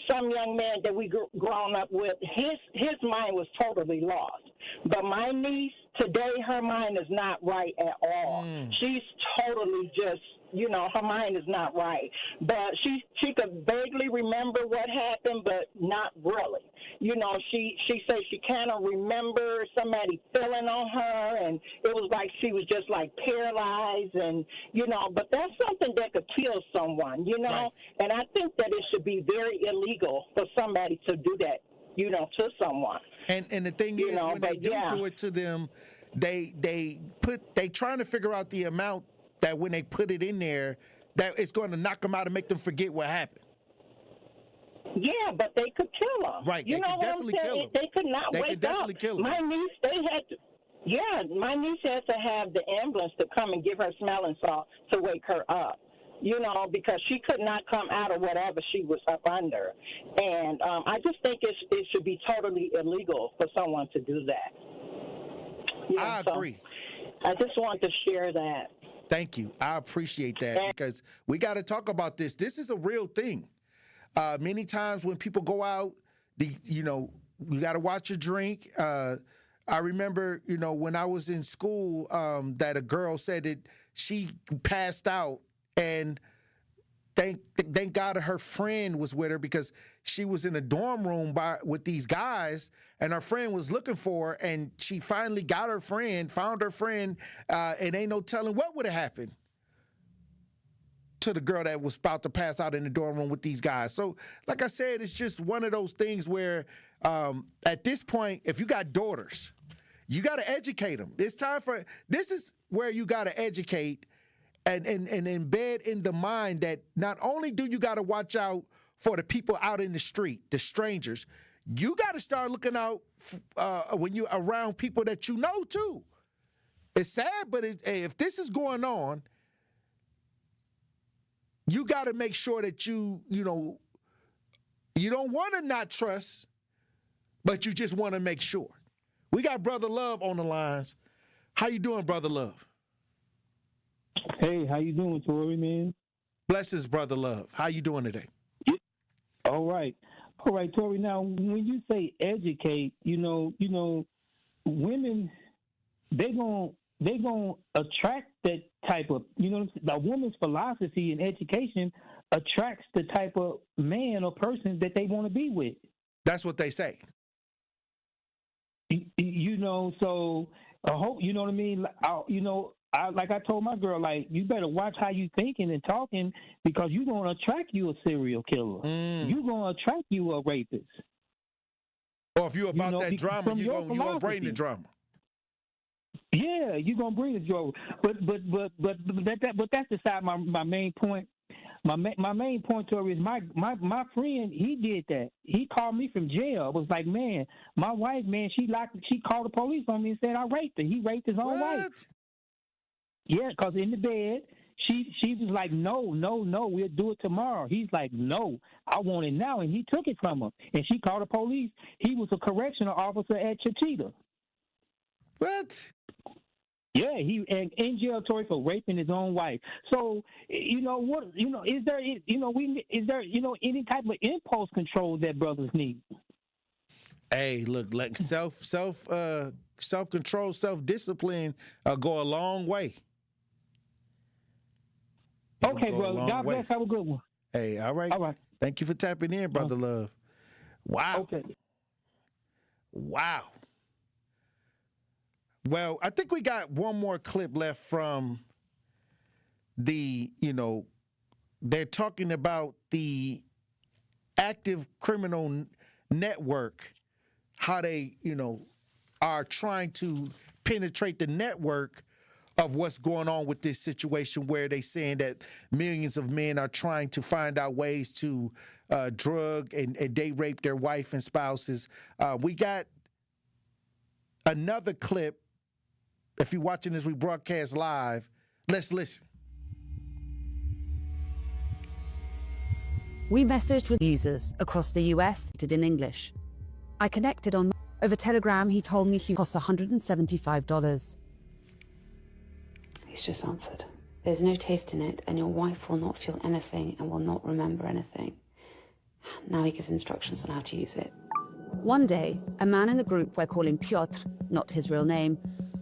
some young man that we grown up with, his mind was totally lost. But my niece, today, her mind is not right at all. She's totally just, you know, her mind is not right. But she could vaguely remember what happened, but not really. You know, she said she kind of remember somebody feeling on her, and it was like she was just like paralyzed, and, you know, but that's something that could kill someone, you know. Right. And I think that it should be very illegal for somebody to do that, you know, to someone. And the thing is, when they do it to them, they trying to figure out the amount that when they put it in there, that it's going to knock them out and make them forget what happened. Yeah, but they could kill them. Right, you they know could what definitely I'm saying? kill them. They could not They wake could definitely up. kill them. My niece has to have the ambulance to come and give her smelling salt to wake her up. You know, because she could not come out of whatever she was up under. And I just think it should be totally illegal for someone to do that. You know, I agree. So I just want to share that. Thank you. I appreciate that because we got to talk about this. This is a real thing. Many times when people go out, you got to watch your drink. I remember, you know, when I was in school, that a girl said that she passed out, and thank God her friend was with her because she was in a dorm room with these guys, and her friend was looking for her, and she finally found her friend, and ain't no telling what would have happened to the girl that was about to pass out in the dorm room with these guys. So, like I said, it's just one of those things where at this point, if you got daughters, you got to educate them. This is where you got to educate and embed in the mind that not only do you got to watch out for the people out in the street, the strangers, you got to start looking out when you're around people that you know too. It's sad, but if this is going on, you got to make sure that you don't want to not trust, but you just want to make sure. We got Brother Love on the lines. How you doing, Brother Love? Hey, how you doing, Tory, man? Blessings, Brother Love. How you doing today? All right, Tory. Now, when you say educate, you know, women, they gonna attract that type of, you know, the woman's philosophy in education attracts the type of man or person that they want to be with. That's what they say. You know, so I hope, you know what I mean. Like I told my girl, like, you better watch how you thinking and talking because you're gonna attract you a serial killer. You're gonna attract you a rapist. Or if you're about that drama, you're gonna bring the drama. Yeah, you're gonna bring the drama. But that's beside my main point. My main point, Tory, is my friend. He did that. He called me from jail. It was like, man, my wife, man, she called the police on me and said I raped her. He raped his own wife. Yeah, because in the bed, she was like, no, we'll do it tomorrow. He's like, no, I want it now, and he took it from her. And she called the police. He was a correctional officer at Chichita. What? Yeah, he and in jail, Tory, for raping his own wife. So, you know what? You know, is there any type of impulse control that brothers need? Hey, look, like self-control, self-discipline go a long way. Okay, brother. God bless. Have a good one. Hey, all right. All right. Thank you for tapping in, Brother Love. Wow. Okay. Wow. Well, I think we got one more clip left from the they're talking about the active criminal network, how they, are trying to penetrate the network of what's going on with this situation, where they saying that millions of men are trying to find out ways to drug and date rape their wife and spouses. We got another clip. If you're watching this, we broadcast live. Let's listen. We messaged with users across the US in English. I connected on over Telegram. He told me he costs $175. He's just answered. There's no taste in it, and your wife will not feel anything and will not remember anything. Now he gives instructions on how to use it. One day, a man in the group we're calling Piotr, not his real name,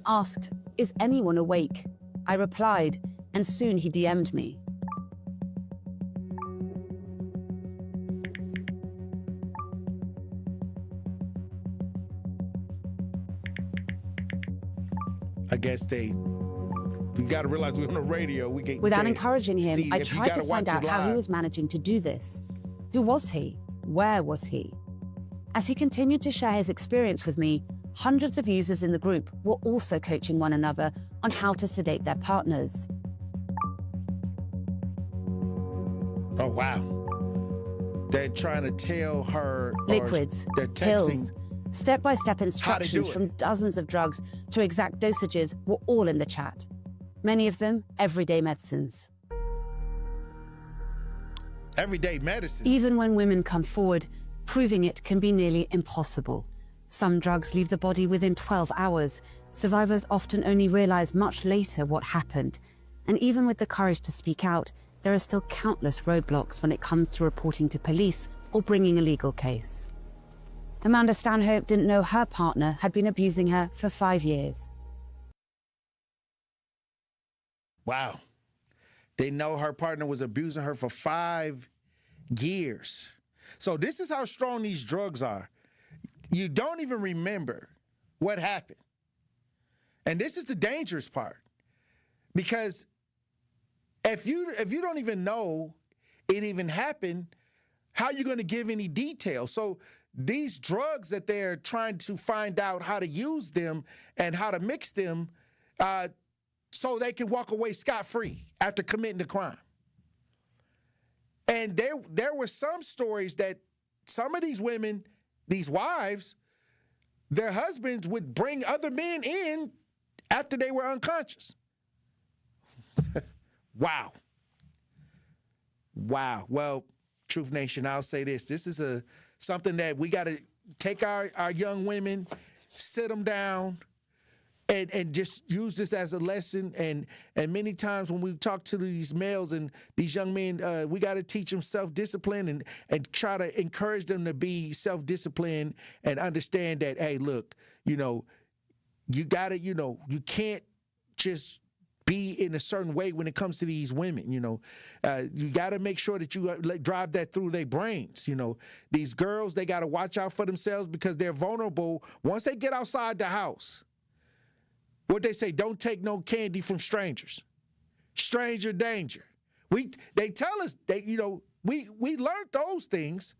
asked, "Is anyone awake?" I replied, and soon he DM'd me. I guess you got to realize we're on the radio. Without encouraging him, I tried to find out how he was managing to do this. Who was he? Where was he? As he continued to share his experience with me, hundreds of users in the group were also coaching one another on how to sedate their partners. Oh, wow. They're trying to tell her. Liquids, they're texting, pills, step-by-step instructions from dozens of drugs to exact dosages were all in the chat. Many of them everyday medicines. Everyday medicines? Even when women come forward, proving it can be nearly impossible. Some drugs leave the body within 12 hours. Survivors often only realize much later what happened. And even with the courage to speak out, there are still countless roadblocks when it comes to reporting to police or bringing a legal case. Amanda Stanhope didn't know her partner had been abusing her for 5 years. Wow. They know her partner was abusing her for 5 years. So this is how strong these drugs are. You don't even remember what happened. And this is the dangerous part. Because if you don't even know it even happened, how are you going to give any details? So these drugs that they're trying to find out how to use them and how to mix them so they can walk away scot-free after committing the crime. And there were some stories that some of these women, these wives, their husbands would bring other men in after they were unconscious. Wow. Wow. Well, Truth Nation, I'll say this. This is something that we got to take our young women, sit them down, and just use this as a lesson. And many times when we talk to these males and these young men, we got to teach them self-discipline and try to encourage them to be self-disciplined and understand that, hey, look, you got to, you can't just be in a certain way when it comes to these women. You got to make sure that you drive that through their brains. These girls, they got to watch out for themselves because they're vulnerable once they get outside the house. What they say, don't take no candy from strangers. Stranger danger. They tell us that, we learned those things,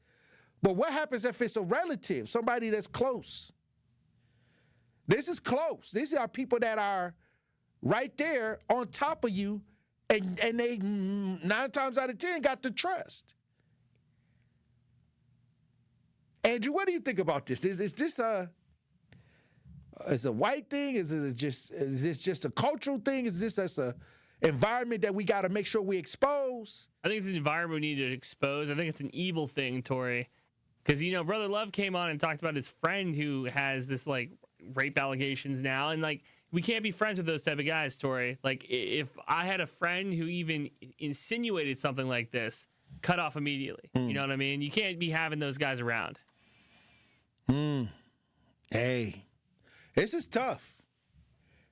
but what happens if it's a relative, somebody that's close? This is close. These are people that are right there on top of you, and they 9 times out of 10 got the trust. Andrew, what do you think about this? Is this a white thing? Is this just a cultural thing? Is this just a environment that we got to make sure we expose? I think it's an environment we need to expose. I think it's an evil thing, Tory. Because, Brother Love came on and talked about his friend who has this, rape allegations now. And, we can't be friends with those type of guys, Tory. If I had a friend who even insinuated something like this, cut off immediately. You know what I mean? You can't be having those guys around. Hey, this is tough.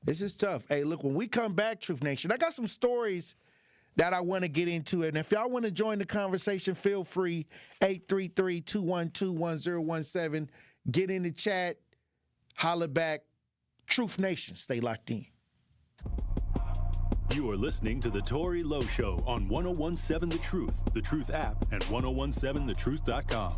This is tough. Hey, look, when we come back, Truth Nation, I got some stories that I want to get into. And if y'all want to join the conversation, feel free. 833-212-1017. Get in the chat. Holler back. Truth Nation, stay locked in. You are listening to The Tory Lowe Show on 1017 The Truth app, and 1017thetruth.com.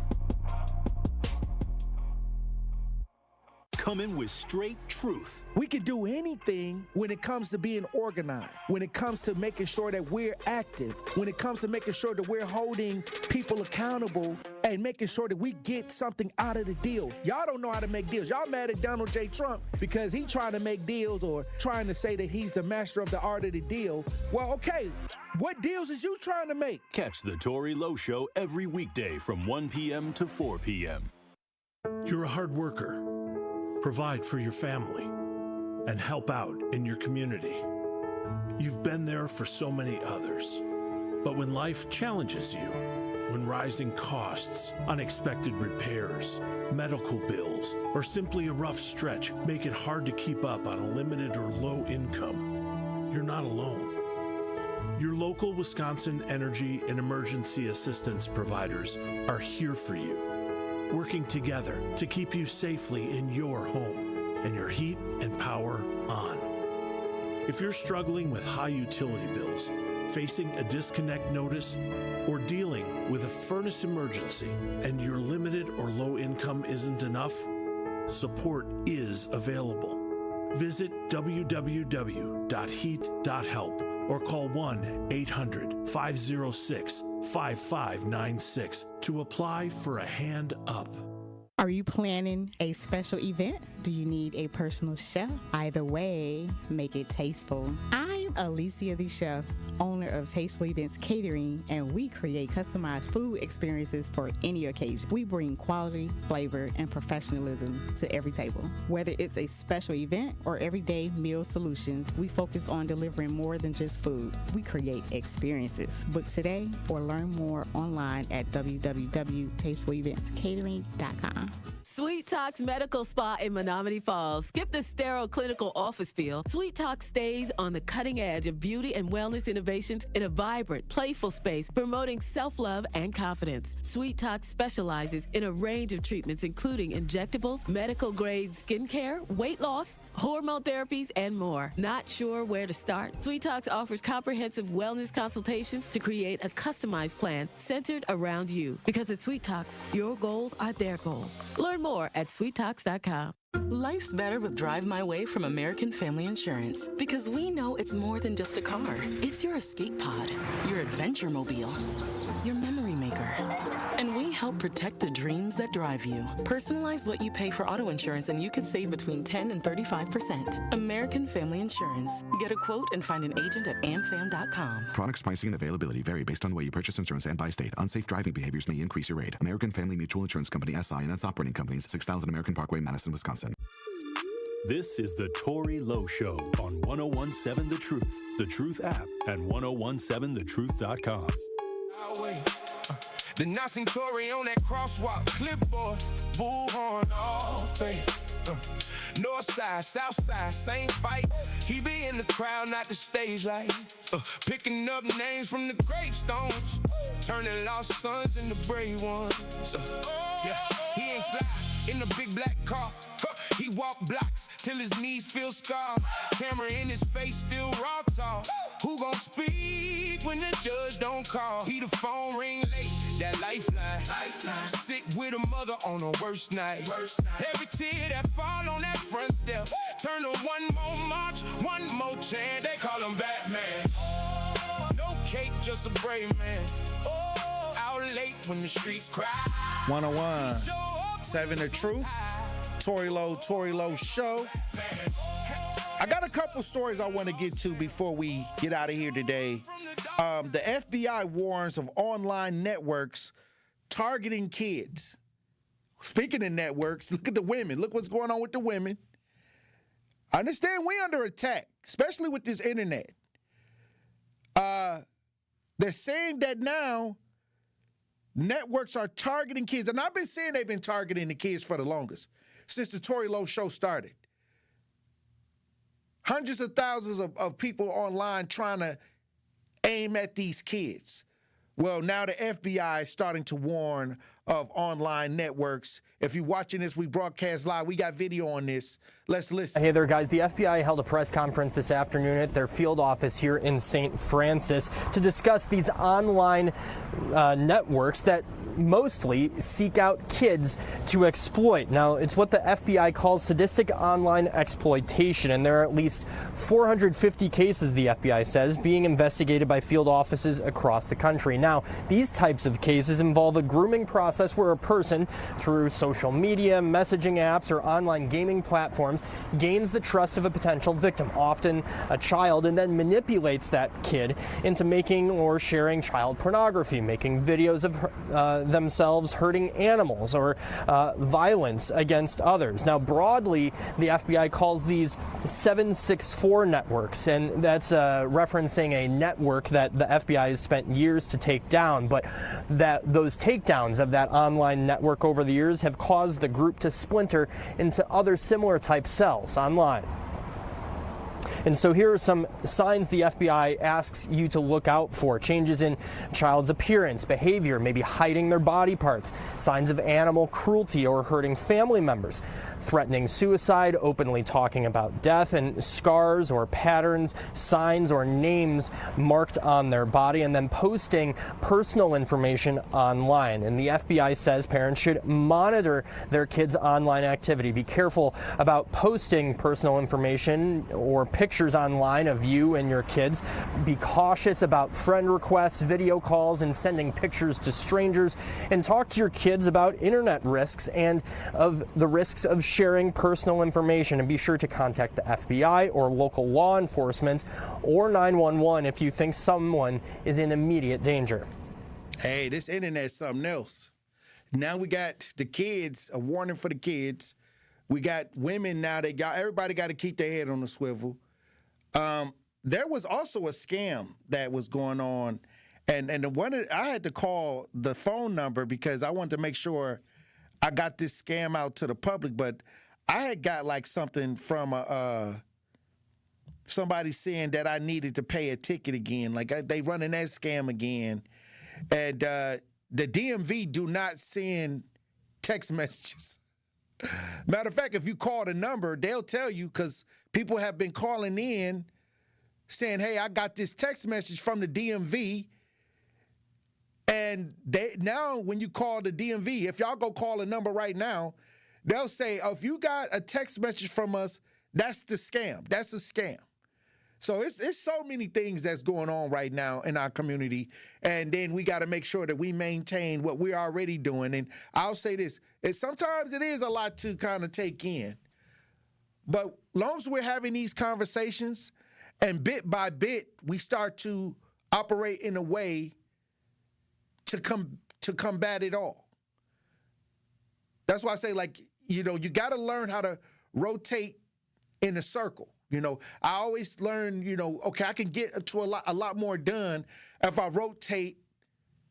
Coming with straight truth. We can do anything when it comes to being organized, when it comes to making sure that we're active, when it comes to making sure that we're holding people accountable and making sure that we get something out of the deal. Y'all don't know how to make deals. Y'all mad at Donald J. Trump because he's trying to make deals or trying to say that he's the master of the art of the deal. Well, okay, what deals is you trying to make? Catch The Tory Lowe Show every weekday from 1 p.m. to 4 p.m. You're a hard worker. Provide for your family and help out in your community. You've been there for so many others. But when life challenges you, when rising costs, unexpected repairs, medical bills, or simply a rough stretch make it hard to keep up on a limited or low income, you're not alone. Your local Wisconsin energy and emergency assistance providers are here for you, working together to keep you safely in your home and your heat and power on. If you're struggling with high utility bills, facing a disconnect notice, or dealing with a furnace emergency and your limited or low income isn't enough, support is available. Visit www.heat.help or call 1-800-506-5596 to apply for a hand up. Are you planning a special event? Do you need a personal chef? Either way, make it tasteful. I'm Alicia the Chef, owner of Tasteful Events Catering, and we create customized food experiences for any occasion. We bring quality, flavor, and professionalism to every table. Whether it's a special event or everyday meal solutions, we focus on delivering more than just food. We create experiences. Book today or learn more online at www.tastefuleventscatering.com. Sweet Talks Medical Spa in Menominee Falls. Skip the sterile clinical office feel. Sweet Talk stays on the cutting edge of beauty and wellness innovations in a vibrant, playful space promoting self-love and confidence. Sweet Talk specializes in a range of treatments including injectables, medical-grade skincare, weight loss, hormone therapies, and more. Not sure where to start? Sweet Talks offers comprehensive wellness consultations to create a customized plan centered around you. Because at Sweet Talks, your goals are their goals. Learn more at sweettalks.com. Life's better with Drive My Way from American Family Insurance, because we know it's more than just a car. It's your escape pod, your adventure mobile, your memory maker. And we help protect the dreams that drive you. Personalize what you pay for auto insurance and you could save between 10 and 35%. American Family Insurance. Get a quote and find an agent at amfam.com. Products, pricing, and availability vary based on the way you purchase insurance and by state. Unsafe driving behaviors may increase your rate. American Family Mutual Insurance Company, SI, and its operating companies, 6000 American Parkway, Madison, Wisconsin. This is The Tory Lowe Show on 1017 The Truth app, and 1017thetruth.com. The Nazi Tory on that crosswalk, clipboard, bullhorn, all faith. North side, south side, same fight. He be in the crowd, not the stage light. Picking up names from the gravestones, turning lost sons into brave ones. Yeah, he ain't fly in the big black car. He walk blocks till his knees feel scarred. Camera in his face, still raw talk. Who gon' speak when the judge don't call? He the phone ring late, that lifeline. Sit with a mother on a worst night. Every tear that fall on that front step turn to one more march, one more chant. They call him Batman. No cake, just a brave man. Out late when the streets cry. 101.7 The Truth. Tory Lowe Show. I got a couple stories I want to get to before we get out of here today. The FBI warns of online networks targeting kids. Speaking of networks, look at the women. Look what's going on with the women. I understand we under attack, especially with this internet. They're saying that now networks are targeting kids. And I've been saying they've been targeting the kids for the longest, since the Tory Lowe Show started. Hundreds of thousands of people online trying to aim at these kids. Well, now the FBI is starting to warn of online networks. If you're watching this, we broadcast live. We got video on this. Let's listen. Hey there, guys. The FBI held a press conference this afternoon at their field office here in St. Francis to discuss these online networks that mostly seek out kids to exploit. Now, it's what the FBI calls sadistic online exploitation, and there are at least 450 cases, the FBI says, being investigated by field offices across the country. Now, these types of cases involve a grooming process where a person, through social media, messaging apps, or online gaming platforms, gains the trust of a potential victim, often a child, and then manipulates that kid into making or sharing child pornography, making videos of themselves hurting animals or violence against others. Now, broadly, the FBI calls these 764 networks, and that's referencing a network that the FBI has spent years to take down, but that those takedowns of that online network over the years have caused the group to splinter into other similar type cells online. And so here are some signs the FBI asks you to look out for. Changes in child's appearance, behavior, maybe hiding their body parts, signs of animal cruelty or hurting family members, threatening suicide, openly talking about death, and scars or patterns, signs or names marked on their body, and then posting personal information online. And the FBI says parents should monitor their kids' online activity. Be careful about posting personal information or pictures online of you and your kids. Be cautious about friend requests, video calls, and sending pictures to strangers. And talk to your kids about internet risks and of the risks of sharing personal information. And be sure to contact the FBI or local law enforcement or 911 if you think someone is in immediate danger. Hey, this internet's something else. Now we got the kids, a warning for the kids. We got women now. Everybody got to keep their head on the swivel. There was also a scam that was going on, and the one I had to call the phone number because I wanted to make sure I got this scam out to the public. But I had got like something from somebody saying that I needed to pay a ticket again. Like they running that scam again, and the DMV do not send text messages. Matter of fact, if you call the number, they'll tell you because people have been calling in saying, hey, I got this text message from the DMV. And now when you call the DMV, if y'all go call a number right now, they'll say, oh, if you got a text message from us, that's the scam. That's a scam. So it's so many things that's going on right now in our community. And then we got to make sure that we maintain what we're already doing. And I'll say this, sometimes it is a lot to kind of take in. But long as we're having these conversations and bit by bit, we start to operate in a way to combat it all. That's why I say, like, you got to learn how to rotate in a circle. I always learn, okay, I can get to a lot more done if I rotate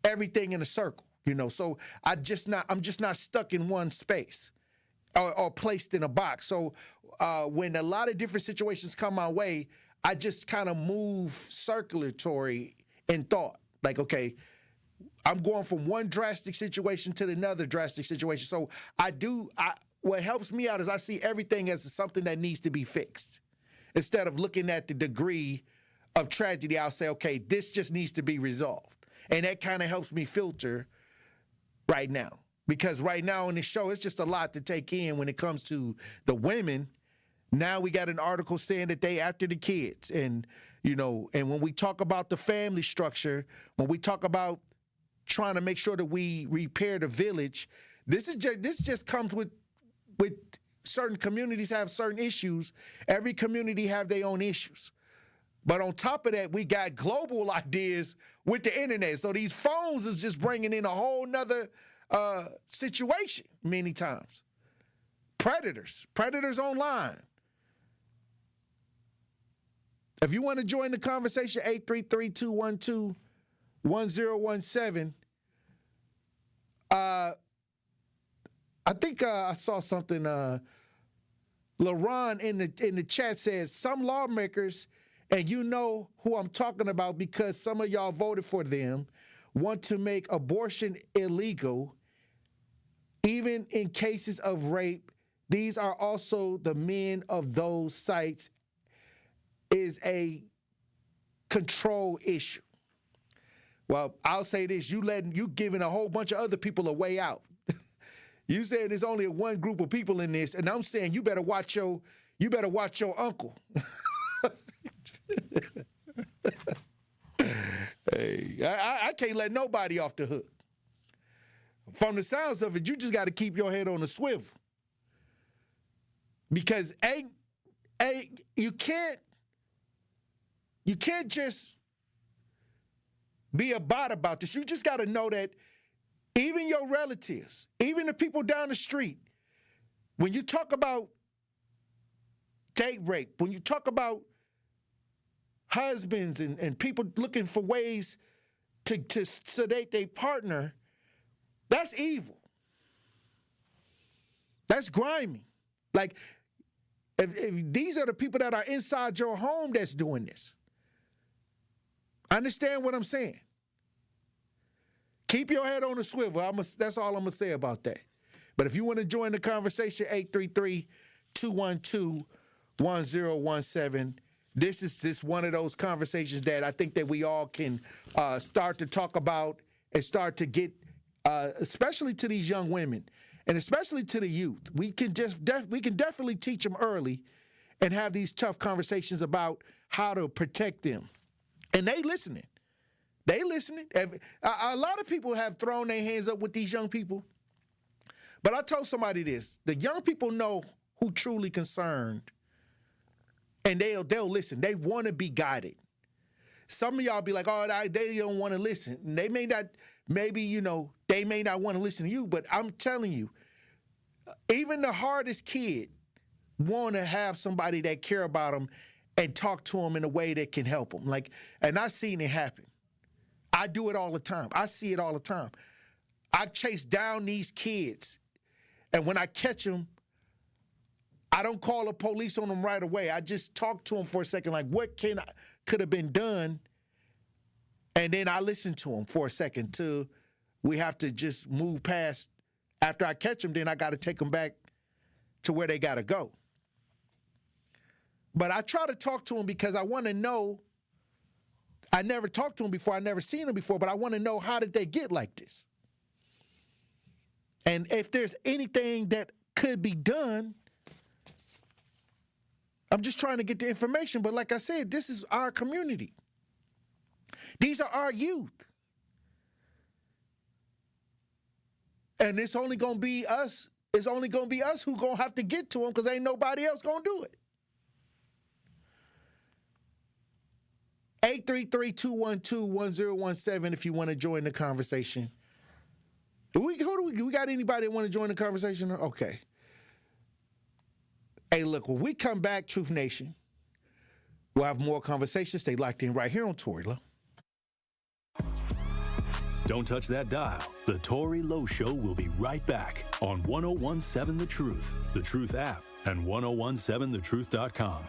everything in a circle, So I'm just not stuck in one space or placed in a box. So when a lot of different situations come my way, I just kind of move circulatory in thought. Like, okay, I'm going from one drastic situation to another drastic situation. So what helps me out is I see everything as something that needs to be fixed. Instead of looking at the degree of tragedy, I'll say, okay, this just needs to be resolved. And that kind of helps me filter right now. Because right now on this show, it's just a lot to take in when it comes to the women. Now we got an article saying that they after the kids. And, and when we talk about the family structure, when we talk about trying to make sure that we repair the village, this just comes with certain communities have certain issues. Every community have their own issues. But on top of that, we got global ideas with the internet. So these phones is just bringing in a whole nother situation many times. Predators online. If you want to join the conversation, 833-212-1017. I think I saw something. LaRon in the chat says some lawmakers, and you know who I'm talking about because some of y'all voted for them, want to make abortion illegal even in cases of rape, these are also the men of those sites, is a control issue. Well, I'll say this, you giving a whole bunch of other people a way out. You said there's only one group of people in this, and I'm saying you better watch your uncle. Hey, I can't let nobody off the hook. From the sounds of it, you just got to keep your head on the swivel. Because you can't just be a bot about this. You just got to know that even your relatives, even the people down the street, when you talk about date rape, when you talk about husbands and people looking for ways to sedate their partner, that's evil. That's grimy. Like, if these are the people that are inside your home that's doing this. Understand what I'm saying? Keep your head on the swivel. That's all I'm going to say about that. But if you want to join the conversation, 833-212-1017. This is just one of those conversations that I think that we all can start to talk about and start to get, especially to these young women and especially to the youth. We can definitely teach them early and have these tough conversations about how to protect them. And they listening. A lot of people have thrown their hands up with these young people. But I told somebody this. The young people know who truly concerned. And they'll listen. They want to be guided. Some of y'all be like, oh, they don't want to listen. And they may not, they may not want to listen to you, but I'm telling you, even the hardest kid want to have somebody that care about them and talk to them in a way that can help them. And I've seen it happen. I do it all the time. I see it all the time. I chase down these kids, and when I catch them, I don't call the police on them right away. I just talk to them for a second, like what could have been done, and then I listen to them for a second till we have to just move past. After I catch them, then I got to take them back to where they got to go. But I try to talk to them because I want to know. I never talked to them before. I never seen them before, but I want to know, how did they get like this? And if there's anything that could be done, I'm just trying to get the information. But like I said, this is our community. These are our youth. And it's only going to be us. It's only going to be us who going to have to get to them because ain't nobody else going to do it. 833-212-1017 if you want to join the conversation. We got anybody that want to join the conversation? Okay. Hey, look, when we come back, Truth Nation, we'll have more conversations. Stay locked in right here on Tory Lowe. Don't touch that dial. The Tory Lowe Show will be right back on 1017 The Truth, The Truth app, and 1017thetruth.com.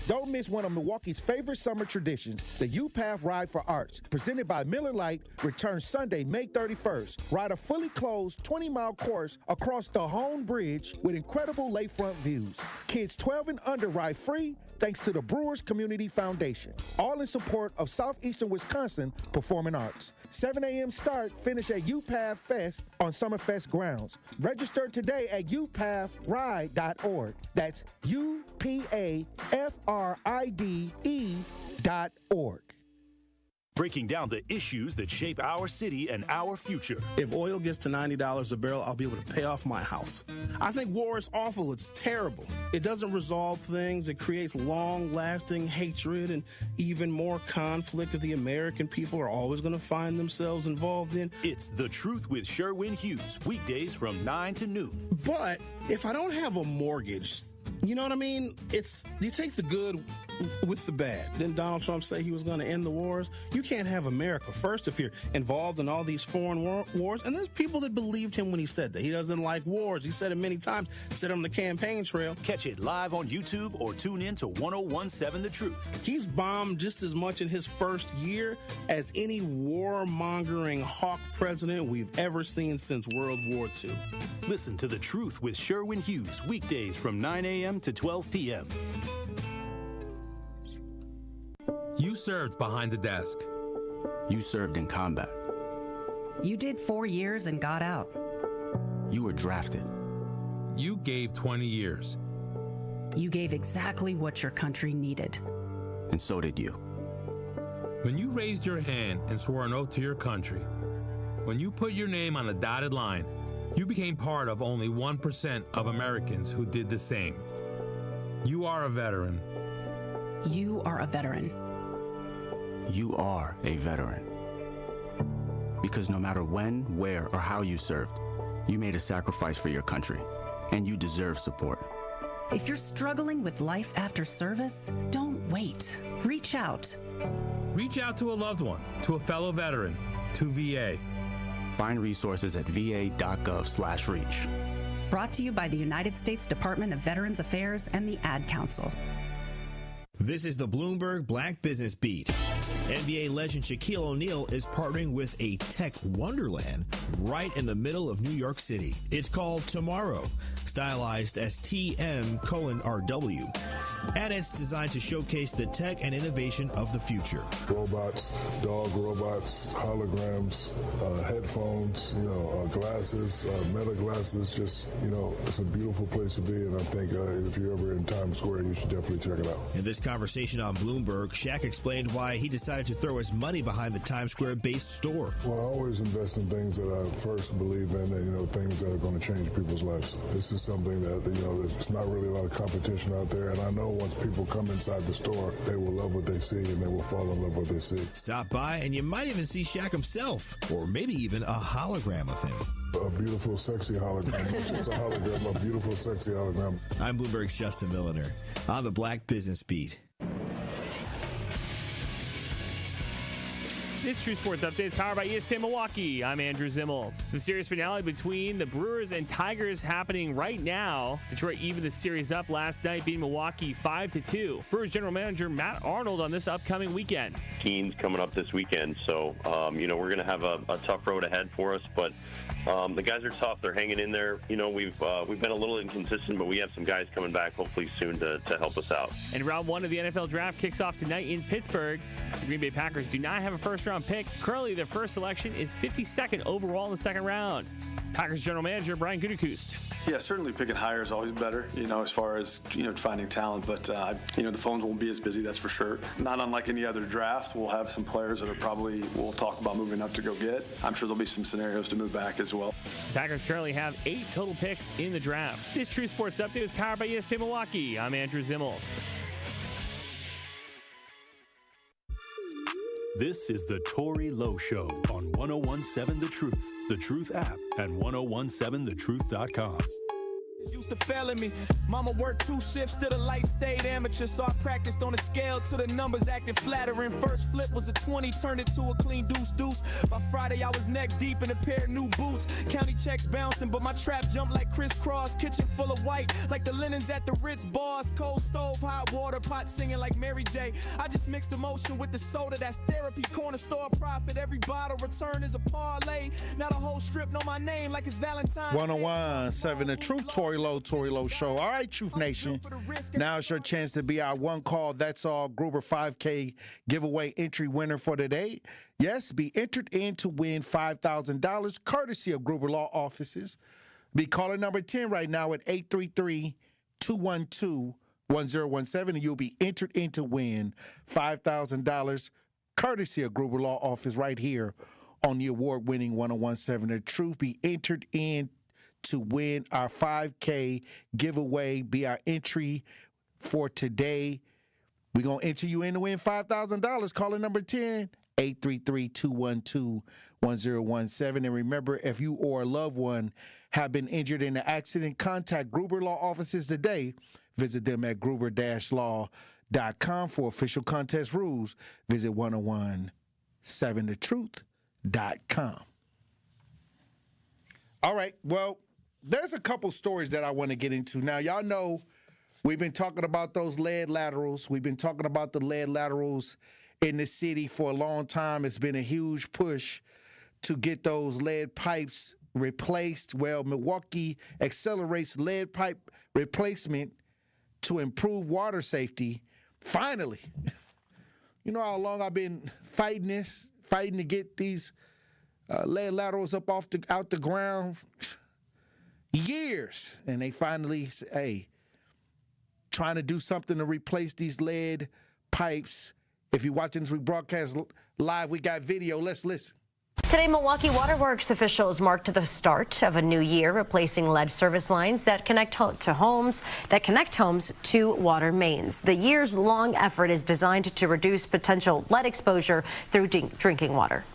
Don't miss one of Milwaukee's favorite summer traditions, the U-Path Ride for Arts, presented by Miller Lite, returns Sunday, May 31st. Ride a fully closed 20-mile course across the Hone Bridge with incredible lakefront views. Kids 12 and under ride free thanks to the Brewers Community Foundation. All in support of Southeastern Wisconsin Performing Arts. 7 a.m. start, finish at U-Path Fest on Summerfest grounds. Register today at upathride.org. That's UPAFRIDE.org. Breaking down the issues that shape our city and our future. If oil gets to $90 a barrel, I'll be able to pay off my house. I think war is awful. It's terrible. It doesn't resolve things. It creates long-lasting hatred and even more conflict that the American people are always going to find themselves involved in. It's The Truth with Sherwin Hughes, weekdays from 9 to noon. But if I don't have a mortgage, you know what I mean? You take the good with the bad. Didn't Donald Trump say he was going to end the wars? You can't have America first if you're involved in all these foreign wars. And there's people that believed him when he said that. He doesn't like wars. He said it many times. Said it on the campaign trail. Catch it live on YouTube or tune in to 1017 The Truth. He's bombed just as much in his first year as any warmongering hawk president we've ever seen since World War II. Listen to The Truth with Sherwin Hughes, weekdays from 9 a.m. to 12 p.m. You served behind the desk. You served in combat. You did 4 years and got out. You were drafted. You gave 20 years. You gave exactly what your country needed. And so did you. When you raised your hand and swore an oath to your country, when you put your name on a dotted line, you became part of only 1% of Americans who did the same. You are a veteran. You are a veteran. You are a veteran. Because no matter when, where, or how you served, you made a sacrifice for your country, and you deserve support. If you're struggling with life after service, don't wait. Reach out. Reach out to a loved one, to a fellow veteran, to VA. Find resources at va.gov/reach. Brought to you by the United States Department of Veterans Affairs and the Ad Council. This is the Bloomberg Black Business Beat. NBA legend Shaquille O'Neal is partnering with a tech wonderland right in the middle of New York City. It's called Tomorrow, stylized as TM:RW. And it's designed to showcase the tech and innovation of the future. Robots, dog robots, holograms, headphones, glasses, meta glasses, just, it's a beautiful place to be. And I think if you're ever in Times Square, you should definitely check it out. In this conversation on Bloomberg, Shaq explained why he decided to throw his money behind the Times Square-based store. Well, I always invest in things that I first believe in and, things that are going to change people's lives. This is something that, there's not really a lot of competition out there. And I know once people come inside the store, they will love what they see and they will fall in love with what they see. Stop by and you might even see Shaq himself, or maybe even a hologram of him. A beautiful, sexy hologram. It's a hologram, a beautiful, sexy hologram. I'm Bloomberg's Justin Milliner on the Black Business Beat. This True Sports Update is powered by ESPN Milwaukee. I'm Andrew Zimmel. The series finale between the Brewers and Tigers happening right now. Detroit evened the series up last night, beating Milwaukee 5-2. Brewers general manager Matt Arnold on this upcoming weekend. Teams coming up this weekend, so we're going to have a tough road ahead for us, but the guys are tough. They're hanging in there. We've been a little inconsistent, but we have some guys coming back hopefully soon to help us out. And round one of the NFL draft kicks off tonight in Pittsburgh. The Green Bay Packers do not have a first-round pick. Currently, their first selection is 52nd overall in the second round. Packers general manager Brian Gutekunst. Yeah, certainly picking higher is always better, as far as, finding talent. But, the phones won't be as busy, that's for sure. Not unlike any other draft, we'll have some players that we'll talk about moving up to go get. I'm sure there'll be some scenarios to move back as well. The Packers currently have 8 total picks in the draft. This True Sports Update is powered by ESPN Milwaukee. I'm Andrew Zimmel. This is the Tory Lowe Show on 1017 The Truth app, and 1017thetruth.com. Used to failing me. Mama worked 2 shifts till the light stayed amateur, so I practiced on a scale till the numbers acted flattering. First flip was a 20, turned it to a clean deuce. By Friday I was neck deep in a pair of new boots. County checks bouncing, but my trap jumped like crisscross. Kitchen full of white, like the linens at the Ritz bars. Cold stove, hot water, pot singing like Mary J. I just mixed emotion with the soda, that's therapy. Corner store profit, every bottle return is a parlay. Now the whole strip know my name like it's Valentine's. 1017 The Truth, Tory Lowe Show. All right, Truth Nation. Now it's your chance to be our one call, that's all Gruber 5K giveaway entry winner for today. Yes, be entered in to win $5,000 courtesy of Gruber Law Offices. Be caller number 10 right now at 833-212-1017, and you'll be entered in to win $5,000 courtesy of Gruber Law Office right here on the award-winning 1017 The Truth. Be entered in to win our 5K giveaway. Be our entry for today. We're going to enter you in to win $5,000. Caller number 10, 833-212-1017. And remember, if you or a loved one have been injured in an accident, contact Gruber Law Offices today. Visit them at gruber-law.com. 101.7thetruth.com for official contest rules. Visit 101.7thetruth.com. All right, well, there's a couple stories that I want to get into. Now, y'all know we've been talking about those lead laterals. We've been talking about the lead laterals in the city for a long time. It's been a huge push to get those lead pipes replaced. Well, Milwaukee accelerates lead pipe replacement to improve water safety. Finally, you know how long I've been fighting to get these lead laterals up out the ground? Years. And they finally say, hey, trying to do something to replace these lead pipes. If you're watching this rebroadcast live, we got video. Let's listen. Today, Milwaukee Waterworks officials marked the start of a new year, replacing lead service lines that connect homes to water mains. The years-long effort is designed to reduce potential lead exposure through drinking water.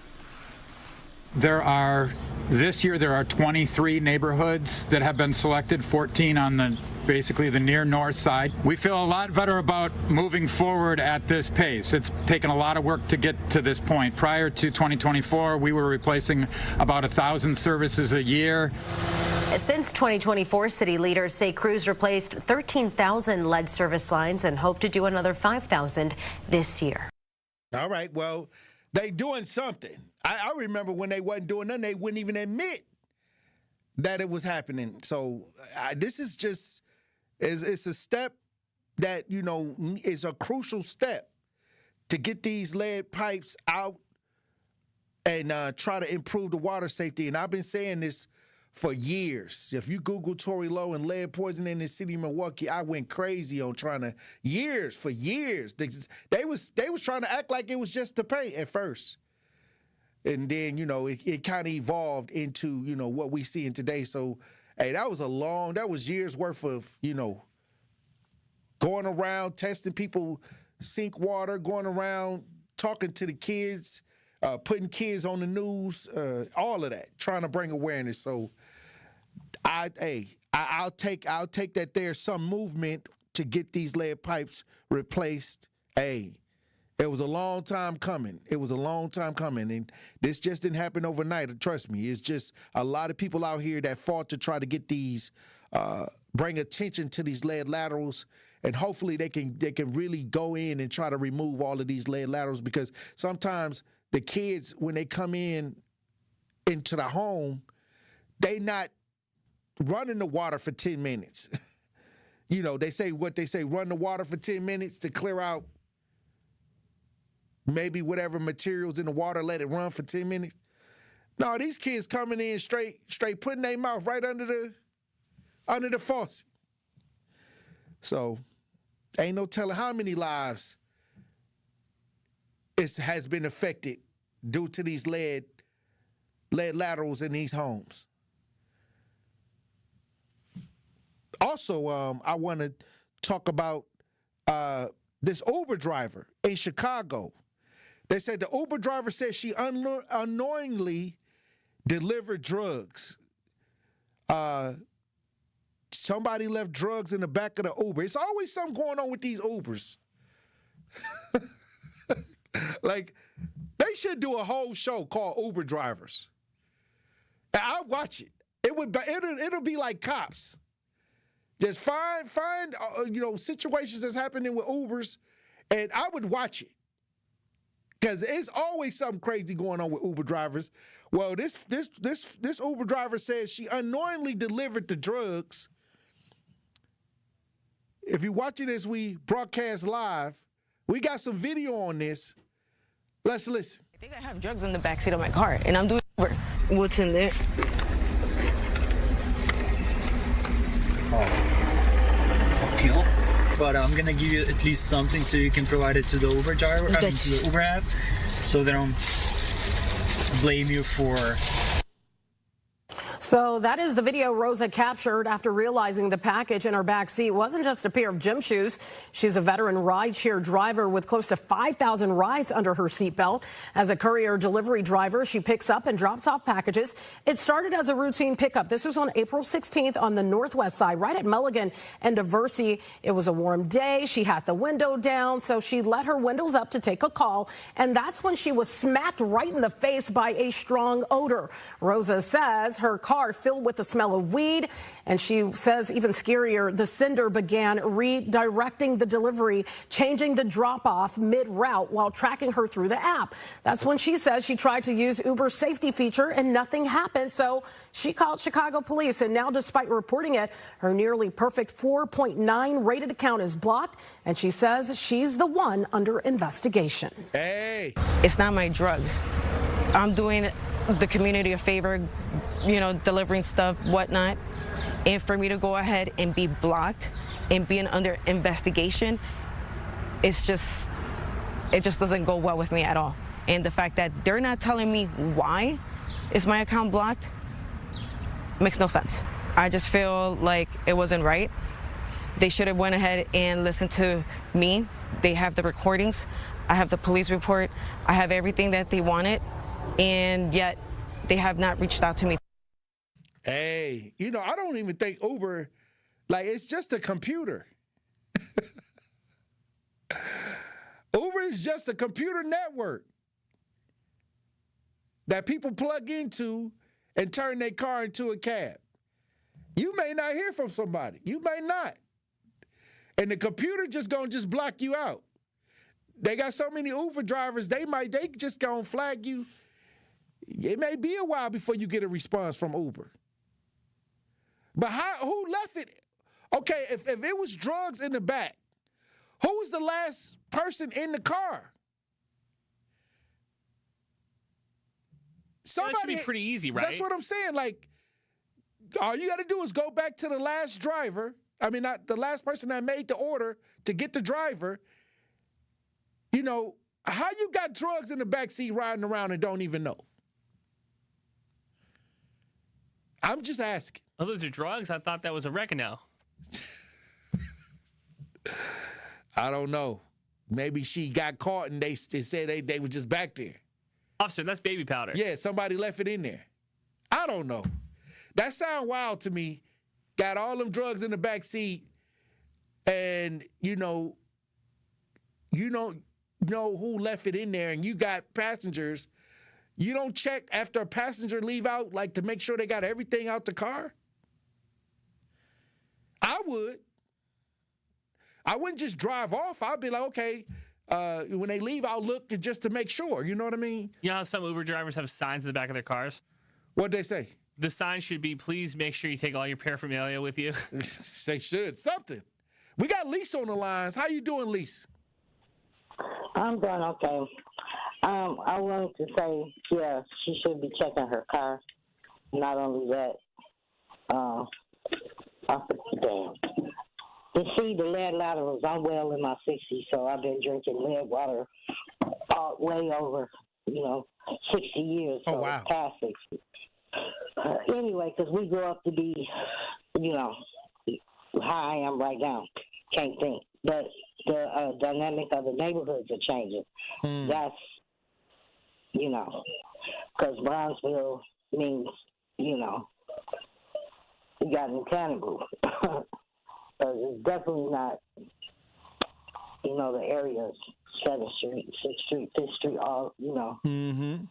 This year there are 23 neighborhoods that have been selected, 14 on basically the near north side. We feel a lot better about moving forward at this pace. It's taken a lot of work to get to this point. Prior to 2024, we were replacing about 1,000 services a year. Since 2024, city leaders say crews replaced 13,000 lead service lines and hope to do another 5,000 this year. All right, well, they doing something. I remember when they wasn't doing nothing, they wouldn't even admit that it was happening. So this is just, it's a step that, you know, is a crucial step to get these lead pipes out and try to improve the water safety. And I've been saying this for years. If you Google Tory Lowe and lead poisoning in the city of Milwaukee, I went crazy on trying to, for years. They was trying to act like it was just the paint at first. And then, you know, it kind of evolved into, you know, what we see in today. So, hey, that was years worth of, you know, going around testing people sink water, going around talking to the kids, putting kids on the news, all of that, trying to bring awareness. So, I'll take that there's some movement to get these lead pipes replaced. Hey, it was a long time coming. And this just didn't happen overnight. Trust me. It's just a lot of people out here that fought to try to get these, bring attention to these lead laterals. And hopefully they can really go in and try to remove all of these lead laterals, because sometimes the kids, when they come into the home, they not running the water for 10 minutes. You know, they say run the water for 10 minutes to clear out maybe whatever materials in the water, let it run for 10 minutes. No, these kids coming in straight putting their mouth right under the faucet. So ain't no telling how many lives has been affected due to these lead laterals in these homes. Also, I want to talk about this Uber driver in Chicago. They said the Uber driver said she unknowingly delivered drugs. Somebody left drugs in the back of the Uber. It's always something going on with these Ubers. Like, they should do a whole show called Uber Drivers. And I'd watch it. It'll be like Cops. Just find situations that's happening with Ubers, and I would watch it. Because it's always something crazy going on with Uber drivers. Well, this Uber driver says she unknowingly delivered the drugs. If you're watching as we broadcast live, we got some video on this. Let's listen. I think I have drugs in the backseat of my car, and I'm doing Uber. What's in there? Pill, but I'm gonna give you at least something so you can provide it to the Uber driver, to the Uber app, so they don't blame you for. So that is the video Rosa captured after realizing the package in her back seat wasn't just a pair of gym shoes. She's a veteran rideshare driver with close to 5,000 rides under her seatbelt. As a courier delivery driver, she picks up and drops off packages. It started as a routine pickup. This was on April 16th on the northwest side, right at Mulligan and Diversey. It was a warm day. She had the window down, so she let her windows up to take a call. And that's when she was smacked right in the face by a strong odor. Rosa says her car filled with the smell of weed, and she says even scarier, the sender began redirecting the delivery, changing the drop-off mid-route while tracking her through the app. That's when she says she tried to use Uber's safety feature and nothing happened, so she called Chicago police, and now despite reporting it, her nearly perfect 4.9 rated account is blocked, and she says she's the one under investigation. Hey! It's not my drugs. I'm doing the community a favor, delivering stuff, whatnot. And for me to go ahead and be blocked and being under investigation, it just doesn't go well with me at all. And the fact that they're not telling me why is my account blocked makes no sense. I just feel like it wasn't right. They should have went ahead and listened to me. They have the recordings. I have the police report. I have everything that they wanted. And yet they have not reached out to me. Hey, I don't even think Uber, it's just a computer. Uber is just a computer network that people plug into and turn their car into a cab. You may not hear from somebody. You may not. And the computer just gonna block you out. They got so many Uber drivers, they just gonna flag you. It may be a while before you get a response from Uber. But who left it? Okay, if it was drugs in the back, who was the last person in the car? Somebody, that should be pretty easy, right? That's what I'm saying. All you got to do is go back to the last driver. I mean, not the last person that made the order to get the driver. How you got drugs in the backseat riding around and don't even know? I'm just asking. Oh, those are drugs? I thought that was a oregano. I don't know. Maybe she got caught and they said they were just back there. Officer, that's baby powder. Yeah, somebody left it in there. I don't know. That sound wild to me. Got all them drugs in the back seat, and you don't know who left it in there, and you got passengers. You don't check after a passenger leave out, to make sure they got everything out the car? I would. I wouldn't just drive off. I'd be like, okay, when they leave, I'll look just to make sure. You know what I mean? You know how some Uber drivers have signs in the back of their cars? What'd they say? The sign should be, please make sure you take all your paraphernalia with you. They should. Something. We got Lisa on the lines. How you doing, Lisa? I'm doing okay. I wanted to say, yeah, she should be checking her car. Not only that, you see, the lead laterals, I'm well in my 60s, so I've been drinking lead water way over, 60 years. So wow. It's past 60. Anyway, because we grew up to be, how I am right now. Can't think. But the dynamic of the neighborhoods are changing. That's, because Brownsville means, we got in Cannibal. So it's definitely not, the areas, 7th Street, 6th Street, 5th Street, all, Mm-hmm.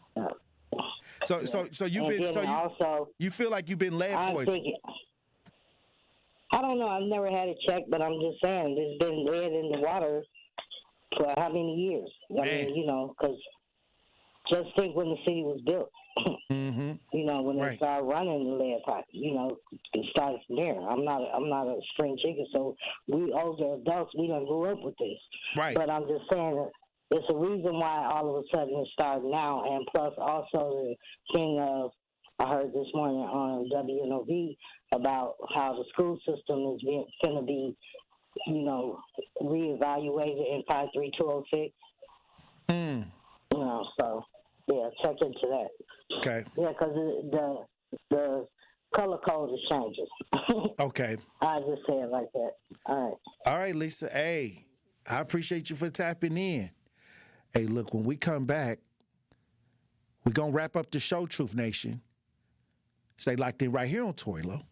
So you've been, you feel like you've been lead poisoned? I don't know. I've never had it checked, but I'm just saying there's been lead in the water for how many years? I mean, because just think when the city was built. Mm-hmm. When they started running the lead pipe, it started from there. I'm not a spring chicken, so we older adults, we done grew up with this. Right. But I'm just saying that it's a reason why all of a sudden it started now, and plus also the thing of, I heard this morning on WNOV about how the school system is going to be, reevaluated in 53206. So, yeah, check into that. Okay. Yeah, because the color code is changing. Okay. I just say it like that. All right. All right, Lisa. Hey, I appreciate you for tapping in. Hey, look, when we come back, we're going to wrap up the show, Truth Nation. Stay locked in right here on Tory Lowe.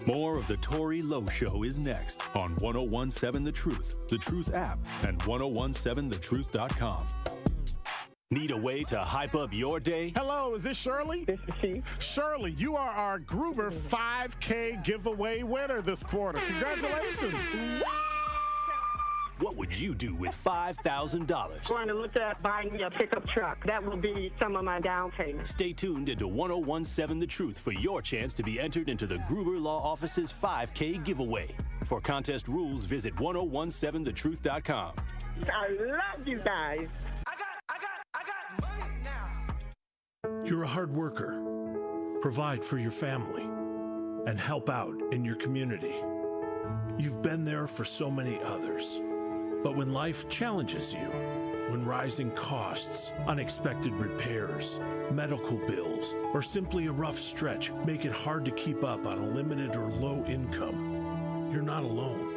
More of the Tory Lowe Show is next on 1017 The Truth app, and 1017thetruth.com. Need a way to hype up your day? Hello, is this Shirley? This is she. Shirley, you are our Gruber 5K giveaway winner this quarter. Congratulations. What would you do with $5,000? Going to look at buying me a pickup truck. That will be some of my down payment. Stay tuned into 1017 The Truth for your chance to be entered into the Gruber Law Office's 5K giveaway. For contest rules, visit 1017thetruth.com. I love you guys. I got money now. You're a hard worker. Provide for your family and help out in your community. You've been there for so many others. But when life challenges you, when rising costs, unexpected repairs, medical bills, or simply a rough stretch make it hard to keep up on a limited or low income, you're not alone.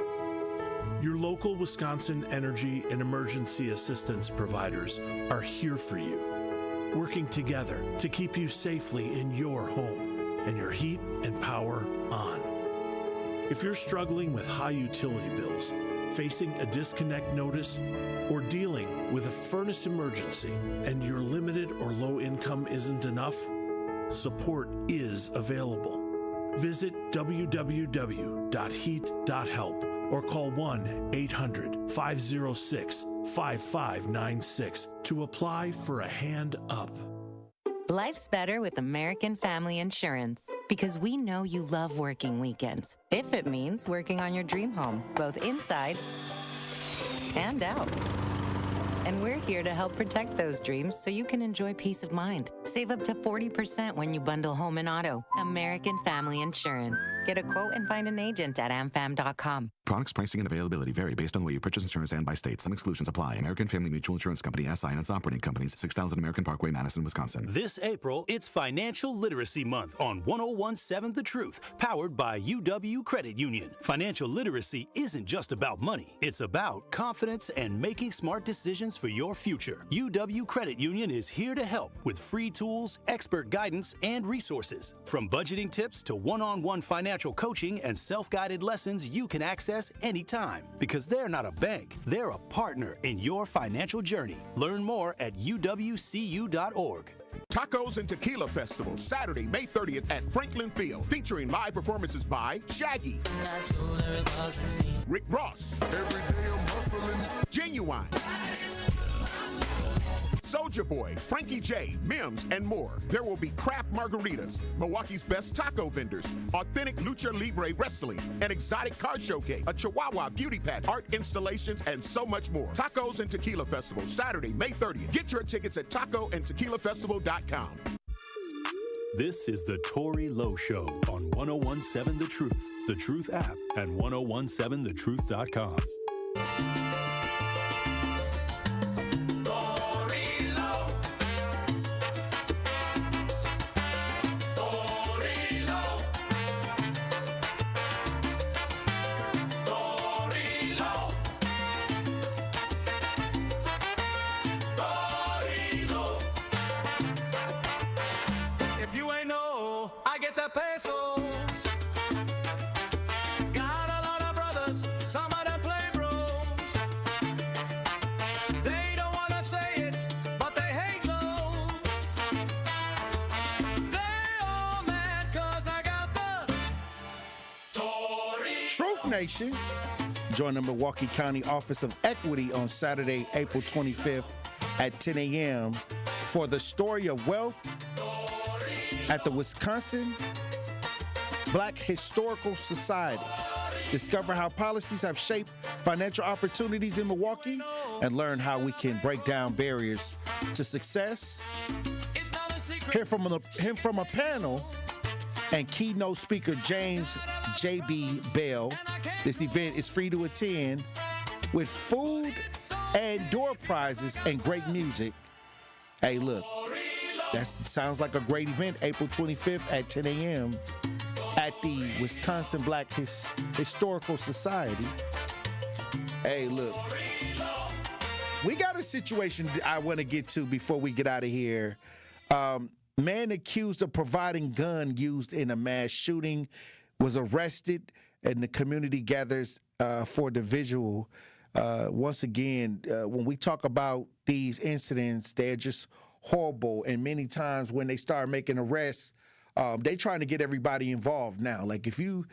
Your local Wisconsin energy and emergency assistance providers are here for you, working together to keep you safely in your home and your heat and power on. If you're struggling with high utility bills, facing a disconnect notice, or dealing with a furnace emergency and your limited or low income isn't enough, support is available. Visit www.heat.help or call 1-800-506-5596 to apply for a hand up. Life's better with American Family Insurance because we know you love working weekends. If it means working on your dream home, both inside and out. And we're here to help protect those dreams so you can enjoy peace of mind. Save up to 40% when you bundle home and auto. American Family Insurance. Get a quote and find an agent at amfam.com. Products, pricing, and availability vary based on where you purchase insurance and by state. Some exclusions apply. American Family Mutual Insurance Company, SI, and its operating companies, 6000 American Parkway, Madison, Wisconsin. This April, it's Financial Literacy Month on 1017 The Truth, powered by UW Credit Union. Financial literacy isn't just about money. It's about confidence and making smart decisions for your future. UW Credit Union is here to help with free tools, expert guidance, and resources. From budgeting tips to one-on-one financial coaching and self-guided lessons you can access anytime, because they're not a bank, they're a partner in your financial journey. Learn more at uwcu.org. Tacos and Tequila Festival, Saturday, May 30th at Franklin Field, featuring live performances by Shaggy, Rick Ross, Genuine, Soulja Boy, Frankie J, Mims, and more. There will be craft margaritas, Milwaukee's best taco vendors, authentic lucha libre wrestling, an exotic car showcase, a Chihuahua beauty pageant, art installations, and so much more. Tacos and Tequila Festival, Saturday, May 30th. Get your tickets at tacoandtequilafestival.com. This is the Tory Lowe Show on 1017 The Truth app, and 1017thetruth.com. Nation. Join the Milwaukee County Office of Equity on Saturday, April 25th at 10 a.m. for the Story of Wealth at the Wisconsin Black Historical Society. Discover how policies have shaped financial opportunities in Milwaukee and learn how we can break down barriers to success. Hear from a panel and keynote speaker James J.B. Bell. This event is free to attend with food and door prizes and great music. Hey, look, That sounds like a great event, April 25th at 10 a.m. at the Wisconsin Black Historical Society. Hey, look, we got a situation I want to get to before we get out of here. Man accused of providing gun used in a mass shooting was arrested, and the community gathers for the visual. Once again, when we talk about these incidents, they're just horrible. And many times when they start making arrests, they trying to get everybody involved now. Like if you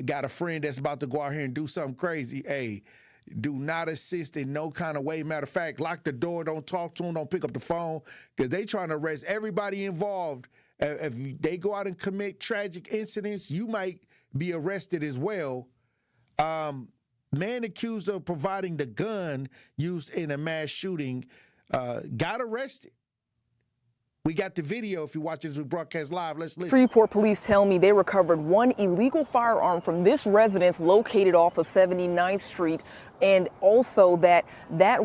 got a friend that's about to go out here and do something crazy, hey, do not assist in no kind of way. Matter of fact, lock the door, don't talk to them, don't pick up the phone, because they trying to arrest everybody involved. If they go out and commit tragic incidents, you might be arrested as well. Man accused of providing the gun used in a mass shooting got arrested. We got the video if you watch this broadcast live. Let's listen. Shreveport police tell me they recovered one illegal firearm from this residence located off of 79th Street, and also that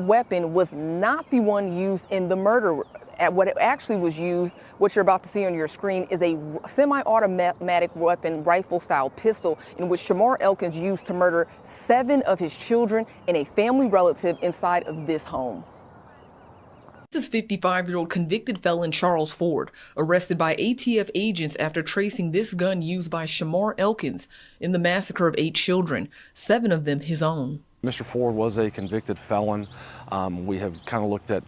weapon was not the one used in the murder. What it actually was used, what you're about to see on your screen, is a semi-automatic weapon, rifle-style pistol, in which Shamar Elkins used to murder 7 of his children and a family relative inside of this home. This is 55-year-old convicted felon Charles Ford, arrested by ATF agents after tracing this gun used by Shamar Elkins in the massacre of 8 children, 7 of them his own. Mr. Ford was a convicted felon. We have kind of looked at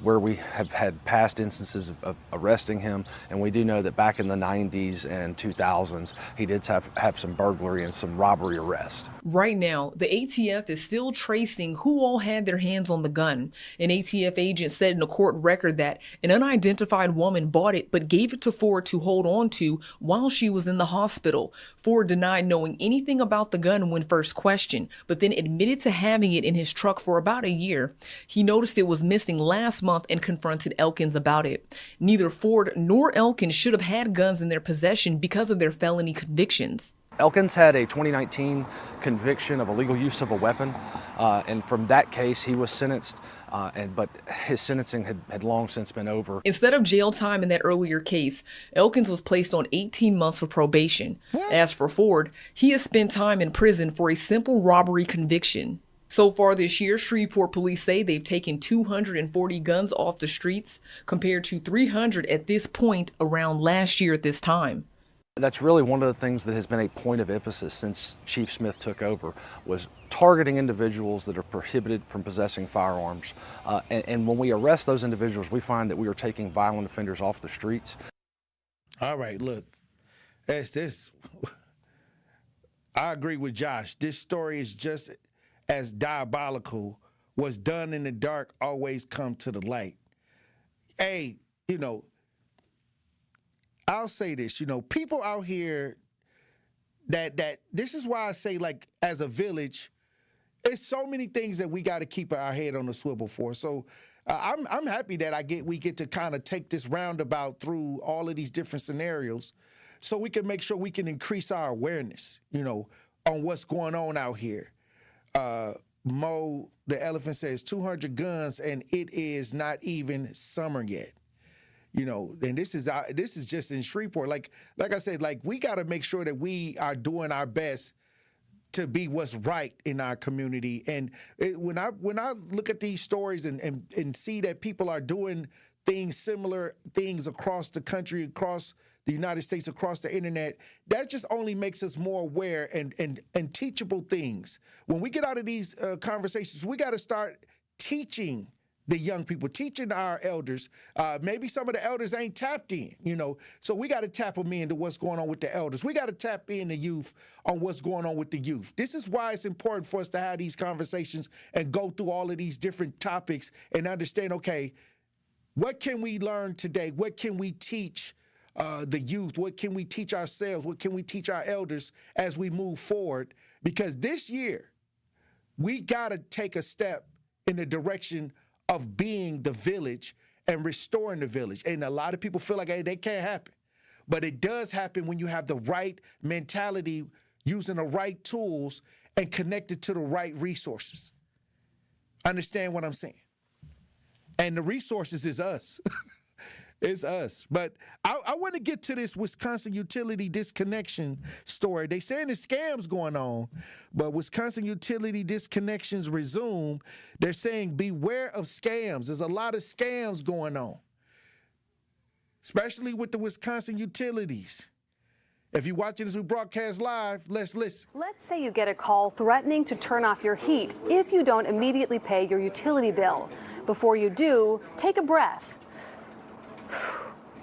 where we have had past instances of arresting him, and we do know that back in the 90s and 2000s, he did have some burglary and some robbery arrests. Right now, the ATF is still tracing who all had their hands on the gun. An ATF agent said in a court record that an unidentified woman bought it but gave it to Ford to hold on to while she was in the hospital. Ford denied knowing anything about the gun when first questioned, but then admitted to having it in his truck for about a year. He noticed it was missing last month and confronted Elkins about it. Neither Ford nor Elkins should have had guns in their possession because of their felony convictions. Elkins had a 2019 conviction of illegal use of a weapon, and from that case he was sentenced, but his sentencing had long since been over. Instead of jail time in that earlier case, Elkins was placed on 18 months of probation. As for Ford, he has spent time in prison for a simple robbery conviction. So far this year, Shreveport police say they've taken 240 guns off the streets, compared to 300 at this point around last year at this time. That's really one of the things that has been a point of emphasis since Chief Smith took over, was targeting individuals that are prohibited from possessing firearms. And when we arrest those individuals, we find that we are taking violent offenders off the streets. All right, look, that's this. I agree with Josh. This story is just as diabolical. What's done in the dark always come to the light. Hey, I'll say this, people out here that this is why I say, like, as a village, there's so many things that we got to keep our head on the swivel for. So I'm happy that we get to kind of take this roundabout through all of these different scenarios, so we can make sure we can increase our awareness, on what's going on out here. Mo, the elephant, says 200 guns, and it is not even summer yet. And this is just in Shreveport. Like I said, like, we got to make sure that we are doing our best to be what's right in our community. And when I look at these stories and see that people are doing similar things across the country, across the United States, across the internet, that just only makes us more aware and teachable things. When we get out of these conversations, we got to start teaching the young people, teaching our elders. Maybe some of the elders ain't tapped in, so we got to tap them into what's going on with the elders. We got to tap in the youth on what's going on with the youth. This is why it's important for us to have these conversations and go through all of these different topics and understand, okay, what can we learn today? What can we teach the youth? What can we teach ourselves? What can we teach our elders as we move forward? Because this year, we got to take a step in the direction of being the village and restoring the village. And a lot of people feel like, hey, that can't happen. But it does happen when you have the right mentality, using the right tools, and connected to the right resources. Understand what I'm saying? And the resources is us. It's us. But I want to get to this Wisconsin utility disconnection story. They saying there's scams going on, but Wisconsin utility disconnections resume. They're saying beware of scams. There's a lot of scams going on, especially with the Wisconsin utilities. If you're watching this, we broadcast live. Let's listen. Let's say you get a call threatening to turn off your heat if you don't immediately pay your utility bill. Before you do, take a breath.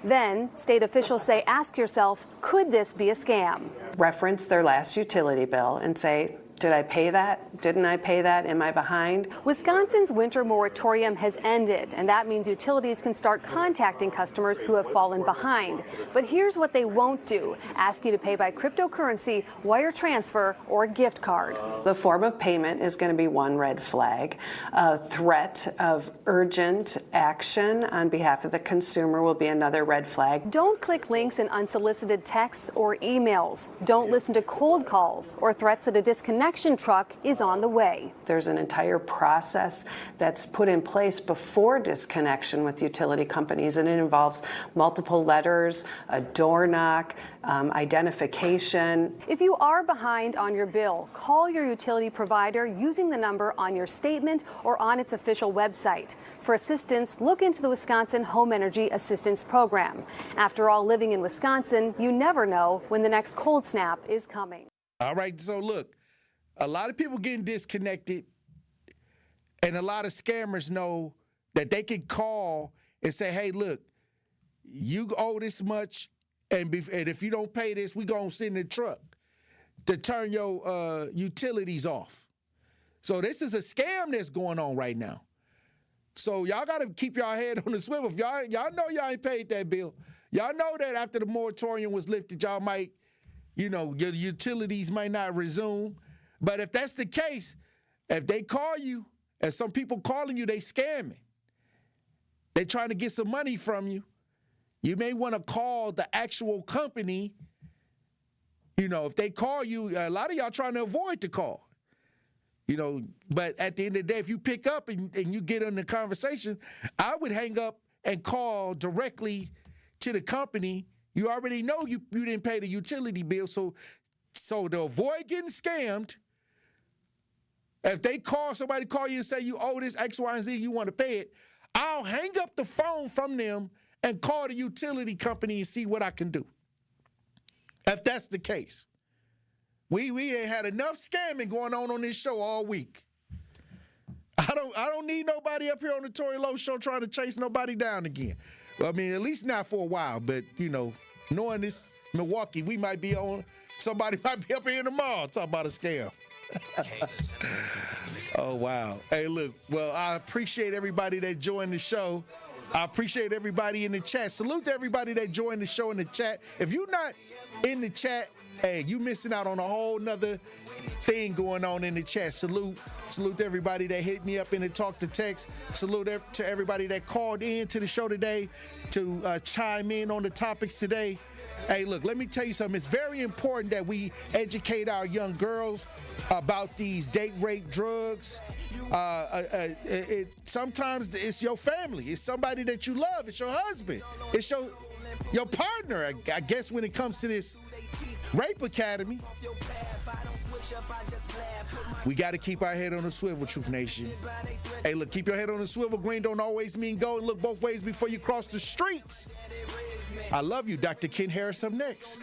Then, state officials say, ask yourself, could this be a scam? Reference their last utility bill and say, did I pay that? Didn't I pay that? Am I behind? Wisconsin's winter moratorium has ended, and that means utilities can start contacting customers who have fallen behind. But here's what they won't do: ask you to pay by cryptocurrency, wire transfer, or a gift card. The form of payment is going to be one red flag. A threat of urgent action on behalf of the consumer will be another red flag. Don't click links in unsolicited texts or emails. Don't listen to cold calls or threats that a disconnection truck is on the way. There's an entire process that's put in place before disconnection with utility companies, and it involves multiple letters, a door knock, identification. If you are behind on your bill, call your utility provider using the number on your statement or on its official website. For assistance, look into the Wisconsin Home Energy Assistance Program. After all, living in Wisconsin, you never know when the next cold snap is coming. All right, so look, a lot of people getting disconnected, and a lot of scammers know that they can call and say, hey, look, you owe this much, and if you don't pay this, we're going to send a truck to turn your utilities off. So this is a scam that's going on right now. So y'all got to keep y'all head on the swivel. If y'all know y'all ain't paid that bill. Y'all know that after the moratorium was lifted, y'all might, your utilities might not resume. But if that's the case, if they call you, and some people calling you, they scamming. They trying to get some money from you. You may want to call the actual company. If they call you, a lot of y'all trying to avoid the call. But at the end of the day, if you pick up and you get in the conversation, I would hang up and call directly to the company. You already know you didn't pay the utility bill, so to avoid getting scammed, if somebody call you and say you owe this X, Y, and Z, you want to pay it, I'll hang up the phone from them and call the utility company and see what I can do. If that's the case. We ain't had enough scamming going on this show all week. I don't need nobody up here on the Tory Lowe Show trying to chase nobody down again. Well, I mean, at least not for a while, but, knowing this Milwaukee, somebody might be up here tomorrow talking about a scam. Oh, wow. Hey, look, well, I appreciate everybody that joined the show. I appreciate everybody in the chat. Salute to everybody that joined the show in the chat. If you're not in the chat, hey, you missing out on a whole nother thing going on in the chat. Salute to everybody that hit me up in the talk to text. Salute to everybody that called in to the show today to chime in on the topics today. Hey, look, let me tell you something. It's very important that we educate our young girls about these date rape drugs. Sometimes it's your family. It's somebody that you love. It's your husband. It's your partner, I guess, when it comes to this rape academy. We got to keep our head on the swivel, Truth Nation. Hey, look, keep your head on the swivel. Green don't always mean go, and look both ways before you cross the streets. I love you. Dr. Ken Harris up next.